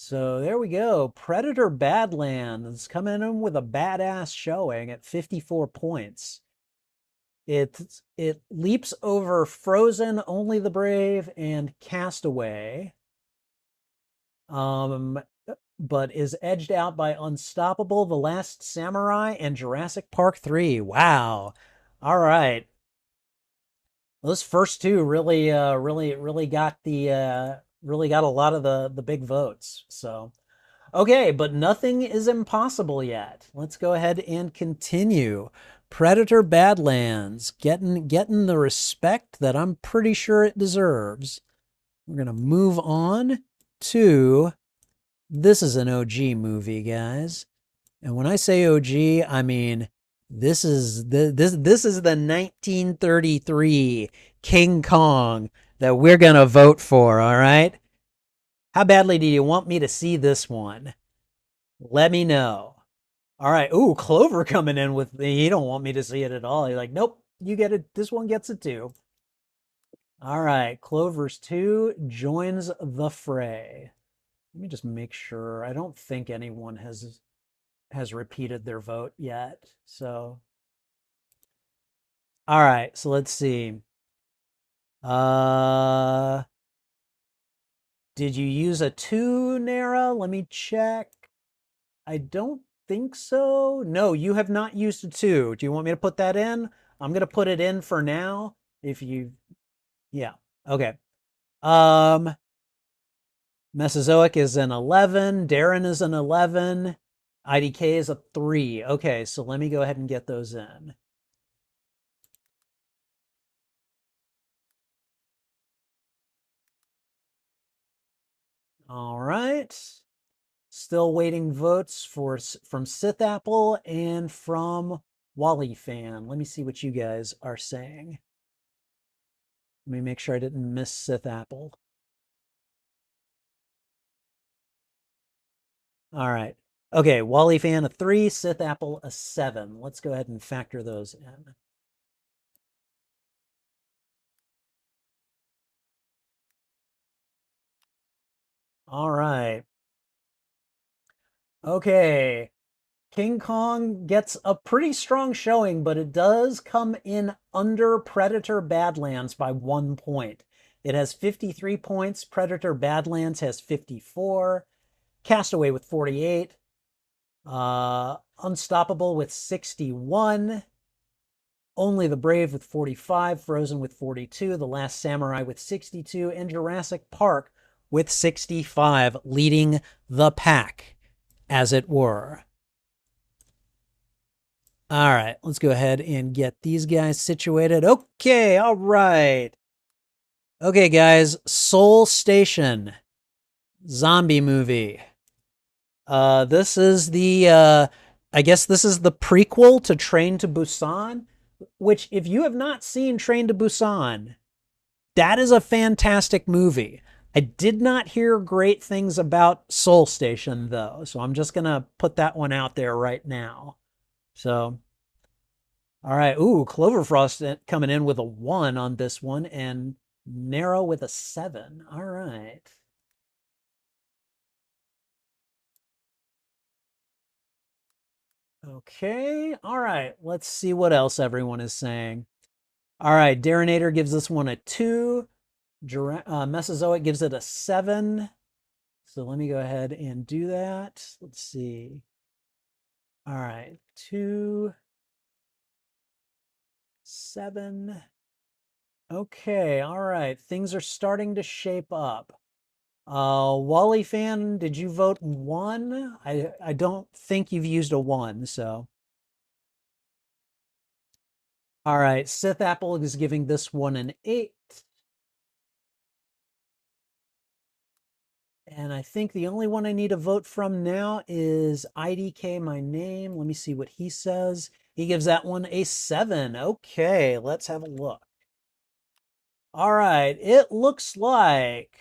So there we go. Predator Badlands coming in with a badass showing at 54 points. It leaps over Frozen, Only the Brave, and Castaway. But is edged out by Unstoppable, The Last Samurai, and Jurassic Park 3. Wow. All right. Those first 2 really got a lot of the big votes. So, Okay, but nothing is impossible yet. Let's go ahead and continue. Predator Badlands, getting the respect that I'm pretty sure it deserves. We're gonna move on to, this is an OG movie, guys. And when I say OG, I mean this is the 1933 King Kong that we're gonna vote for, all right? How badly do you want me to see this one? Let me know. All right. Ooh, Clover coming in with me. He don't want me to see it at all. He's like, nope, you get it. This one gets it too. All right. Clover's 2 joins the fray. Let me just make sure. I don't think anyone has repeated their vote yet. So, all right. So let's see. Uh, did you use a 2, Nara? Let me check. I don't think so. No, you have not used a 2. Do you want me to put that in? I'm going to put it in for now. If you, yeah. Okay. Um, Mesozoic is an 11. Darren is an 11. IDK is a 3. Okay, so let me go ahead and get those in. All right. Still waiting votes from Sith Apple and from Wally Fan. Let me see what you guys are saying. Let me make sure I didn't miss Sith Apple. All right. Okay, Wally Fan a 3, Sith Apple a 7. Let's go ahead and factor those in. All right. Okay. King Kong gets a pretty strong showing, but it does come in under Predator Badlands by 1 point. It has 53 points. Predator Badlands has 54. Castaway with 48. Unstoppable with 61. Only the Brave with 45. Frozen with 42. The Last Samurai with 62. And Jurassic Park with 65, leading the pack, as it were. All right, let's go ahead and get these guys situated. Okay, all right. Okay, guys, Soul Station zombie movie. This is the I guess this is the prequel to Train to Busan, which if you have not seen Train to Busan, that is a fantastic movie. I did not hear great things about Soul Station though, so I'm just going to put that one out there right now. So, all right. Ooh, Cloverfrost coming in with a 1 on this one and Narrow with a 7. All right. Okay. All right. Let's see what else everyone is saying. All right. Darinator gives this one a 2. Mesozoic gives it a 7. So let me go ahead and do that. Let's see. All right. 2, 7. Okay. All right. Things are starting to shape up. Wally Fan, did you vote 1? I don't think you've used a 1, so. All right, Sith Apple is giving this one an 8. And I think the only one I need a vote from now is IDK My Name. Let me see what he says. He gives that one a 7. Okay, let's have a look. All right, it looks like,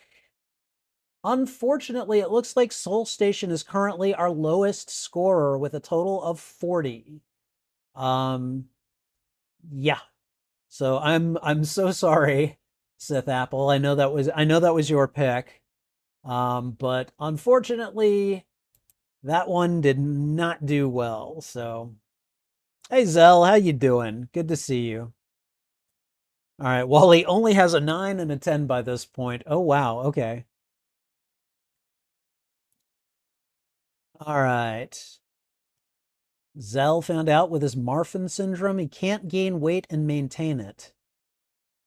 unfortunately, it looks like Soul Station is currently our lowest scorer with a total of 40. Yeah. So I'm so sorry, Sith Apple. I know that was your pick. But unfortunately, that one did not do well. So, hey Zell, how you doing? Good to see you. All right, Wally only has a 9 and a 10 by this point. Oh wow, okay. All right. Zell found out with his Marfan syndrome he can't gain weight and maintain it.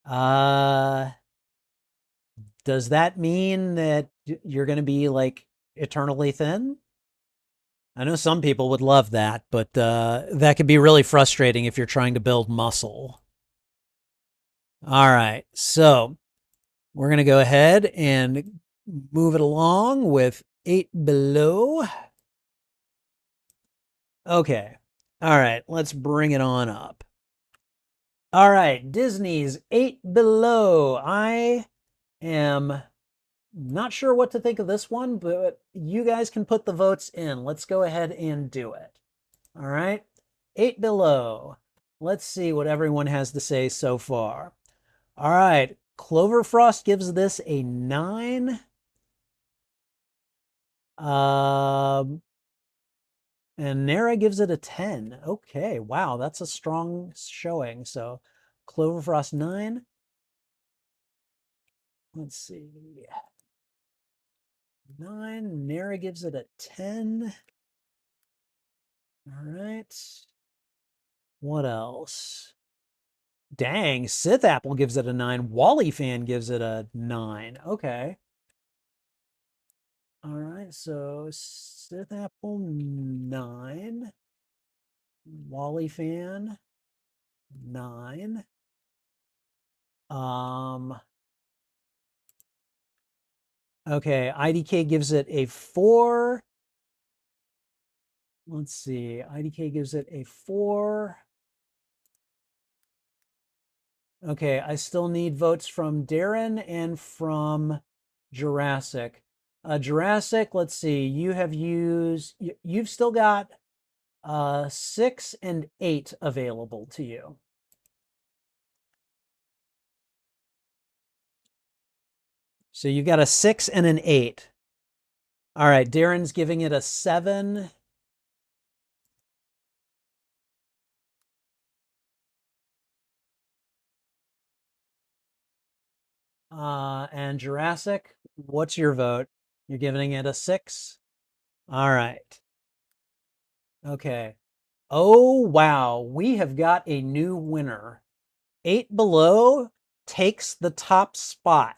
Uh, does that mean that you're going to be like eternally thin? I know some people would love that, but that could be really frustrating if you're trying to build muscle. All right, so we're going to go ahead and move it along with 8 below. Okay. All right, let's bring it on up. All right, Disney's 8 below. I am not sure what to think of this one, but you guys can put the votes in. Let's go ahead and do it. All right, 8 below. Let's see what everyone has to say so far. All right, Cloverfrost gives this a 9. And Nara gives it a 10. Okay, wow, that's a strong showing. So Cloverfrost 9. Let's see. 9. Nara gives it a 10. All right. What else? Dang, Sith Apple gives it a 9. Wally Fan gives it a 9. Okay. All right, so Sith Apple 9. Wally Fan 9. Okay, IDK gives it a 4. Let's see. IDK gives it a 4. Okay, I still need votes from Darren and from Jurassic. Jurassic, let's see. You've still got 6 and 8 available to you. So you've got a 6 and an 8. All right, Darren's giving it a 7. And Jurassic, what's your vote? You're giving it a 6? All right. Okay. Oh, wow. We have got a new winner. 8 below takes the top spot.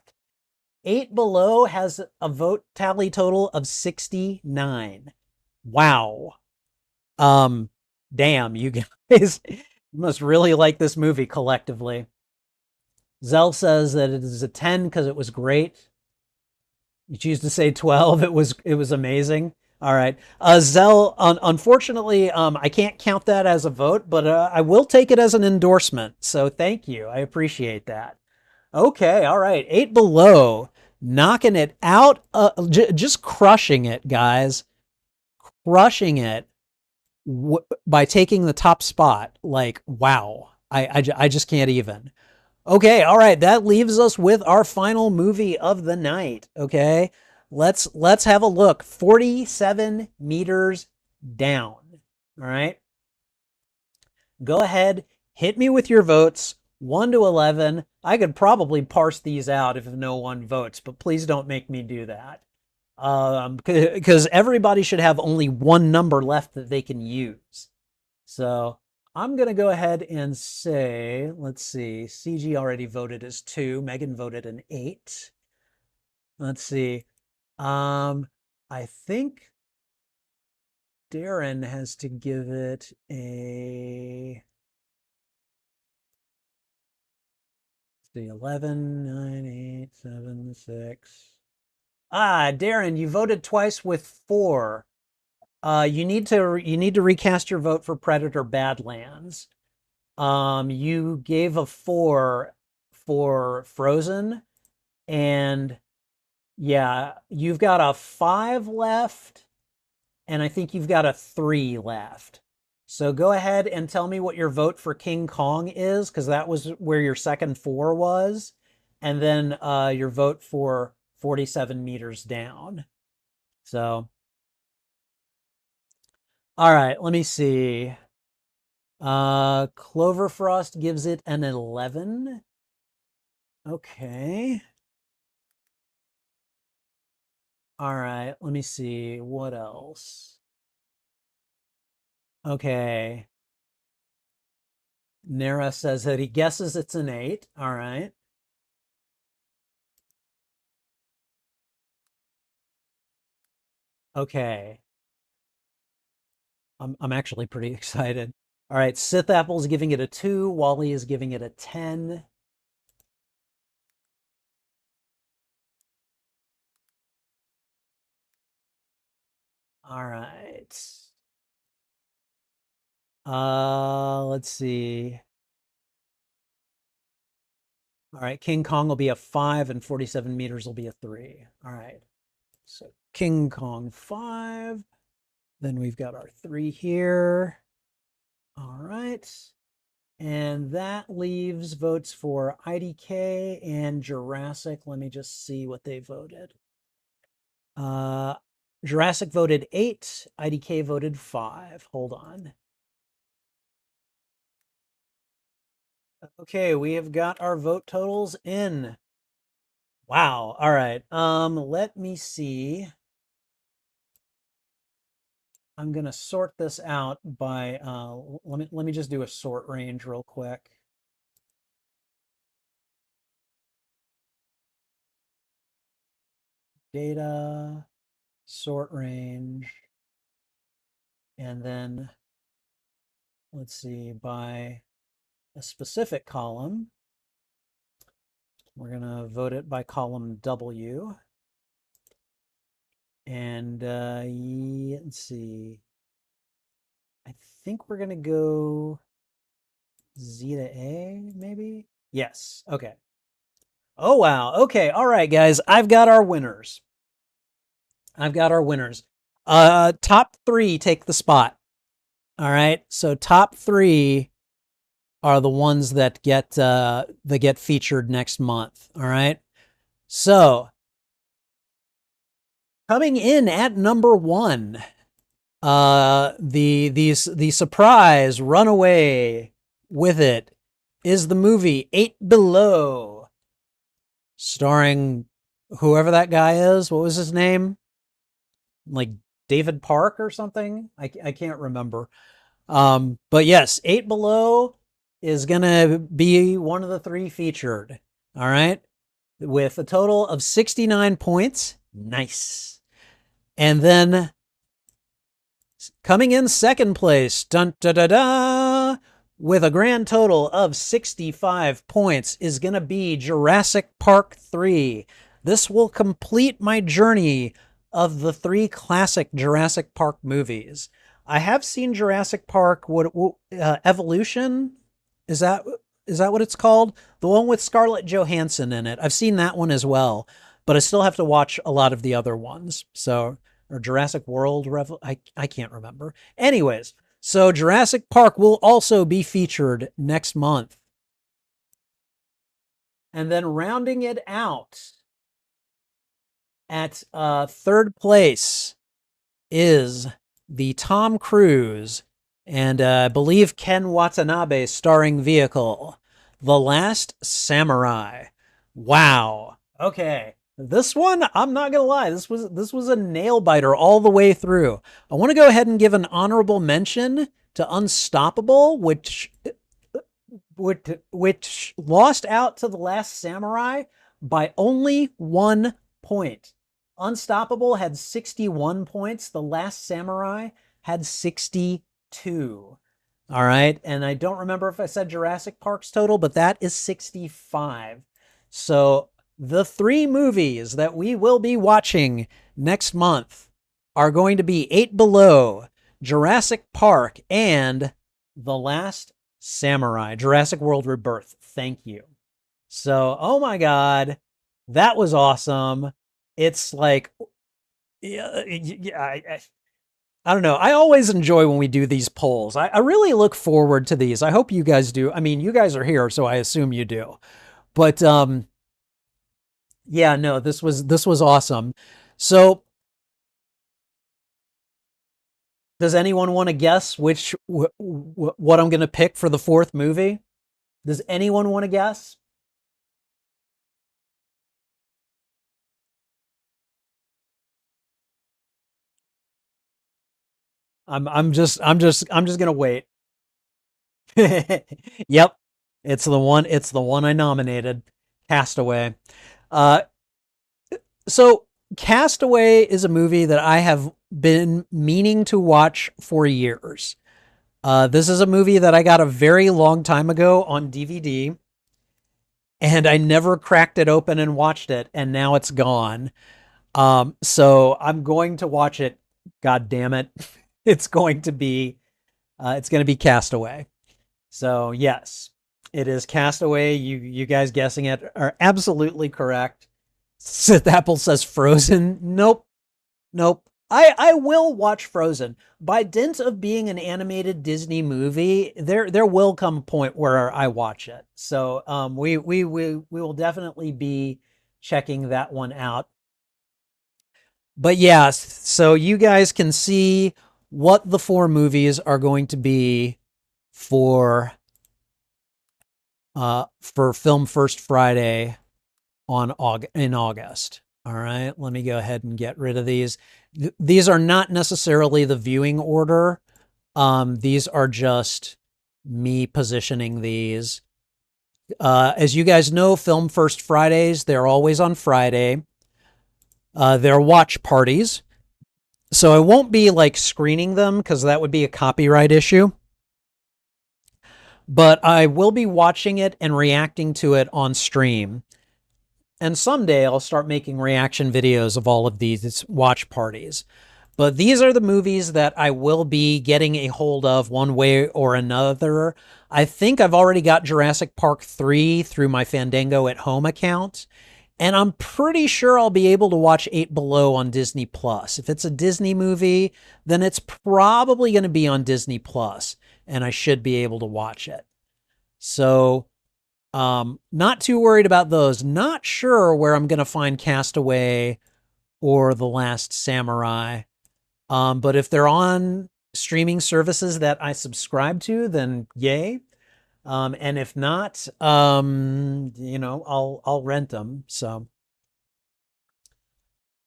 8 below has a vote tally total of 69. Wow. Damn, you guys must really like this movie collectively. Zell says that it is a 10 because it was great. You choose to say 12. It was amazing. All right. Zell, unfortunately, I can't count that as a vote, but I will take it as an endorsement. So thank you. I appreciate that. Okay. All right. 8 below, knocking it out, just crushing it, guys. Crushing it by taking the top spot. Like, wow. I just can't even. Okay, all right. That leaves us with our final movie of the night. Okay, let's have a look. 47 meters down. All right. Go ahead, hit me with your votes. 1 to 11. I could probably parse these out if no one votes, but please don't make me do that. Because everybody should have only one number left that they can use. So I'm going to go ahead and say, let's see, CG already voted as 2. Megan voted an 8. Let's see. I think Darren has to give it a, let's see, 11, 9, 8, 7, 6. Darren, you voted twice with 4. You need to recast your vote for Predator Badlands. You gave a 4 for Frozen, and yeah, you've got a 5 left, and I think you've got a 3 left. So go ahead and tell me what your vote for King Kong is, because that was where your second 4 was, and then your vote for 47 meters down. So, all right, let me see. Cloverfrost gives it an 11. Okay. All right, let me see. What else? Okay. Nara says that he guesses it's an 8. All right. Okay. I'm actually pretty excited. All right, Sith Apple's giving it a 2. Wally is giving it a 10. All right. Let's see. All right, King Kong will be a 5 and 47 meters will be a 3. All right. So King Kong 5. Then we've got our 3 here. All right. And that leaves votes for IDK and Jurassic. Let me just see what they voted. Jurassic voted 8. IDK voted 5. Hold on. Okay, we have got our vote totals in. Wow. All right. Let me see. I'm gonna sort this out by let me just do a sort range real quick. Data, sort range, and then let's see, by a specific column. We're gonna vote it by column W. And let's see. I think we're gonna go Z to A, maybe? Yes. Okay. Oh wow. Okay. All right, guys. I've got our winners. I've got our winners. Top 3 take the spot. All right. So top 3 are the ones that get featured next month. All right. So coming in at number 1, the surprise runaway with it is the movie 8 Below, starring whoever that guy is. What was his name? Like David Park or something? I can't remember. But yes, 8 Below is gonna be one of the 3 featured. All right, with a total of 69 points. Nice. And then coming in second place, dun da da da, with a grand total of 65 points is going to be Jurassic Park 3. This will complete my journey of the 3 classic Jurassic Park movies. I have seen Jurassic Park Evolution. Is that what it's called? The one with Scarlett Johansson in it. I've seen that one as well, but I still have to watch a lot of the other ones. So, or Jurassic World, I can't remember. Anyways, so Jurassic Park will also be featured next month. And then rounding it out at third place is the Tom Cruise and I believe Ken Watanabe starring vehicle, The Last Samurai. Wow. Okay. This one, I'm not gonna lie, this was a nail biter all the way through. I want to go ahead and give an honorable mention to Unstoppable, which lost out to The Last Samurai by only 1 point. Unstoppable had 61 points. The Last Samurai had 62. All right. And I don't remember if I said Jurassic Park's total, but that is 65. So the 3 movies that we will be watching next month are going to be 8 Below, Jurassic Park, and The Last Samurai, Jurassic World Rebirth. Thank you. So, oh my God, that was awesome. It's like, yeah, I don't know. I always enjoy when we do these polls. I really look forward to these. I hope you guys do. I mean, you guys are here, so I assume you do. But yeah, no, this was awesome. So, does anyone want to guess what I'm going to pick for the 4th movie? Does anyone want to guess? I'm just gonna wait. Yep. It's the one I nominated. Castaway. So Castaway is a movie that I have been meaning to watch for years. This is a movie that I got a very long time ago on DVD, and I never cracked it open and watched it, and now it's gone. So I'm going to watch it. God damn it. It's going to be Castaway. So yes, it is Castaway. You guys guessing it are absolutely correct. Sith Apple says Frozen. Nope. Nope. I will watch Frozen. By dint of being an animated Disney movie, there will come a point where I watch it. So we will definitely be checking that one out. But yes, so you guys can see what the four movies are going to be for Film First Friday in August. All right, let me go ahead and get rid of these. These are not necessarily the viewing order. These are just me positioning these. As you guys know, Film First Fridays, they're always on Friday. They're watch parties. So I won't be like screening them because that would be a copyright issue. But I will be watching it and reacting to it on stream. And someday I'll start making reaction videos of all of these watch parties. But these are the movies that I will be getting a hold of one way or another. I think I've already got Jurassic Park 3 through my Fandango at Home account. And I'm pretty sure I'll be able to watch Eight Below on Disney Plus. If it's a Disney movie, then it's probably going to be on Disney Plus, and I should be able to watch it. So, not too worried about those. Not sure where I'm going to find Castaway or The Last Samurai. But if they're on streaming services that I subscribe to, then yay. And if not, I'll rent them. So,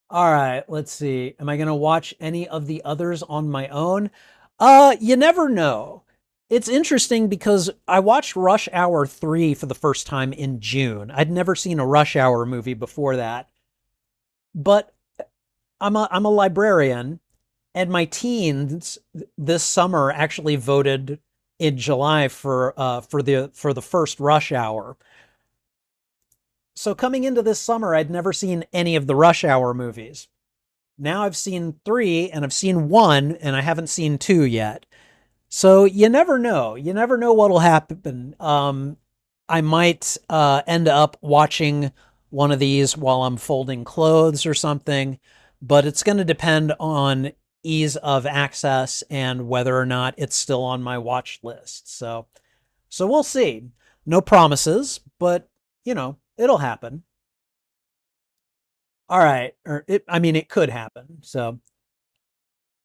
all right, let's see. Am I going to watch any of the others on my own? You never know. It's interesting because I watched Rush Hour 3 for the first time in June. I'd never seen a Rush Hour movie before that. But I'm a librarian, and my teens this summer actually voted in July for the first Rush Hour. So coming into this summer, I'd never seen any of the Rush Hour movies. Now I've seen 3 and I've seen 1 and I haven't seen 2 yet. So you never know. You never know what'll happen. I might end up watching one of these while I'm folding clothes or something, but it's going to depend on ease of access and whether or not it's still on my watch list. So we'll see. No promises, but it'll happen. All right, I mean, it could happen. So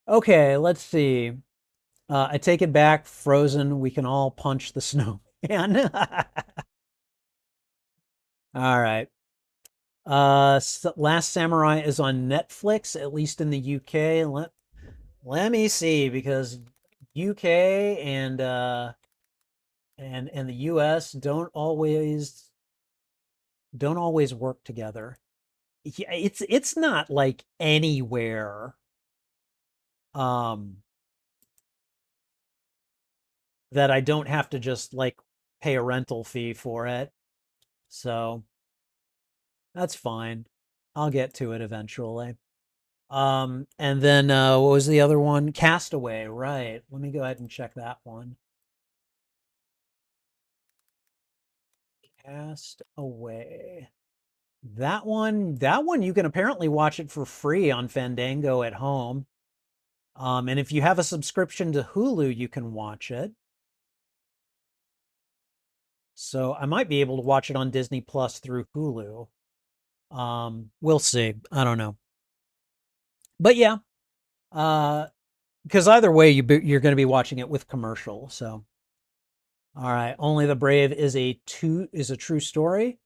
okay, let's see. I take it back. Frozen. We can all punch the snowman. All right. Last Samurai is on Netflix, at least in the UK. Let me see because UK and the US don't always work together. Yeah, it's not like anywhere um that I don't have to just like pay a rental fee for it. So that's fine. I'll get to it eventually. And then what was the other one? Castaway, right. Let me go ahead and check that one. Castaway. That one you can apparently watch it for free on Fandango at Home. And if you have a subscription to Hulu, you can watch it. So I might be able to watch it on Disney Plus through Hulu. We'll see. I don't know. But yeah, because either way, you're going to be watching it with commercial. So, all right. Only the Brave is a true story.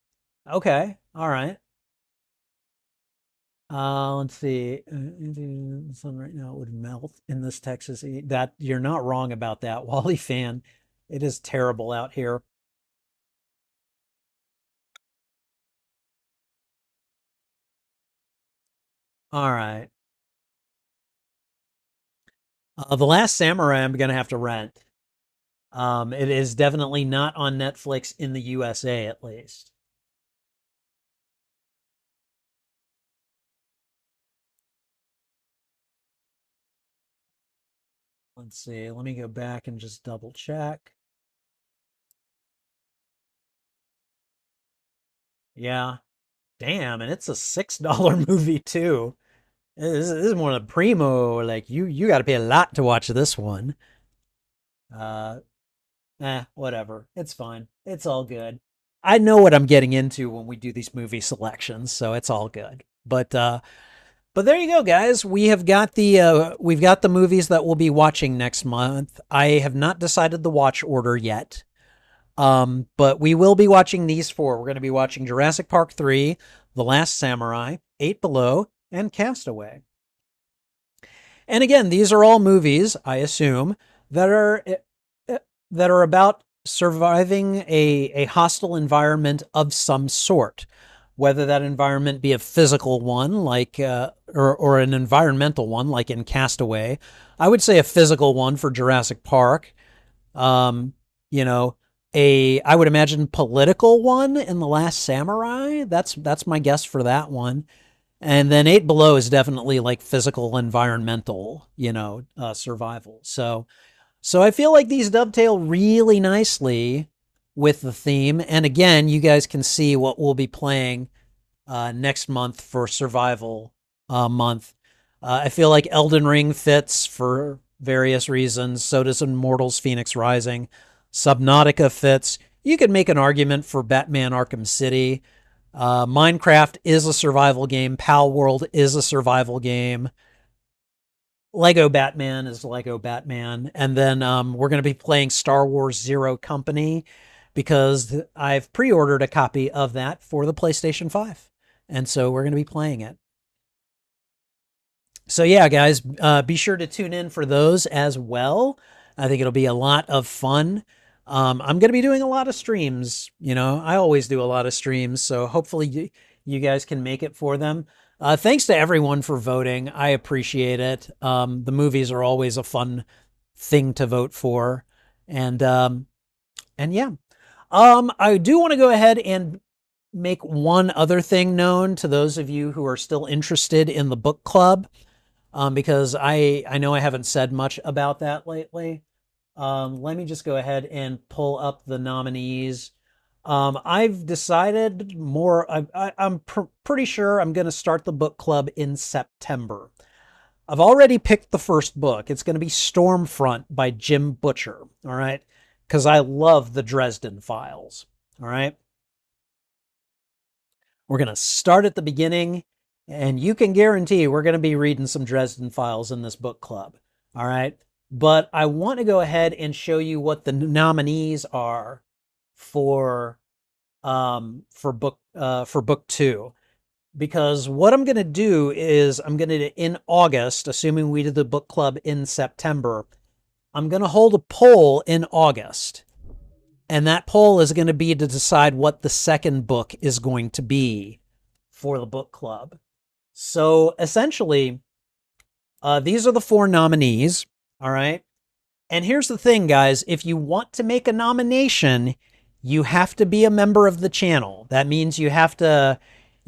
Okay. All right. Let's see. The sun right now would melt in this Texas heat. That you're not wrong about that, Wally fan. It is terrible out here. All right. The Last Samurai, I'm gonna have to rent. It is definitely not on Netflix in the USA, at least. Let's see. Let me go back and just double check. Yeah. Damn, and it's a $6 movie too. This is one of the primo. Like you got to pay a lot to watch this one. Uh, whatever. It's fine. It's all good. I know what I'm getting into when we do these movie selections, so it's all good. But there you go, guys. We've got the movies that we'll be watching next month. I have not decided the watch order yet. But we will be watching these four. We're going to be watching Jurassic Park 3, The Last Samurai, Eight Below, and Castaway. And again, these are all movies, I assume, that are that are about surviving a hostile environment of some sort, whether that environment be a physical one like or an environmental one like in Castaway. I would say a physical one for Jurassic Park. Um, you know, I would imagine political one in The Last Samurai. That's my guess for that one. And then Eight Below is definitely like physical, environmental, survival. So I feel like these dovetail really nicely with the theme. And again, you guys can see what we'll be playing next month for survival month. I feel like Elden Ring fits for various reasons. So does Immortals Phoenix Rising. Subnautica fits. You could make an argument for Batman Arkham City. Minecraft is a survival game. Pal World is a survival game. Lego Batman is Lego Batman. And then we're going to be playing Star Wars Zero Company because I've pre ordered a copy of that for the PlayStation 5. And so we're going to be playing it. So, yeah, guys, be sure to tune in for those as well. I think it'll be a lot of fun. I'm going to be doing a lot of streams. I always do a lot of streams. So hopefully you guys can make it for them. Thanks to everyone for voting. I appreciate it. The movies are always a fun thing to vote for. And yeah, I do want to go ahead and make one other thing known to those of you who are still interested in the book club, because I know I haven't said much about that lately. Let me just go ahead and pull up the nominees. I've decided more. I'm pretty sure I'm going to start the book club in September. I've already picked the first book. It's going to be Stormfront by Jim Butcher. All right. Because I love the Dresden Files. All right. We're going to start at the beginning, and you can guarantee we're going to be reading some Dresden Files in this book club. All right. But I want to go ahead and show you what the nominees are for book two, because what I'm going to do is I'm going to, in August, assuming we did the book club in September, I'm going to hold a poll in August, and that poll is going to be to decide what the second book is going to be for the book club. So essentially, these are the four nominees. All right. And here's the thing, guys. If you want to make a nomination, you have to be a member of the channel. That means you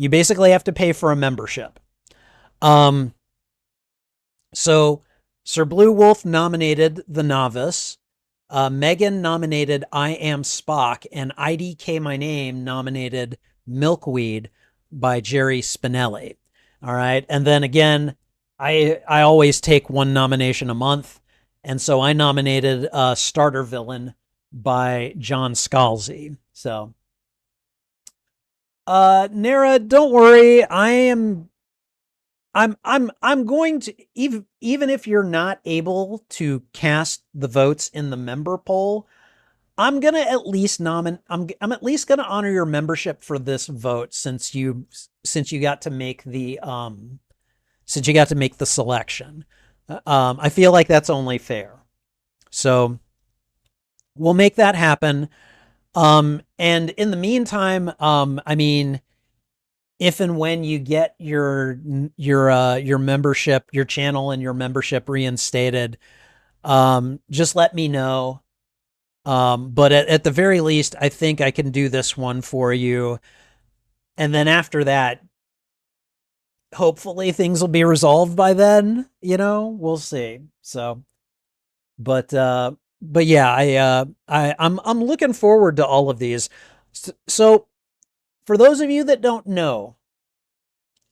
basically have to pay for a membership. So Sir Blue Wolf nominated The Novice. Megan nominated I Am Spock, and IDK My Name nominated Milkweed by Jerry Spinelli. All right. And then again, I always take one nomination a month. And so I nominated Starter Villain by John Scalzi. So, Nara, don't worry. I'm going to, even if you're not able to cast the votes in the member poll, I'm gonna at least I'm at least gonna honor your membership for this vote, since you got to make the selection. I feel like that's only fair. So we'll make that happen. And in the meantime, I mean, if and when you get your membership, your channel and your membership reinstated, just let me know. But at the very least, I think I can do this one for you. And then after that, hopefully things will be resolved by then, we'll see. So, but yeah, I'm looking forward to all of these. So for those of you that don't know,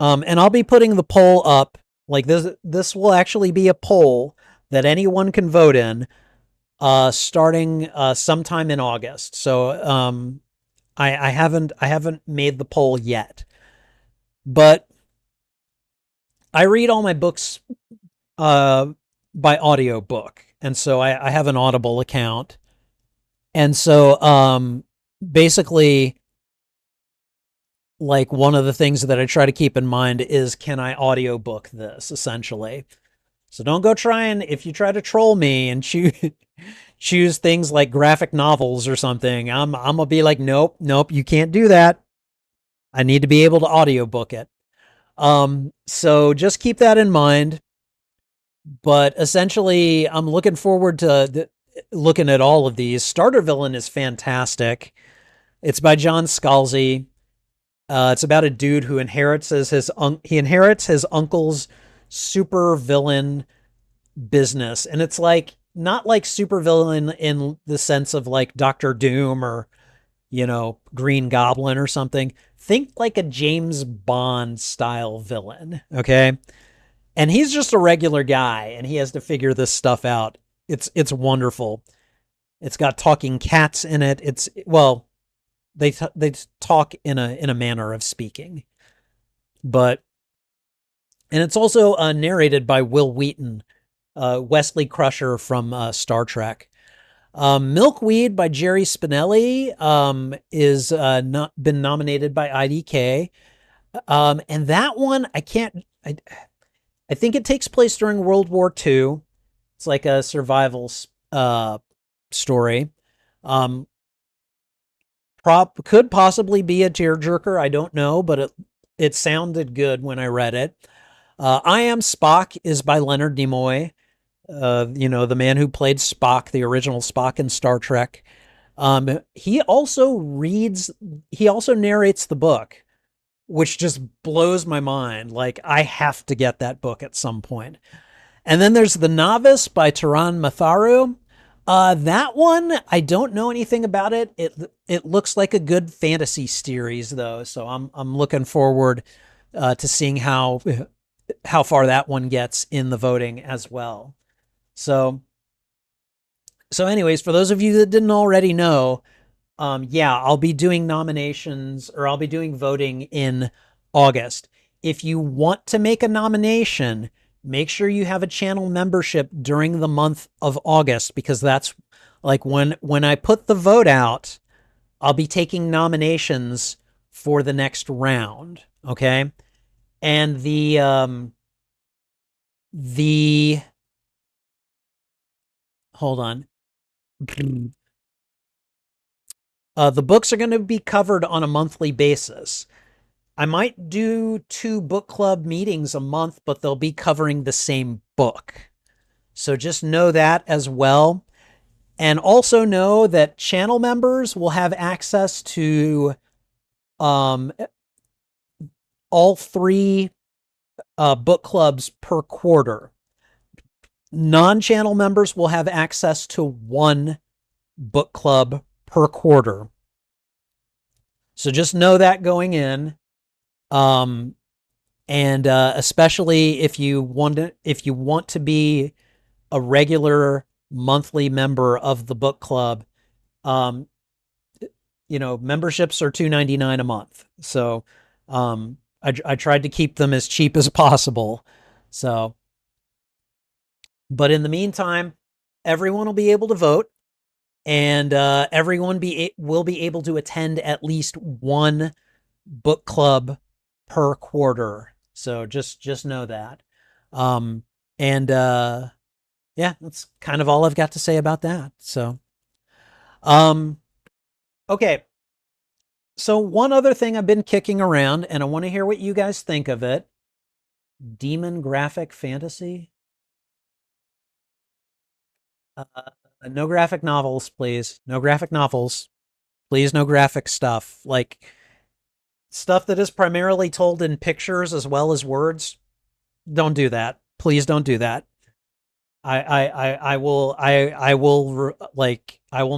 and I'll be putting the poll up, like this will actually be a poll that anyone can vote in, starting sometime in August. So I haven't made the poll yet, but I read all my books uh by audiobook, and so I have an Audible account, and so basically, like, one of the things that I try to keep in mind is, can I audiobook this, essentially. So don't go trying, if you try to troll me and choose things like graphic novels or something, I'm gonna be like, nope, nope, you can't do that. I need to be able to audiobook it. So just keep that in mind. But essentially, I'm looking forward to looking at all of these. Starter Villain is fantastic. It's by John Scalzi. It's about a dude who he inherits his uncle's super villain business, and it's like, not like super villain in the sense of like Doctor Doom or Green Goblin or something. Think like a James Bond style villain, okay? And he's just a regular guy, and he has to figure this stuff out. It's wonderful. It's got talking cats in it. It's, well, they talk in a manner of speaking, but and it's also narrated by Will Wheaton, Wesley Crusher from Star Trek. Milkweed by Jerry Spinelli is not been nominated by IDK, and that one I can't. I think it takes place during World War II. It's like a survival story. Um, could possibly be a tearjerker. I don't know, but it sounded good when I read it. I Am Spock is by Leonard Nimoy. The man who played Spock, the original Spock in Star Trek. He also narrates the book, which just blows my mind. Like, I have to get that book at some point. And then there's The Novice by Taran Matharu. That one, I don't know anything about it. It looks like a good fantasy series, though, so I'm looking forward to seeing how far that one gets in the voting as well. So anyways, for those of you that didn't already know, yeah, I'll be doing nominations, or I'll be doing voting in August. If you want to make a nomination, make sure you have a channel membership during the month of August, because that's like when I put the vote out, I'll be taking nominations for the next round. Okay. And the hold on. The books are going to be covered on a monthly basis. I might do 2 book club meetings a month, but they'll be covering the same book. So just know that as well. And also know that channel members will have access to all 3 book clubs per quarter. Non-channel members will have access to 1 book club per quarter. So just know that going in. And especially if you want to be a regular monthly member of the book club, memberships are $2.99 a month. So I tried to keep them as cheap as possible. So, but in the meantime, everyone will be able to vote, and everyone will be able to attend at least 1 book club per quarter. So just know that. And yeah, that's kind of all I've got to say about that. So okay. So one other thing I've been kicking around, and I want to hear what you guys think of it. Demon graphic fantasy. Uh, no graphic novels, please. No graphic novels. Please, no graphic stuff. Like stuff that is primarily told in pictures as well as words. Don't do that. Please don't do that. I will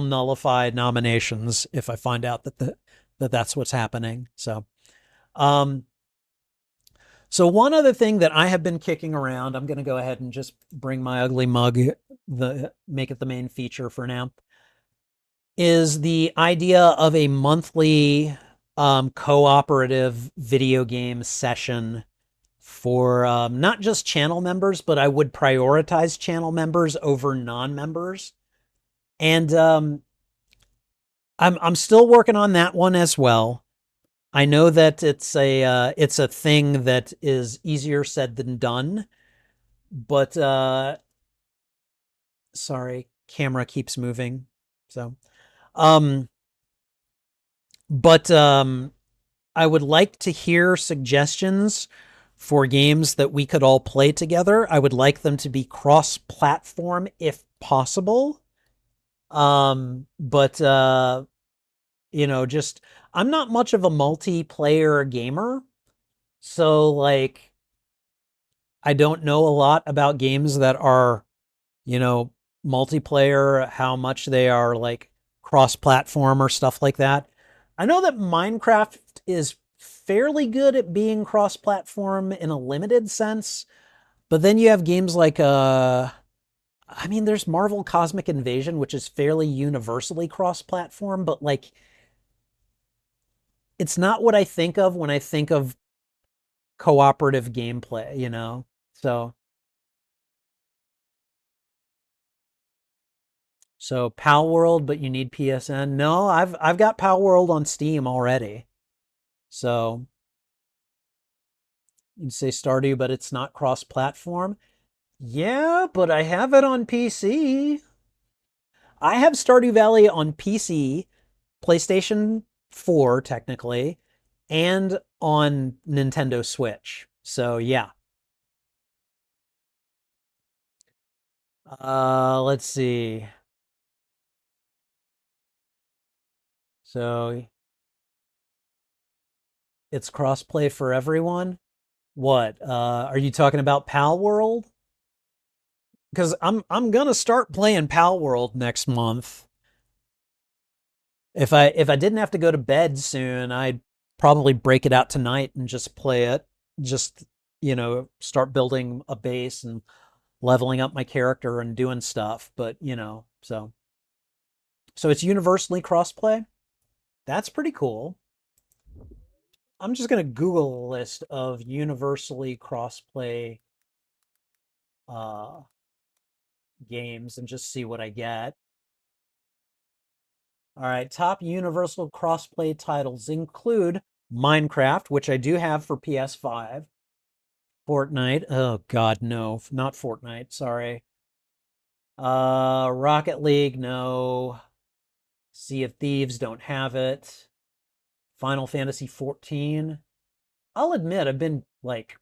nullify nominations if I find out that that's what's happening. Um, so one other thing that I have been kicking around, I'm going to go ahead and just bring my ugly mug, make it the main feature for now, is the idea of a monthly cooperative video game session for not just channel members, but I would prioritize channel members over non-members. And I'm still working on that one as well. I know that it's a thing that is easier said than done, but sorry, camera keeps moving. So um but I would like to hear suggestions for games that we could all play together. I would like them to be cross-platform if possible. But just I'm not much of a multiplayer gamer, so like I don't know a lot about games that are, you know, multiplayer, how much they are like cross-platform or stuff like that. I know that Minecraft is fairly good at being cross-platform in a limited sense, but then you have games like I mean, there's Marvel Cosmic Invasion, which is fairly universally cross-platform, but like it's not what I think of when I think of cooperative gameplay, you know? So Pal World, but you need PSN. No, I've got Pal World on Steam already. So you'd say Stardew, but it's not cross-platform. Yeah, but I have it on PC. I have Stardew Valley on PC, PlayStation 4 technically, and on Nintendo Switch. So yeah. Let's see. So it's crossplay for everyone. What? Are you talking about Pal World? Because I'm gonna start playing Pal World next month. If I didn't have to go to bed soon, I'd probably break it out tonight and just play it. Just, start building a base and leveling up my character and doing stuff. But, so it's universally crossplay. That's pretty cool. I'm just gonna Google a list of universally crossplay uh games and just see what I get. All right, top universal crossplay titles include Minecraft, which I do have for PS5. Fortnite. Oh God, no, not Fortnite. Sorry. Rocket League, no. Sea of Thieves, don't have it. Final Fantasy 14. I'll admit I've been like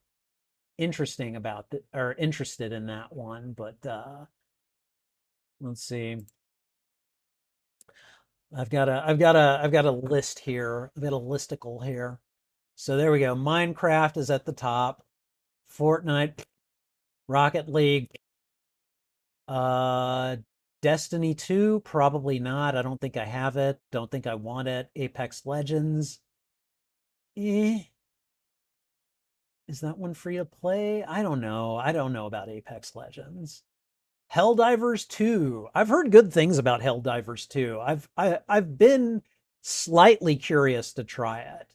interested in that one, but let's see. I've got a list here. I've got a listicle here. So there we go. Minecraft is at the top. Fortnite, Rocket League, uh, Destiny 2, probably not. I don't think I have it. Don't think I want it. Apex Legends. Eh. Is that one free to play? I don't know. I don't know about Apex Legends. Helldivers 2. I've heard good things about Helldivers 2. I've been slightly curious to try it.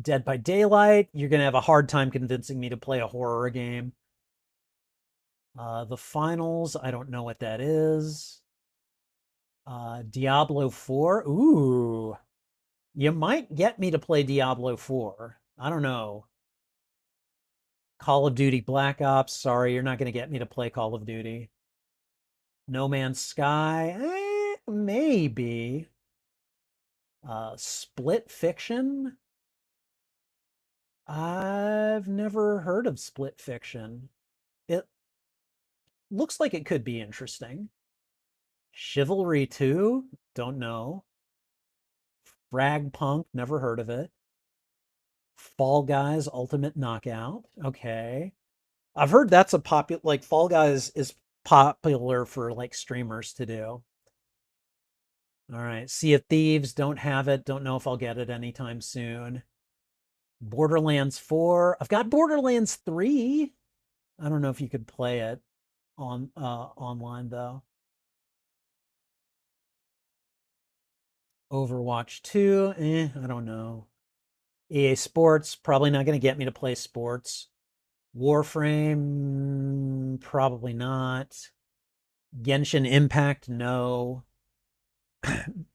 Dead by Daylight, you're gonna have a hard time convincing me to play a horror game. The Finals, I don't know what that is. Diablo 4. Ooh. You might get me to play Diablo 4. I don't know. Call of Duty Black Ops. Sorry, you're not going to get me to play Call of Duty. No Man's Sky. Maybe. Split Fiction? I've never heard of Split Fiction. It looks like it could be interesting. Chivalry 2? Don't know. Frag Punk? Never heard of it. Fall Guys Ultimate Knockout? Okay. I've heard that's a popular, like Fall Guys is popular for like streamers to do. All right. Sea of Thieves, don't have it. Don't know if I'll get it anytime soon. Borderlands 4. I've got Borderlands 3. I don't know if you could play it on online though. Overwatch 2, I don't know. EA Sports, probably not going to get me to play sports. Warframe, probably not. Genshin Impact, no.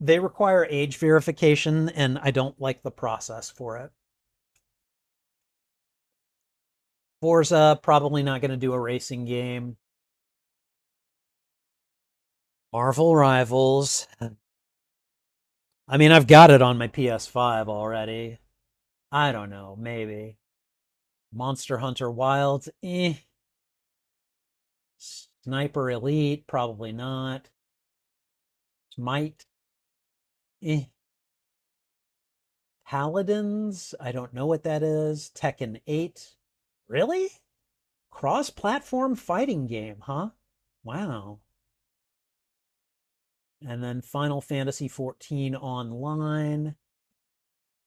They require age verification, and I don't like the process for it. Forza, probably not going to do a racing game. Marvel Rivals. I mean, I've got it on my PS5 already. I don't know, maybe. Monster Hunter Wilds, Sniper Elite, probably not. Smite, eh. Paladins, I don't know what that is. Tekken 8, really? Cross-platform fighting game, huh? Wow. And then Final Fantasy 14 online.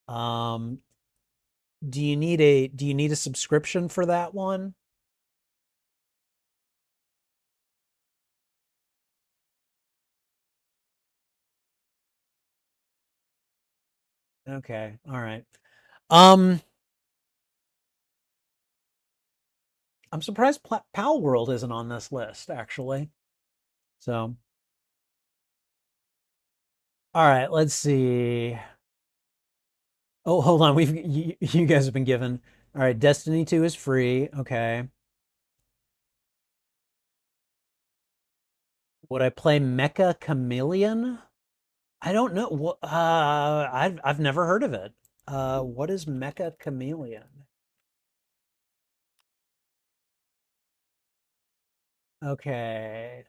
Um, do you need a subscription for that one? Okay, all right. Um, I'm surprised Pal World isn't on this list, actually. So, all right, let's see. Oh, hold on. You guys have been given. All right, Destiny 2 is free. Okay. Would I play Mecha Chameleon? I don't know. I've never heard of it. What is Mecha Chameleon? Okay.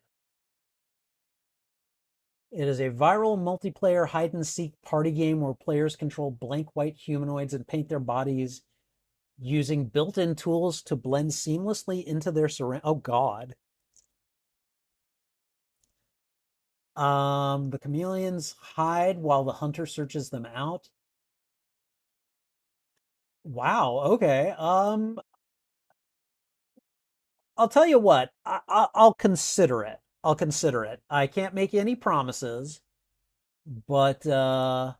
It is a viral multiplayer hide and seek party game where players control blank white humanoids and paint their bodies using built-in tools to blend seamlessly into their surround. Oh God. The chameleons hide while the hunter searches them out. Wow. Okay. I'll tell you what. I'll consider it. I'll consider it. I can't make any promises, but let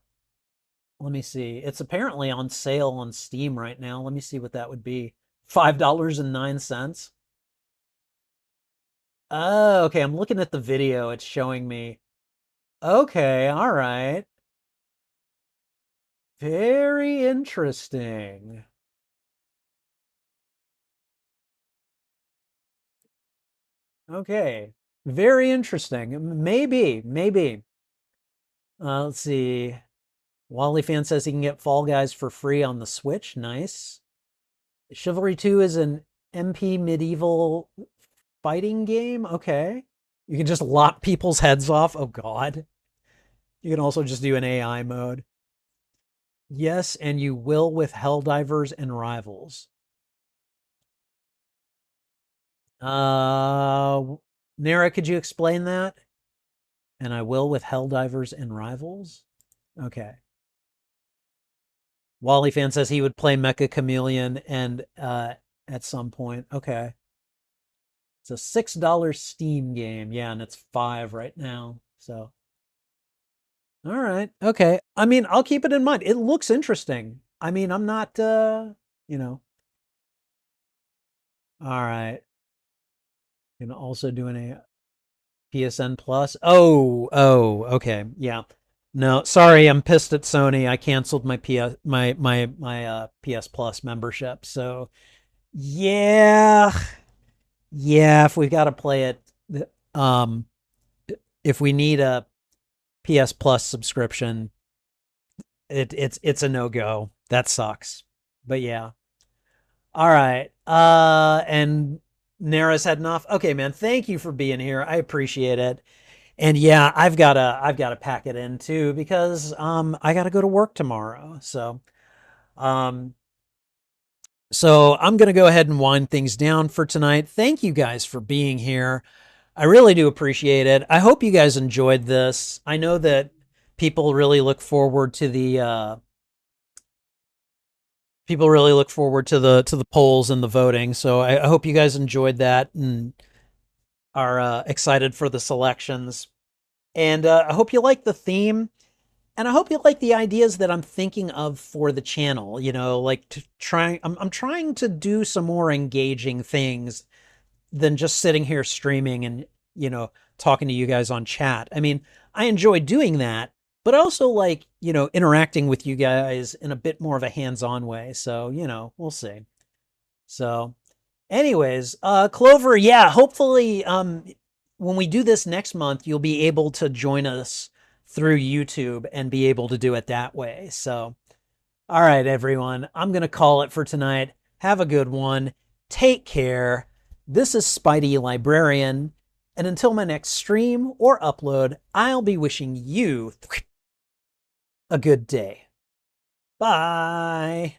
me see. It's apparently on sale on Steam right now. Let me see what that would be. $5.09. Oh, okay. I'm looking at the video. It's showing me. Okay, all right. Very interesting. Okay. Very interesting. Maybe. Let's see. Wally fan says he can get Fall Guys for free on the Switch. Nice. Chivalry 2 is an MP medieval fighting game. Okay. You can just lop people's heads off. Oh, God. You can also just do an AI mode. Yes, and you will with Helldivers and Rivals. Nara, could you explain that? And I will with Helldivers and Rivals. Okay. Wally fan says he would play Mecha Chameleon and at some point. Okay. It's a $6 Steam game. Yeah, and it's 5 right now. So all right. Okay. I mean, I'll keep it in mind. It looks interesting. I mean, I'm not you know. All right. Can also do an PSN Plus. Oh, okay. Yeah. No, sorry, I'm pissed at Sony. I canceled my PS my PS Plus membership. So, yeah. Yeah, if we got to play it um if we need a PS Plus subscription, it's a no-go. That sucks. But yeah. All right. And Nara's heading off. Okay, man. Thank you for being here. I appreciate it. And yeah, I've gotta pack it in too because I gotta go to work tomorrow. Um so I'm gonna go ahead and wind things down for tonight. Thank you guys for being here. I really do appreciate it. I hope you guys enjoyed this. I know that people really look forward to the polls and the voting. So I hope you guys enjoyed that and are excited for the selections. And I hope you like the theme. And I hope you like the ideas that I'm thinking of for the channel. You know, like I'm trying to do some more engaging things than just sitting here streaming and, you know, talking to you guys on chat. I mean, I enjoy doing that, but I also like, interacting with you guys in a bit more of a hands-on way. So, we'll see. So, anyways, Clover, yeah, hopefully when we do this next month, you'll be able to join us through YouTube and be able to do it that way. So, all right, everyone, I'm going to call it for tonight. Have a good one. Take care. This is Spidey Librarian, and until my next stream or upload, I'll be wishing you a good day. Bye.